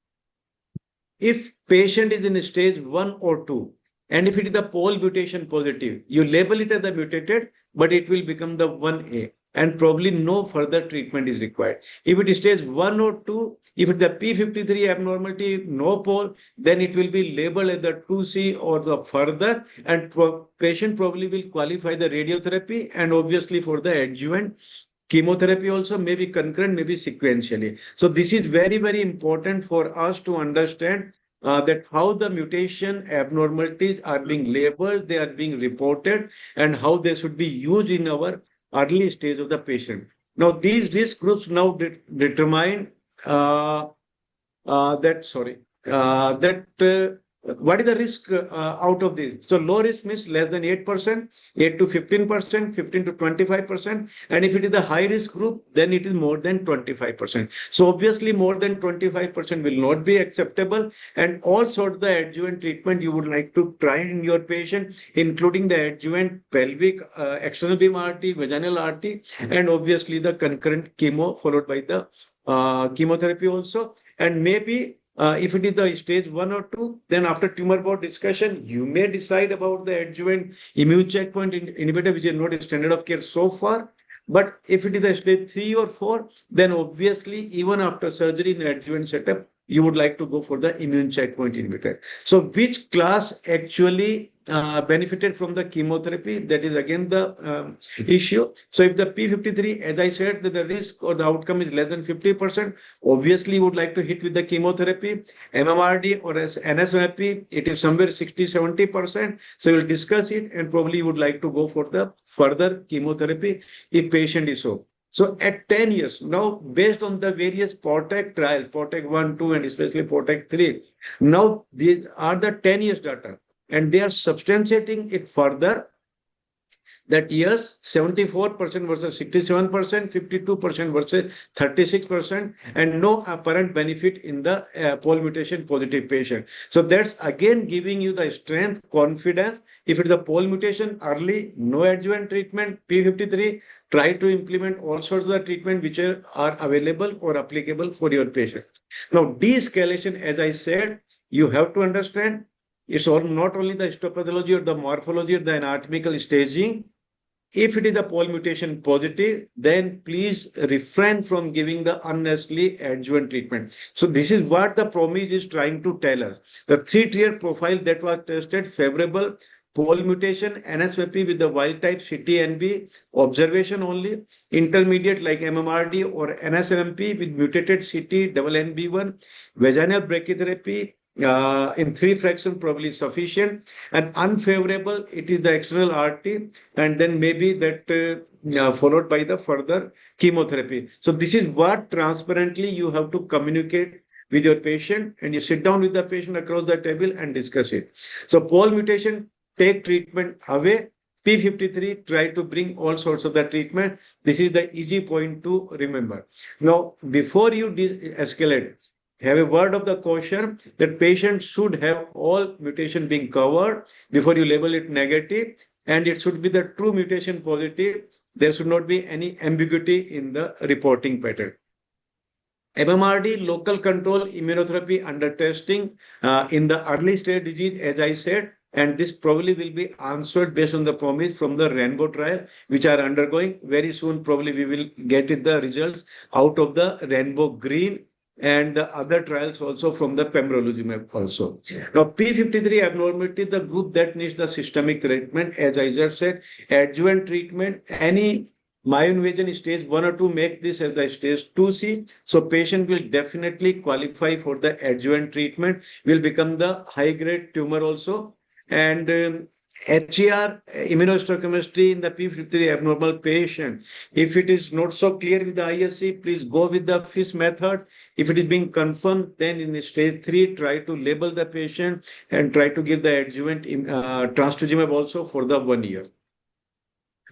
If patient is in stage 1 or 2, and if it is the Pol mutation positive, you label it as the mutated, but it will become the 1A. And probably no further treatment is required. If it is stage 1 or 2, if it is the P53 abnormality, no Pol, then it will be labeled as the 2C or the further, and patient probably will qualify the radiotherapy, and obviously for the adjuvant chemotherapy also, maybe concurrent, maybe sequentially. So this is very, very important for us to understand that how the mutation abnormalities are being labeled, they are being reported, and how they should be used in our early stage of the patient. Now, these risk groups now determine what is the risk out of this. So low risk means less than 8%, 8 to 15%, 15 to 25%. And if it is the high risk group, then it is more than 25%. So obviously more than 25% will not be acceptable. And all sorts of the adjuvant treatment you would like to try in your patient, including the adjuvant pelvic, external beam RT, vaginal RT, and obviously the concurrent chemo followed by the chemotherapy also. And maybe if it is the stage 1 or 2, then after tumor board discussion, you may decide about the adjuvant immune checkpoint inhibitor, which is not a standard of care so far. But if it is the stage 3 or 4, then obviously even after surgery in the adjuvant setup, you would like to go for the immune checkpoint inhibitor. So which class actually benefited from the chemotherapy? That is again the issue. So if the P53, as I said, that the risk or the outcome is less than 50%, obviously you would like to hit with the chemotherapy. MMRD or NSMP, it is somewhere 60-70%. So you'll discuss it, and probably you would like to go for the further chemotherapy if patient is so. So at 10 years, now based on the various PORTAC trials, PORTAC 1, 2, and especially PORTAC 3, now these are the 10 years data, and they are substantiating it further that yes, 74% versus 67%, 52% versus 36%, and no apparent benefit in the Pol mutation positive patient. So that's again giving you the strength, confidence. If it is a Pol mutation early, no adjuvant treatment, P53, try to implement all sorts of the treatment which are available or applicable for your patient. Now, de-escalation, as I said, you have to understand it's all not only the histopathology or the morphology or the anatomical staging. If it is a Pol mutation positive, then please refrain from giving the unnecessary adjuvant treatment. So this is what the PROMIS is trying to tell us. The 3-tier profile that was tested favorable, Pol mutation, NSVP with the wild type CTNB, observation only, intermediate like MMRD or NSMP with mutated CT, double NB1, vaginal brachytherapy, in 3 fractions probably sufficient, and unfavorable it is the external RT, and then maybe that followed by the further chemotherapy. So this is what transparently you have to communicate with your patient, and you sit down with the patient across the table and discuss it. So Pol mutation, take treatment away. P53, try to bring all sorts of the treatment. This is the easy point to remember. Now, before you escalate, have a word of the caution that patients should have all mutation being covered before you label it negative, and it should be the true mutation positive. There should not be any ambiguity in the reporting pattern. MMRD, local control immunotherapy under testing in the early stage disease, as I said, and this probably will be answered based on the PROMIS from the Rainbow trial, which are undergoing. Very soon, probably we will get the results out of the Rainbow Green and the other trials also from the pembrolizumab also. Now, P53 abnormality, the group that needs the systemic treatment, as I just said, adjuvant treatment, any myoinvasion stage 1 or 2, make this as the stage 2C. So patient will definitely qualify for the adjuvant treatment, will become the high-grade tumor also. And HER immunohistochemistry in the P53 abnormal patient. If it is not so clear with the ISC, please go with the FISH method. If it is being confirmed, then in stage 3, try to label the patient and try to give the adjuvant trastuzumab also for the 1 year.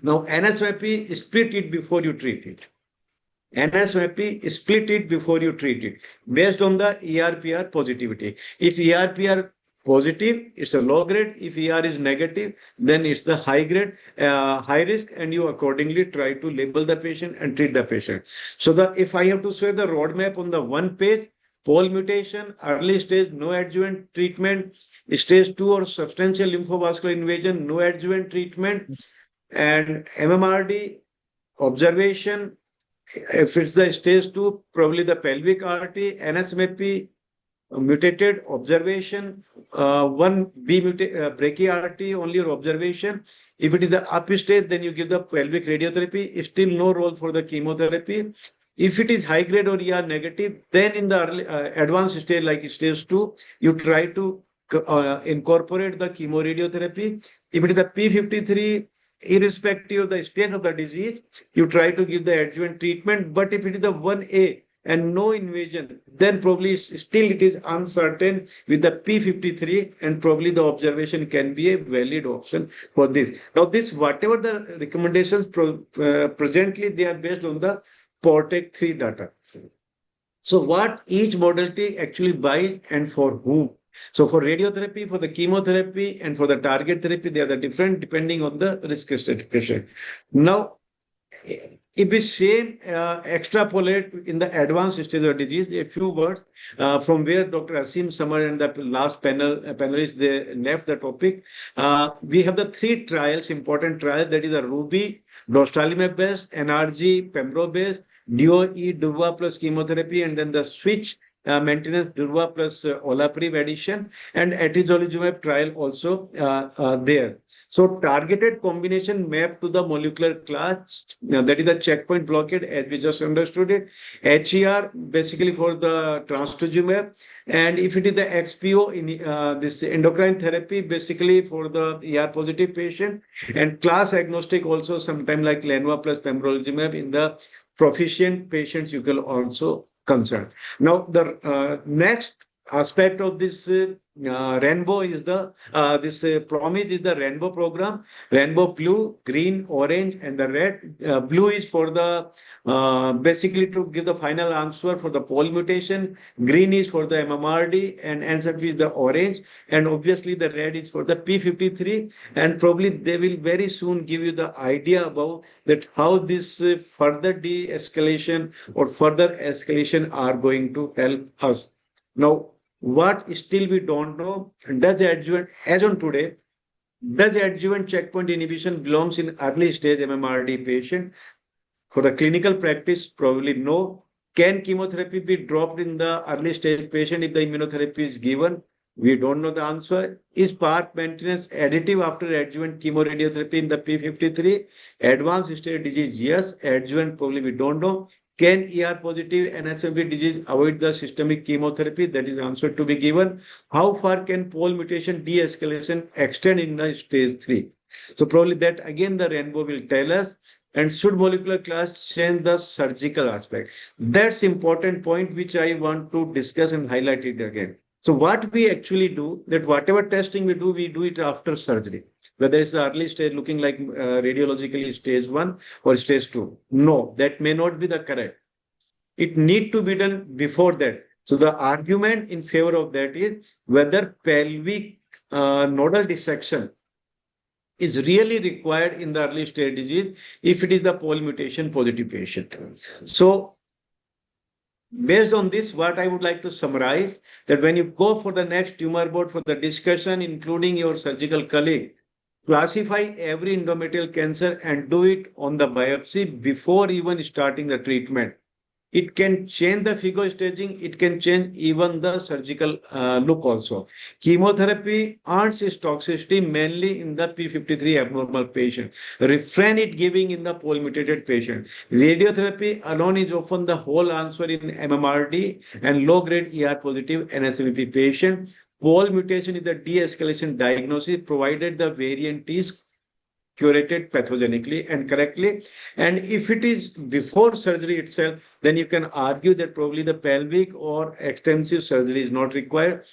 Now, NSVP, split it before you treat it. NSVP, split it before you treat it based on the ERPR positivity. If ERPR positive, it's a low grade. If ER is negative, then it's the high grade, high risk, and you accordingly try to label the patient and treat the patient. So if I have to say the roadmap on the 1 page, Pol mutation, early stage, no adjuvant treatment, stage 2 or substantial lymphovascular invasion, no adjuvant treatment, and MMRD, observation, if it's the stage 2, probably the pelvic RT, NSMP, mutated, observation, 1B brachy-RT, only your observation. If it is the up stage, then you give the pelvic radiotherapy, still no role for the chemotherapy. If it is high grade or ER negative, then in the early, advanced stage like stage 2, you try to incorporate the chemoradiotherapy. If it is the P53, irrespective of the stage of the disease, you try to give the adjuvant treatment. But if it is the 1A, and no invasion, then probably still it is uncertain with the P53, and probably the observation can be a valid option for this. Now, this, whatever the recommendations presently, they are based on the PORTEC 3 data. So what each modality actually buys and for whom. So for radiotherapy, for the chemotherapy, and for the target therapy, they are the different depending on the risk stratification. Now, if we say extrapolate in the advanced stage of disease, a few words from where Dr. Asim Samar and the last panelists, they left the topic. We have the 3 trials, important trials, that is the RUBY, dostarlimab based, NRG, pembro based, DOE, Durva plus chemotherapy, and then the switch maintenance Durva plus olaparib addition, and atezolizumab trial also there. So targeted combination mapped to the molecular class, that is the checkpoint blockade as we just understood it. HER basically for the trastuzumab, and if it is the XPO in this endocrine therapy basically for the ER positive patient, and class agnostic also sometime like Lenva plus pembrolizumab in the proficient patients you can also concern. Now the next aspect of this rainbow is the promise is the rainbow program. Rainbow blue, green, orange, and the red. Blue is for the basically to give the final answer for the pole mutation. Green is for the MMRD, and answer is the orange. And obviously the red is for the P53. And probably they will very soon give you the idea about that how this further de-escalation or further escalation are going to help us. Now, what still we don't know, does adjuvant, as on today, does adjuvant checkpoint inhibition belongs in early stage MMRD patient? For the clinical practice, probably no. Can chemotherapy be dropped in the early stage patient if the immunotherapy is given? We don't know the answer. Is PARP maintenance additive after adjuvant chemoradiotherapy in the P53? Advanced stage disease, yes. Adjuvant, probably we don't know. Can ER positive NSMV disease avoid the systemic chemotherapy? That is the answer to be given. How far can pole mutation de-escalation extend in the stage 3? So probably that again the rainbow will tell us. And should molecular class change the surgical aspect? That's important point which I want to discuss and highlight it again. So what we actually do, that whatever testing we do it after surgery. Whether it's the early stage looking like radiologically stage 1 or stage 2. No, that may not be the correct. It need to be done before that. So the argument in favor of that is whether pelvic nodal dissection is really required in the early stage disease if it is the pole mutation positive patient. So based on this, what I would like to summarize that when you go for the next tumor board for the discussion, including your surgical colleague, classify every endometrial cancer and do it on the biopsy before even starting the treatment. It can change the FIGO staging. It can change even the surgical look also. Chemotherapy earns its toxicity mainly in the P53 abnormal patient. Refrain it giving in the pole mutated patient. Radiotherapy alone is often the whole answer in MMRD and low grade ER positive NSMP patient. Pole mutation is the de-escalation diagnosis provided the variant is curated pathogenically and correctly. And if it is before surgery itself, then you can argue that probably the pelvic or extensive surgery is not required.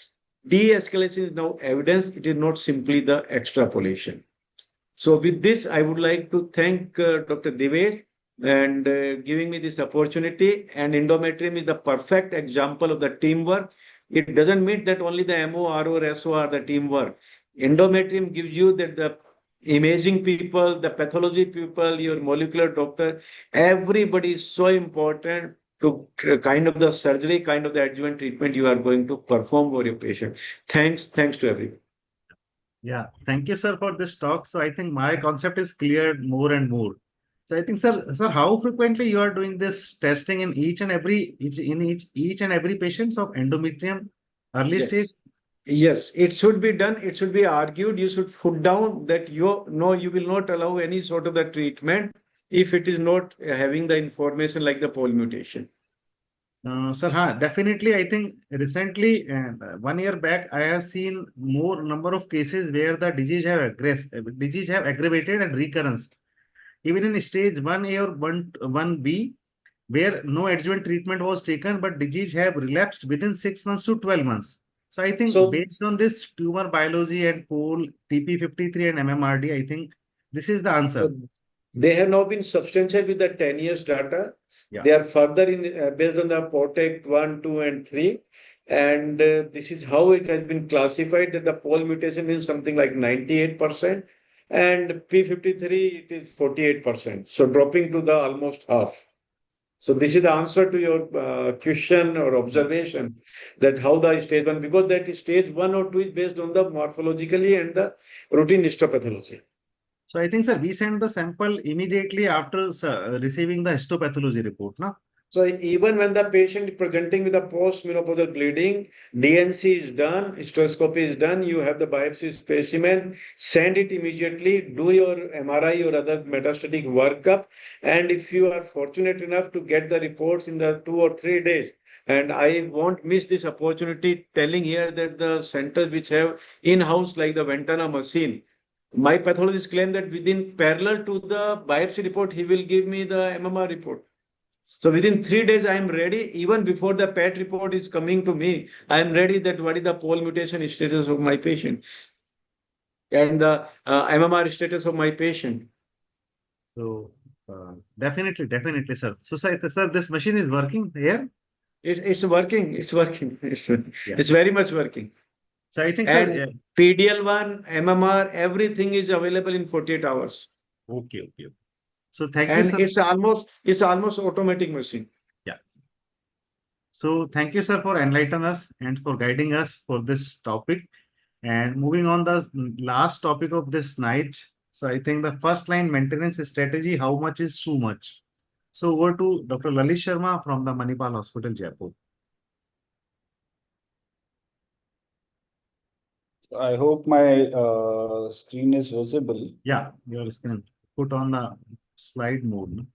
De-escalation is now evidence. It is not simply the extrapolation. So with this, I would like to thank Dr. Devesh and giving me this opportunity. And endometrium is the perfect example of the teamwork. It doesn't mean that only the MO, RO, or SO are the teamwork. Endometrium gives you that the imaging people, the pathology people, your molecular doctor, everybody is so important to kind of the surgery, kind of the adjuvant treatment you are going to perform for your patient. Thanks to everyone. Yeah, thank you, sir, for this talk. So I think my concept is cleared more and more. So I think, sir, how frequently you are doing this testing in each and every patients of endometrium early stage? Yes, it should be done. It should be argued. You should put down that you will not allow any sort of the treatment if it is not having the information like the pole mutation. Sir, definitely. I think recently, 1 year back, I have seen more number of cases where the disease have aggravated and recurrence. Even in stage 1A or 1B, where no adjuvant treatment was taken, but disease have relapsed within 6 months to 12 months. So I think based on this tumor biology and pole TP53 and MMRD, I think this is the answer. They have now been substantiated with the 10 years data. Yeah. They are further in based on the PROTECT 1, 2, and 3. And this is how it has been classified that the pole mutation is something like 98%. And P53, it is 48%. So dropping to the almost half. So this is the answer to your question or observation that how the stage 1, because that is stage 1 or 2 is based on the morphologically and the routine histopathology. So I think, sir, we send the sample immediately after receiving the histopathology report, no? So even when the patient is presenting with a post-menopausal bleeding, DNC is done, hysteroscopy is done, you have the biopsy specimen, send it immediately, do your MRI or other metastatic workup. And if you are fortunate enough to get the reports in the 2 or 3 days, and I won't miss this opportunity telling here that the centers which have in-house like the Ventana machine, my pathologist claimed that within parallel to the biopsy report, he will give me the MMR report. So within 3 days, I am ready. Even before the PET report is coming to me, I am ready that what is the pole mutation status of my patient and the MMR status of my patient. So definitely, sir. So, sir, this machine is working here. It's working. It's working. Yeah. It's very much working. So I think, And sir, PDL1, MMR, everything is available in 48 hours. okay. So thank you, And sir. it's almost automatic machine. Yeah. So thank you, sir, for enlightening us and for guiding us for this topic. And moving on the last topic of this night. So I think the first line maintenance strategy, how much is too much? So over to Dr. Lalit Sharma from the Manipal Hospital, Jaipur. I hope my screen is visible. Yeah, your screen. Put on the slide mode.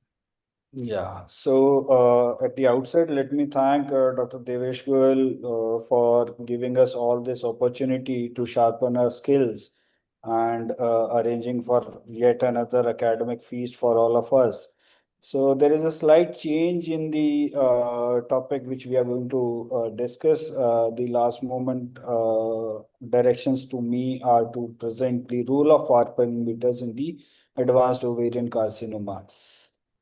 Yeah, so at the outset, let me thank Dr. Devesh Goyal for giving us all this opportunity to sharpen our skills and arranging for yet another academic feast for all of us. So there is a slight change in the topic which we are going to discuss. The last moment directions to me are to present the role of PARP inhibitors in the advanced ovarian carcinoma.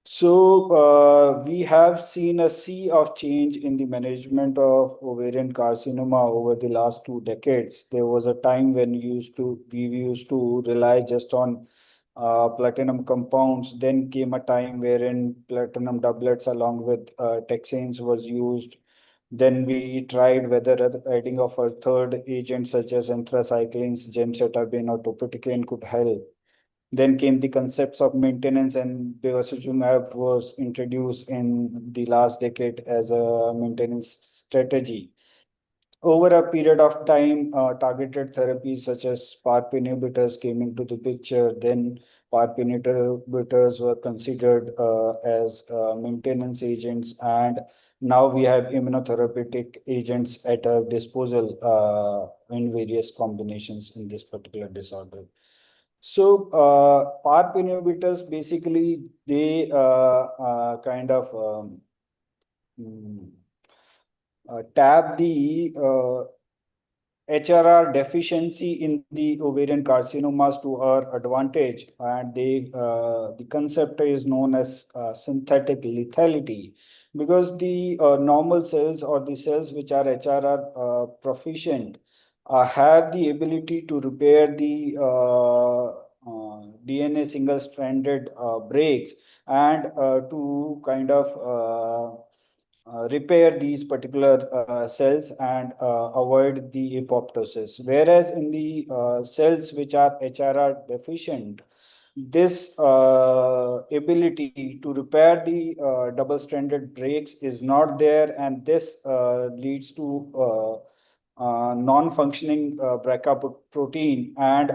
So we have seen a sea of change in the management of ovarian carcinoma over the last 2 decades. There was a time when we used to rely just on platinum compounds. Then came a time wherein platinum doublets along with taxanes was used. Then we tried whether adding of a third agent such as anthracyclines, gemcitabine or topotecan could help. Then came the concepts of maintenance, and bevacizumab was introduced in the last decade as a maintenance strategy. Over a period of time, targeted therapies such as PARP inhibitors came into the picture. Then PARP inhibitors were considered as maintenance agents, and now we have immunotherapeutic agents at our disposal in various combinations in this particular disorder. So PARP inhibitors basically they kind of tap the HRR deficiency in the ovarian carcinomas to our advantage, and the concept is known as synthetic lethality, because the normal cells or the cells which are HRR proficient have the ability to repair the DNA single-stranded breaks and to kind of repair these particular cells and avoid the apoptosis. Whereas in the cells which are HRR deficient, this ability to repair the double-stranded breaks is not there, and this leads to non-functioning BRCA protein, and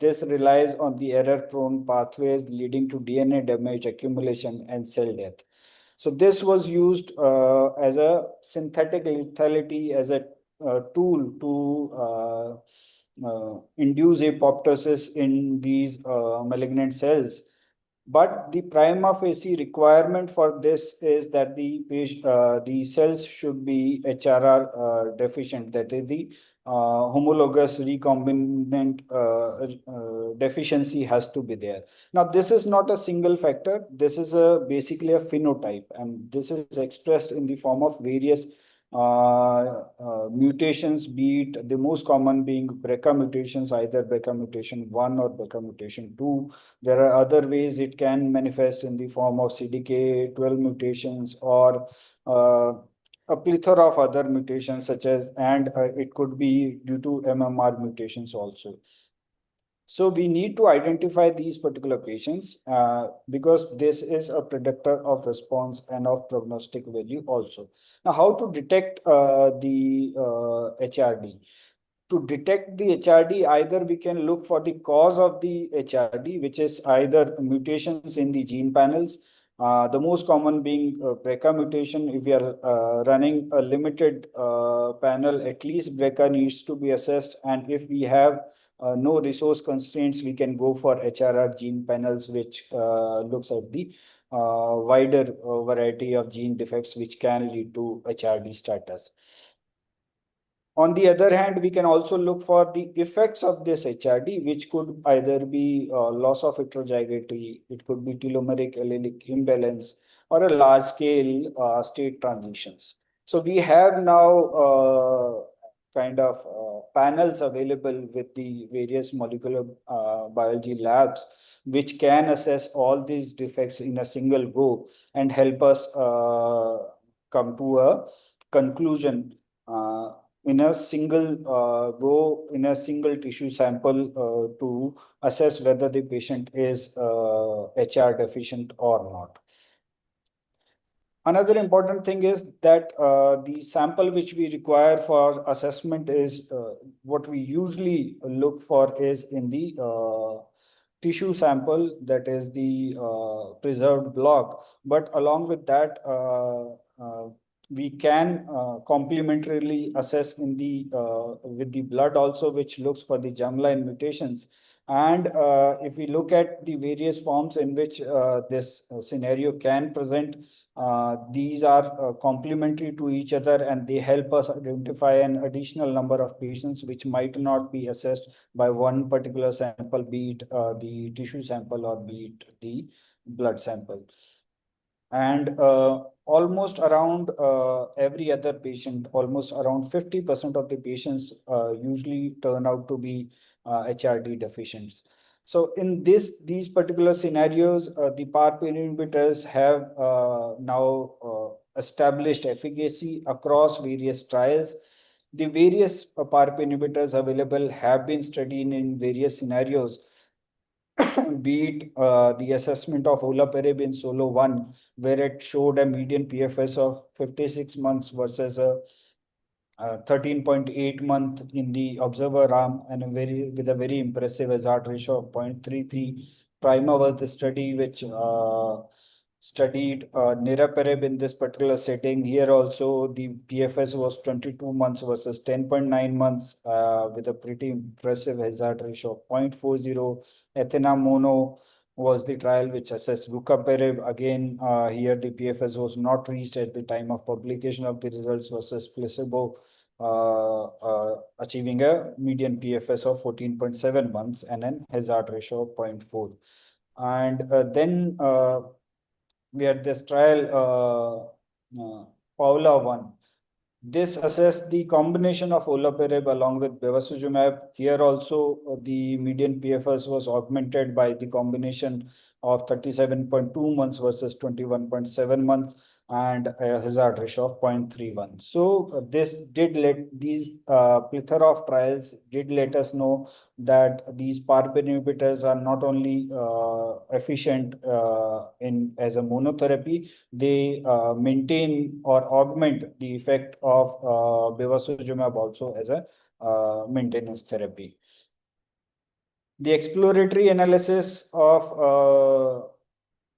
this relies on the error-prone pathways leading to DNA damage, accumulation, and cell death. So this was used as a synthetic lethality as a tool to induce apoptosis in these malignant cells. But the prima facie requirement for this is that the cells should be HRR deficient, that is the homologous recombinant deficiency has to be there. Now, this is not a single factor. This is basically a phenotype, and this is expressed in the form of various mutations, be it the most common being BRCA mutations, either BRCA mutation 1 or BRCA mutation 2. There are other ways it can manifest in the form of CDK12 mutations or a plethora of other mutations such as, and it could be due to MMR mutations also. So we need to identify these particular patients because this is a predictor of response and of prognostic value also. Now, how to detect the HRD? To detect the HRD, either we can look for the cause of the HRD, which is either mutations in the gene panels, the most common being BRCA mutation. If we are running a limited panel, at least BRCA needs to be assessed. And if we have no resource constraints, we can go for HRR gene panels, which looks at the wider variety of gene defects which can lead to HRD status. On the other hand, we can also look for the effects of this HRD, which could either be loss of heterozygosity, it could be telomeric allelic imbalance, or a large scale state transitions. So we have now panels available with the various molecular biology labs, which can assess all these defects in a single go and help us come to a conclusion in a single go in a single tissue sample to assess whether the patient is HR deficient or not. Another important thing is that the sample which we require for assessment is what we usually look for is in the tissue sample, that is the preserved block. But along with that, we can complementarily assess in the with the blood also, which looks for the germline mutations. And if we look at the various forms in which this scenario can present, these are complementary to each other, and they help us identify an additional number of patients which might not be assessed by one particular sample, be it the tissue sample or be it the blood sample. And almost around every other patient, almost around 50% of the patients usually turn out to be HRD deficient. So in these particular scenarios, the PARP inhibitors have now established efficacy across various trials. The various PARP inhibitors available have been studied in various scenarios, be it the assessment of olaparib in SOLO-1, where it showed a median PFS of 56 months versus a 13.8 month in the observer arm, and with a very impressive hazard ratio of 0.33. PRIMA was the study which studied niraparib in this particular setting. Here also the PFS was 22 months versus 10.9 months with a pretty impressive hazard ratio of 0.40. Athena Mono was the trial which assessed rucaparib. Again, here the PFS was not reached at the time of publication of the results versus placebo, achieving a median PFS of 14.7 months and an hazard ratio of 0.4. And then we had this trial, PAOLA-1. This assessed the combination of olaparib along with bevacizumab. Here also the median PFS was augmented by the combination of 37.2 months versus 21.7 months and a hazard ratio of 0.31. So this did these plethora of trials did let us know that these PARP inhibitors are not only efficient as a monotherapy, they maintain or augment the effect of bevacizumab also as a maintenance therapy. The exploratory analysis of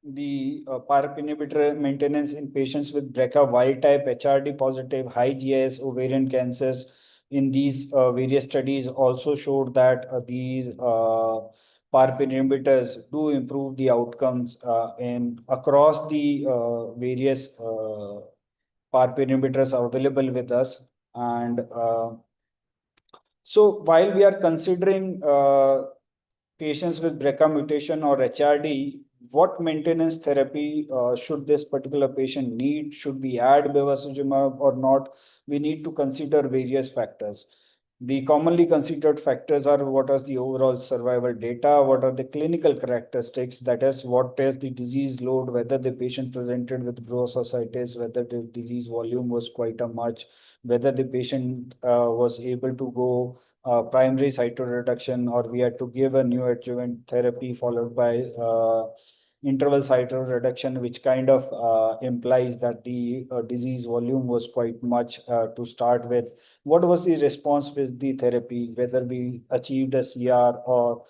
the PARP inhibitor maintenance in patients with BRCA wild type, HRD positive, high GIS ovarian cancers in these various studies also showed that these PARP inhibitors do improve the outcomes across the various PARP inhibitors available with us. And so while we are considering patients with BRCA mutation or HRD, what maintenance therapy should this particular patient need? Should we add bevacizumab or not? We need to consider various factors. The commonly considered factors are what is the overall survival data, what are the clinical characteristics, that is, what is the disease load, whether the patient presented with gross ascites, whether the disease volume was quite a much, whether the patient was able to go primary cytoreduction, or we had to give a neoadjuvant therapy followed by interval cytoreduction, which kind of implies that the disease volume was quite much to start with. What was the response with the therapy, whether we achieved a CR or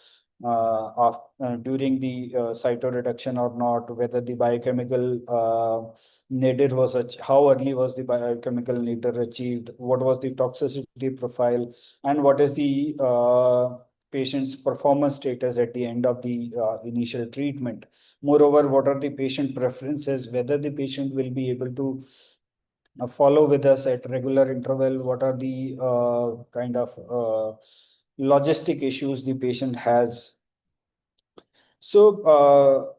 during the cytoreduction or not, whether the biochemical nadir was how early was the biochemical nadir achieved, what was the toxicity profile, and what is the patient's performance status at the end of the initial treatment. Moreover, what are the patient preferences, whether the patient will be able to follow with us at regular interval, what are the kind of logistic issues the patient has. So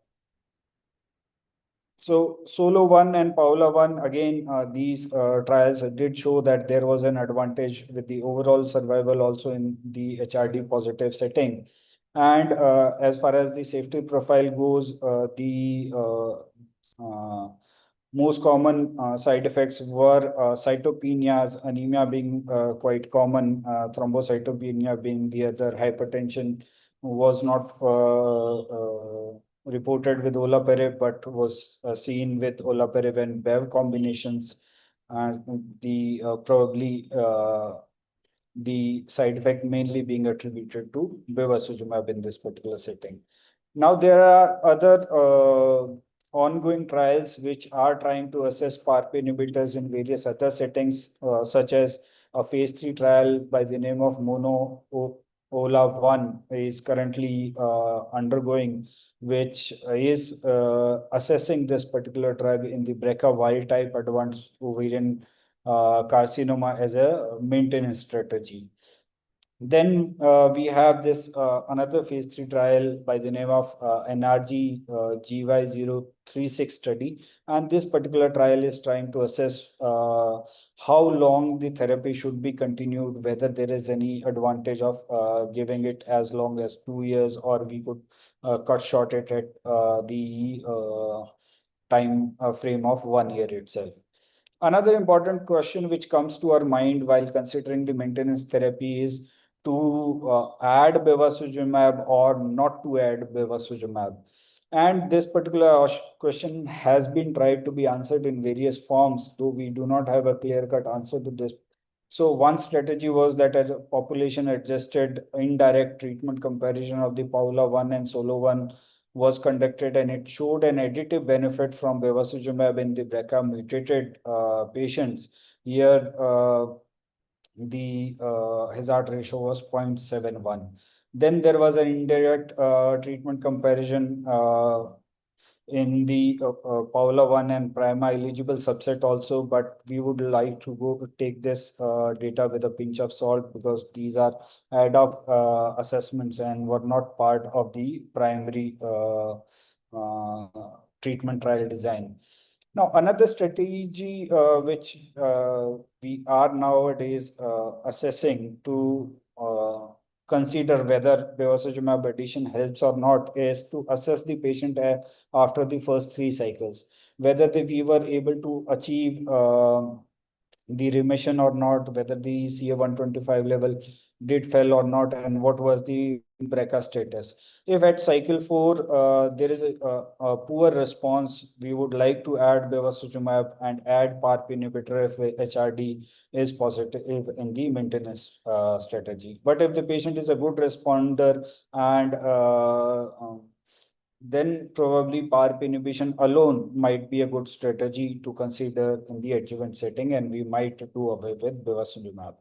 Solo 1 and Paula 1, again, these trials did show that there was an advantage with the overall survival also in the HRD positive setting. And as far as the safety profile goes, the most common side effects were cytopenias, anemia being quite common, thrombocytopenia being the other, hypertension was not reported with olaparib, but was seen with olaparib and bev combinations. Probably the side effect mainly being attributed to bevacizumab in this particular setting. Now there are other ongoing trials which are trying to assess PARP inhibitors in various other settings, such as a phase 3 trial by the name of MONO-OLA1 is currently undergoing, which is assessing this particular drug in the BRCA wild type advanced ovarian carcinoma as a maintenance strategy. Then we have this another phase 3 trial by the name of NRG GY036 study. And this particular trial is trying to assess how long the therapy should be continued, whether there is any advantage of giving it as long as 2 years, or we could cut short it at the time frame of 1 year itself. Another important question which comes to our mind while considering the maintenance therapy is to add bevacizumab or not to add bevacizumab. And this particular question has been tried to be answered in various forms, though we do not have a clear-cut answer to this. So one strategy was that as a population adjusted indirect treatment comparison of the Paula 1 and Solo 1 was conducted, and it showed an additive benefit from bevacizumab in the BRCA mutated patients. Here, the hazard ratio was 0.71. Then there was an indirect treatment comparison in the Paula 1 and Prima eligible subset also, but we would like to take this data with a pinch of salt, because these are ad hoc assessments and were not part of the primary treatment trial design. Now, another strategy which we are nowadays assessing to consider whether bevacizumab addition helps or not is to assess the patient after the first 3 cycles, whether we were able to achieve the remission or not, whether the CA125 level did fell or not, and what was the BRCA status. If at cycle 4 there is a poor response, we would like to add bevacizumab and add PARP inhibitor if HRD is positive in the maintenance strategy. But if the patient is a good responder, and then probably PARP inhibition alone might be a good strategy to consider in the adjuvant setting, and we might do away with bevacizumab.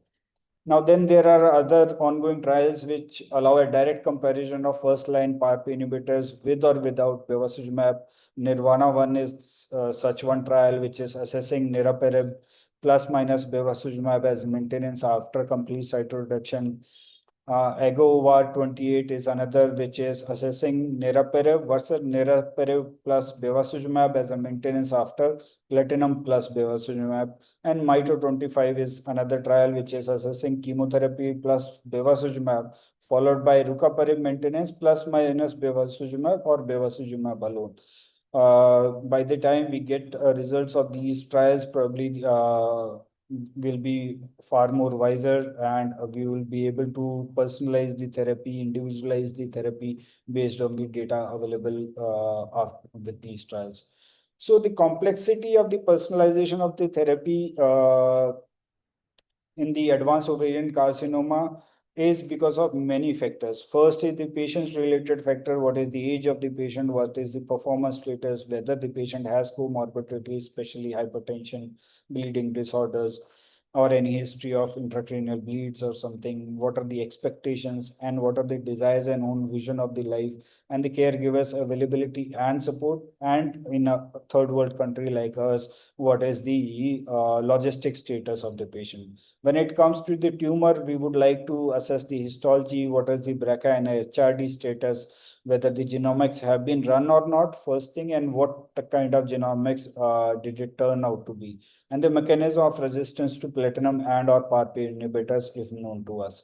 Now, then there are other ongoing trials which allow a direct comparison of first-line PARP inhibitors with or without bevacizumab. Nirvana 1 is such one trial which is assessing niraparib plus minus bevacizumab as maintenance after complete cytoreduction. AGOVAR 28 is another which is assessing niraparib versus niraparib plus bevacizumab as a maintenance after platinum plus bevacizumab. And MITRE 25 is another trial which is assessing chemotherapy plus bevacizumab followed by rucaparib maintenance plus minus bevacizumab or bevacizumab alone. By the time we get results of these trials, probably will be far more wiser, and we will be able to personalize the therapy, individualize the therapy based on the data available with these trials. So the complexity of the personalization of the therapy in the advanced ovarian carcinoma is because of many factors. First is the patient's related factor. What is the age of the patient? What is the performance status? Whether the patient has comorbidity, especially hypertension, bleeding disorders. or any history of intracranial bleeds or something, what are the expectations and what are the desires and own vision of the life, and the caregivers availability and support, and in a third world country like us, what is the logistic status of the patient. When it comes to the tumor, we would like to assess the histology, what is the BRCA and HRD status, whether the genomics have been run or not, first thing, and what kind of genomics did it turn out to be, and the mechanism of resistance to platinum and or PARP inhibitors if known to us.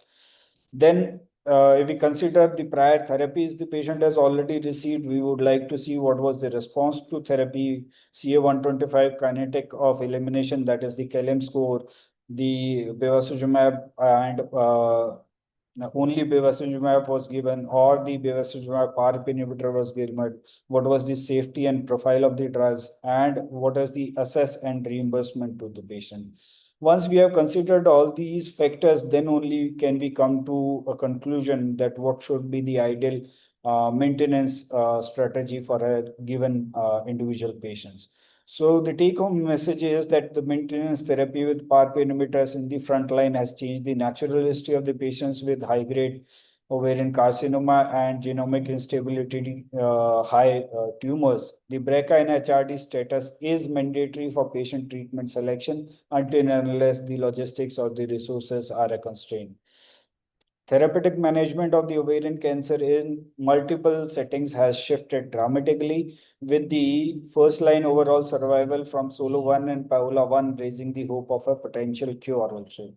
Then if we consider the prior therapies the patient has already received, we would like to see what was the response to therapy, CA-125 kinetic of elimination, that is the KELM score, the bevacizumab, and only bevacizumab was given, or the bevacizumab PARP inhibitor was given. What was the safety and profile of the drugs, and what is the access and reimbursement to the patient. Once we have considered all these factors, then only can we come to a conclusion that what should be the ideal maintenance strategy for a given individual patients. So the take-home message is that the maintenance therapy with PARP inhibitors in the front line has changed the natural history of the patients with high-grade ovarian carcinoma and genomic instability, high tumors. The BRCA and HRD status is mandatory for patient treatment selection until and unless the logistics or the resources are a constraint. Therapeutic management of the ovarian cancer in multiple settings has shifted dramatically, with the first-line overall survival from SOLO-1 and PAOLA-1 raising the hope of a potential cure also.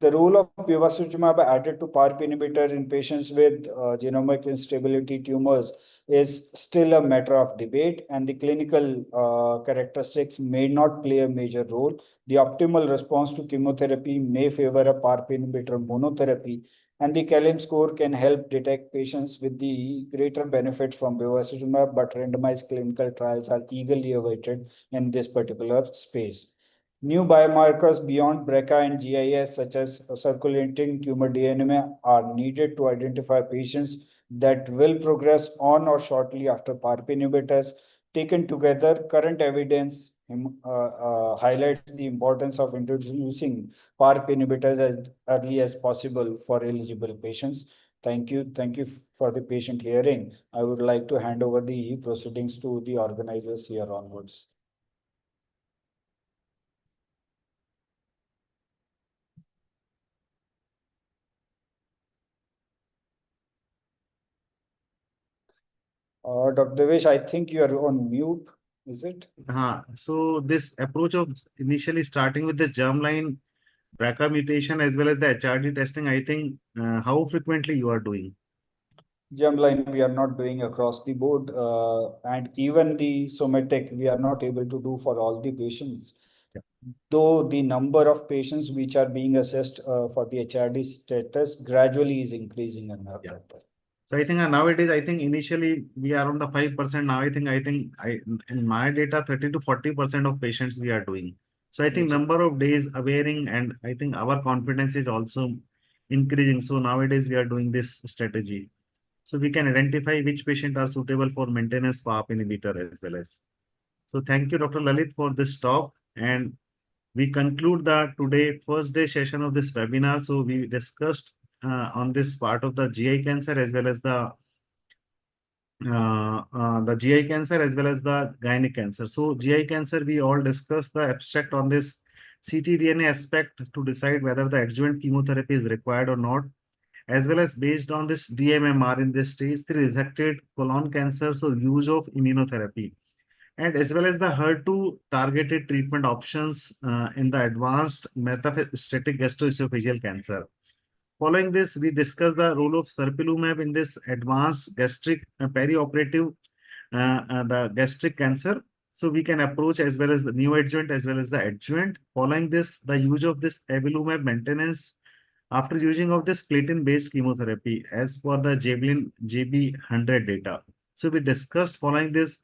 The role of bevacizumab added to PARP inhibitor in patients with genomic instability tumors is still a matter of debate, and the clinical characteristics may not play a major role. The optimal response to chemotherapy may favor a PARP inhibitor monotherapy, and the KELM score can help detect patients with the greater benefits from bevacizumab, but randomized clinical trials are eagerly awaited in this particular space. New biomarkers beyond BRCA and GIS, such as circulating tumor DNA, are needed to identify patients that will progress on or shortly after PARP inhibitors. Taken together, current evidence highlights the importance of introducing PARP inhibitors as early as possible for eligible patients. Thank you. Thank you for the patient hearing. I would like to hand over the proceedings to the organizers here onwards. Dr. Devesh, I think you are on mute, is it? So this approach of initially starting with the germline BRCA mutation as well as the HRD testing, I think how frequently you are doing? Germline we are not doing across the board, and even the somatic we are not able to do for all the patients. Yeah. Though the number of patients which are being assessed for the HRD status gradually is increasing in our practice. So I think nowadays, I think initially we are on the 5%. Now I think in my data, 30 to 40% of patients we are doing. So I think number of days wearing, and I think our confidence is also increasing. So nowadays we are doing this strategy. So we can identify which patient are suitable for maintenance PARP inhibitor as well as. So thank you, Dr. Lalit, for this talk. And we conclude the today first day session of this webinar. So we discussed on this part of the GI cancer as well as the GI cancer as well as the gynec cancer. So GI cancer, we all discussed the abstract on this ctDNA aspect to decide whether the adjuvant chemotherapy is required or not, as well as based on this dMMR in this stage 3 resected colon cancer, so use of immunotherapy, and as well as the HER2 targeted treatment options in the advanced metastatic gastroesophageal cancer. Following this, we discussed the role of serpilumab in this advanced gastric perioperative the gastric cancer. So we can approach as well as the neoadjuvant as well as the adjuvant. Following this, the use of this avelumab maintenance after using of this platinum-based chemotherapy as per the Javelin JB100 data. So we discussed following this,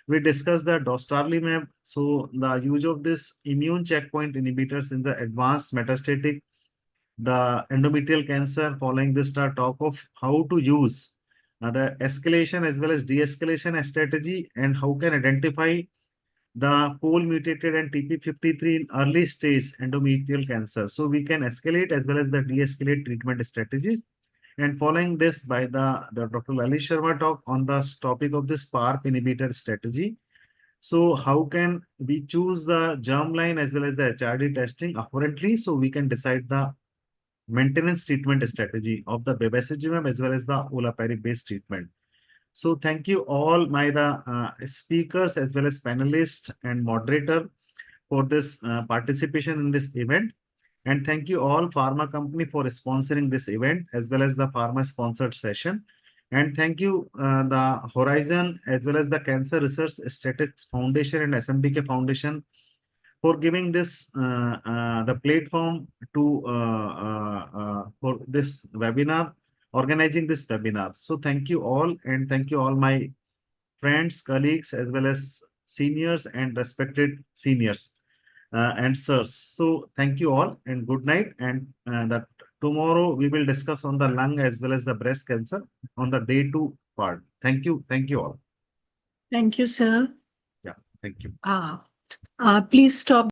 we discussed the dostarlimab. So the use of this immune checkpoint inhibitors in the advanced metastatic the endometrial cancer. Following this, the talk of how to use the escalation as well as de-escalation strategy and how can identify the pole mutated and TP53 in early stage endometrial cancer. So we can escalate as well as the de-escalate treatment strategies. And following this by the Dr. Lalit Sharma talk on the topic of this PARP inhibitor strategy. So how can we choose the germline as well as the HRD testing apparently, so we can decide the maintenance treatment strategy of the bevacizumab as well as the olaparib based treatment. So thank you all the speakers as well as panelists and moderator for this participation in this event. And thank you all pharma company for sponsoring this event as well as the pharma sponsored session. And thank you the Horizon as well as the Cancer Research Statistics Foundation and SMBK Foundation for giving this the platform to for this webinar, organizing this webinar. So thank you all, and thank you all my friends, colleagues, as well as seniors and respected seniors and sirs. So thank you all and good night. And that tomorrow we will discuss on the lung as well as the breast cancer on the day 2 part. Thank you. Thank you all. Thank you, sir. Yeah, thank you. Please stop.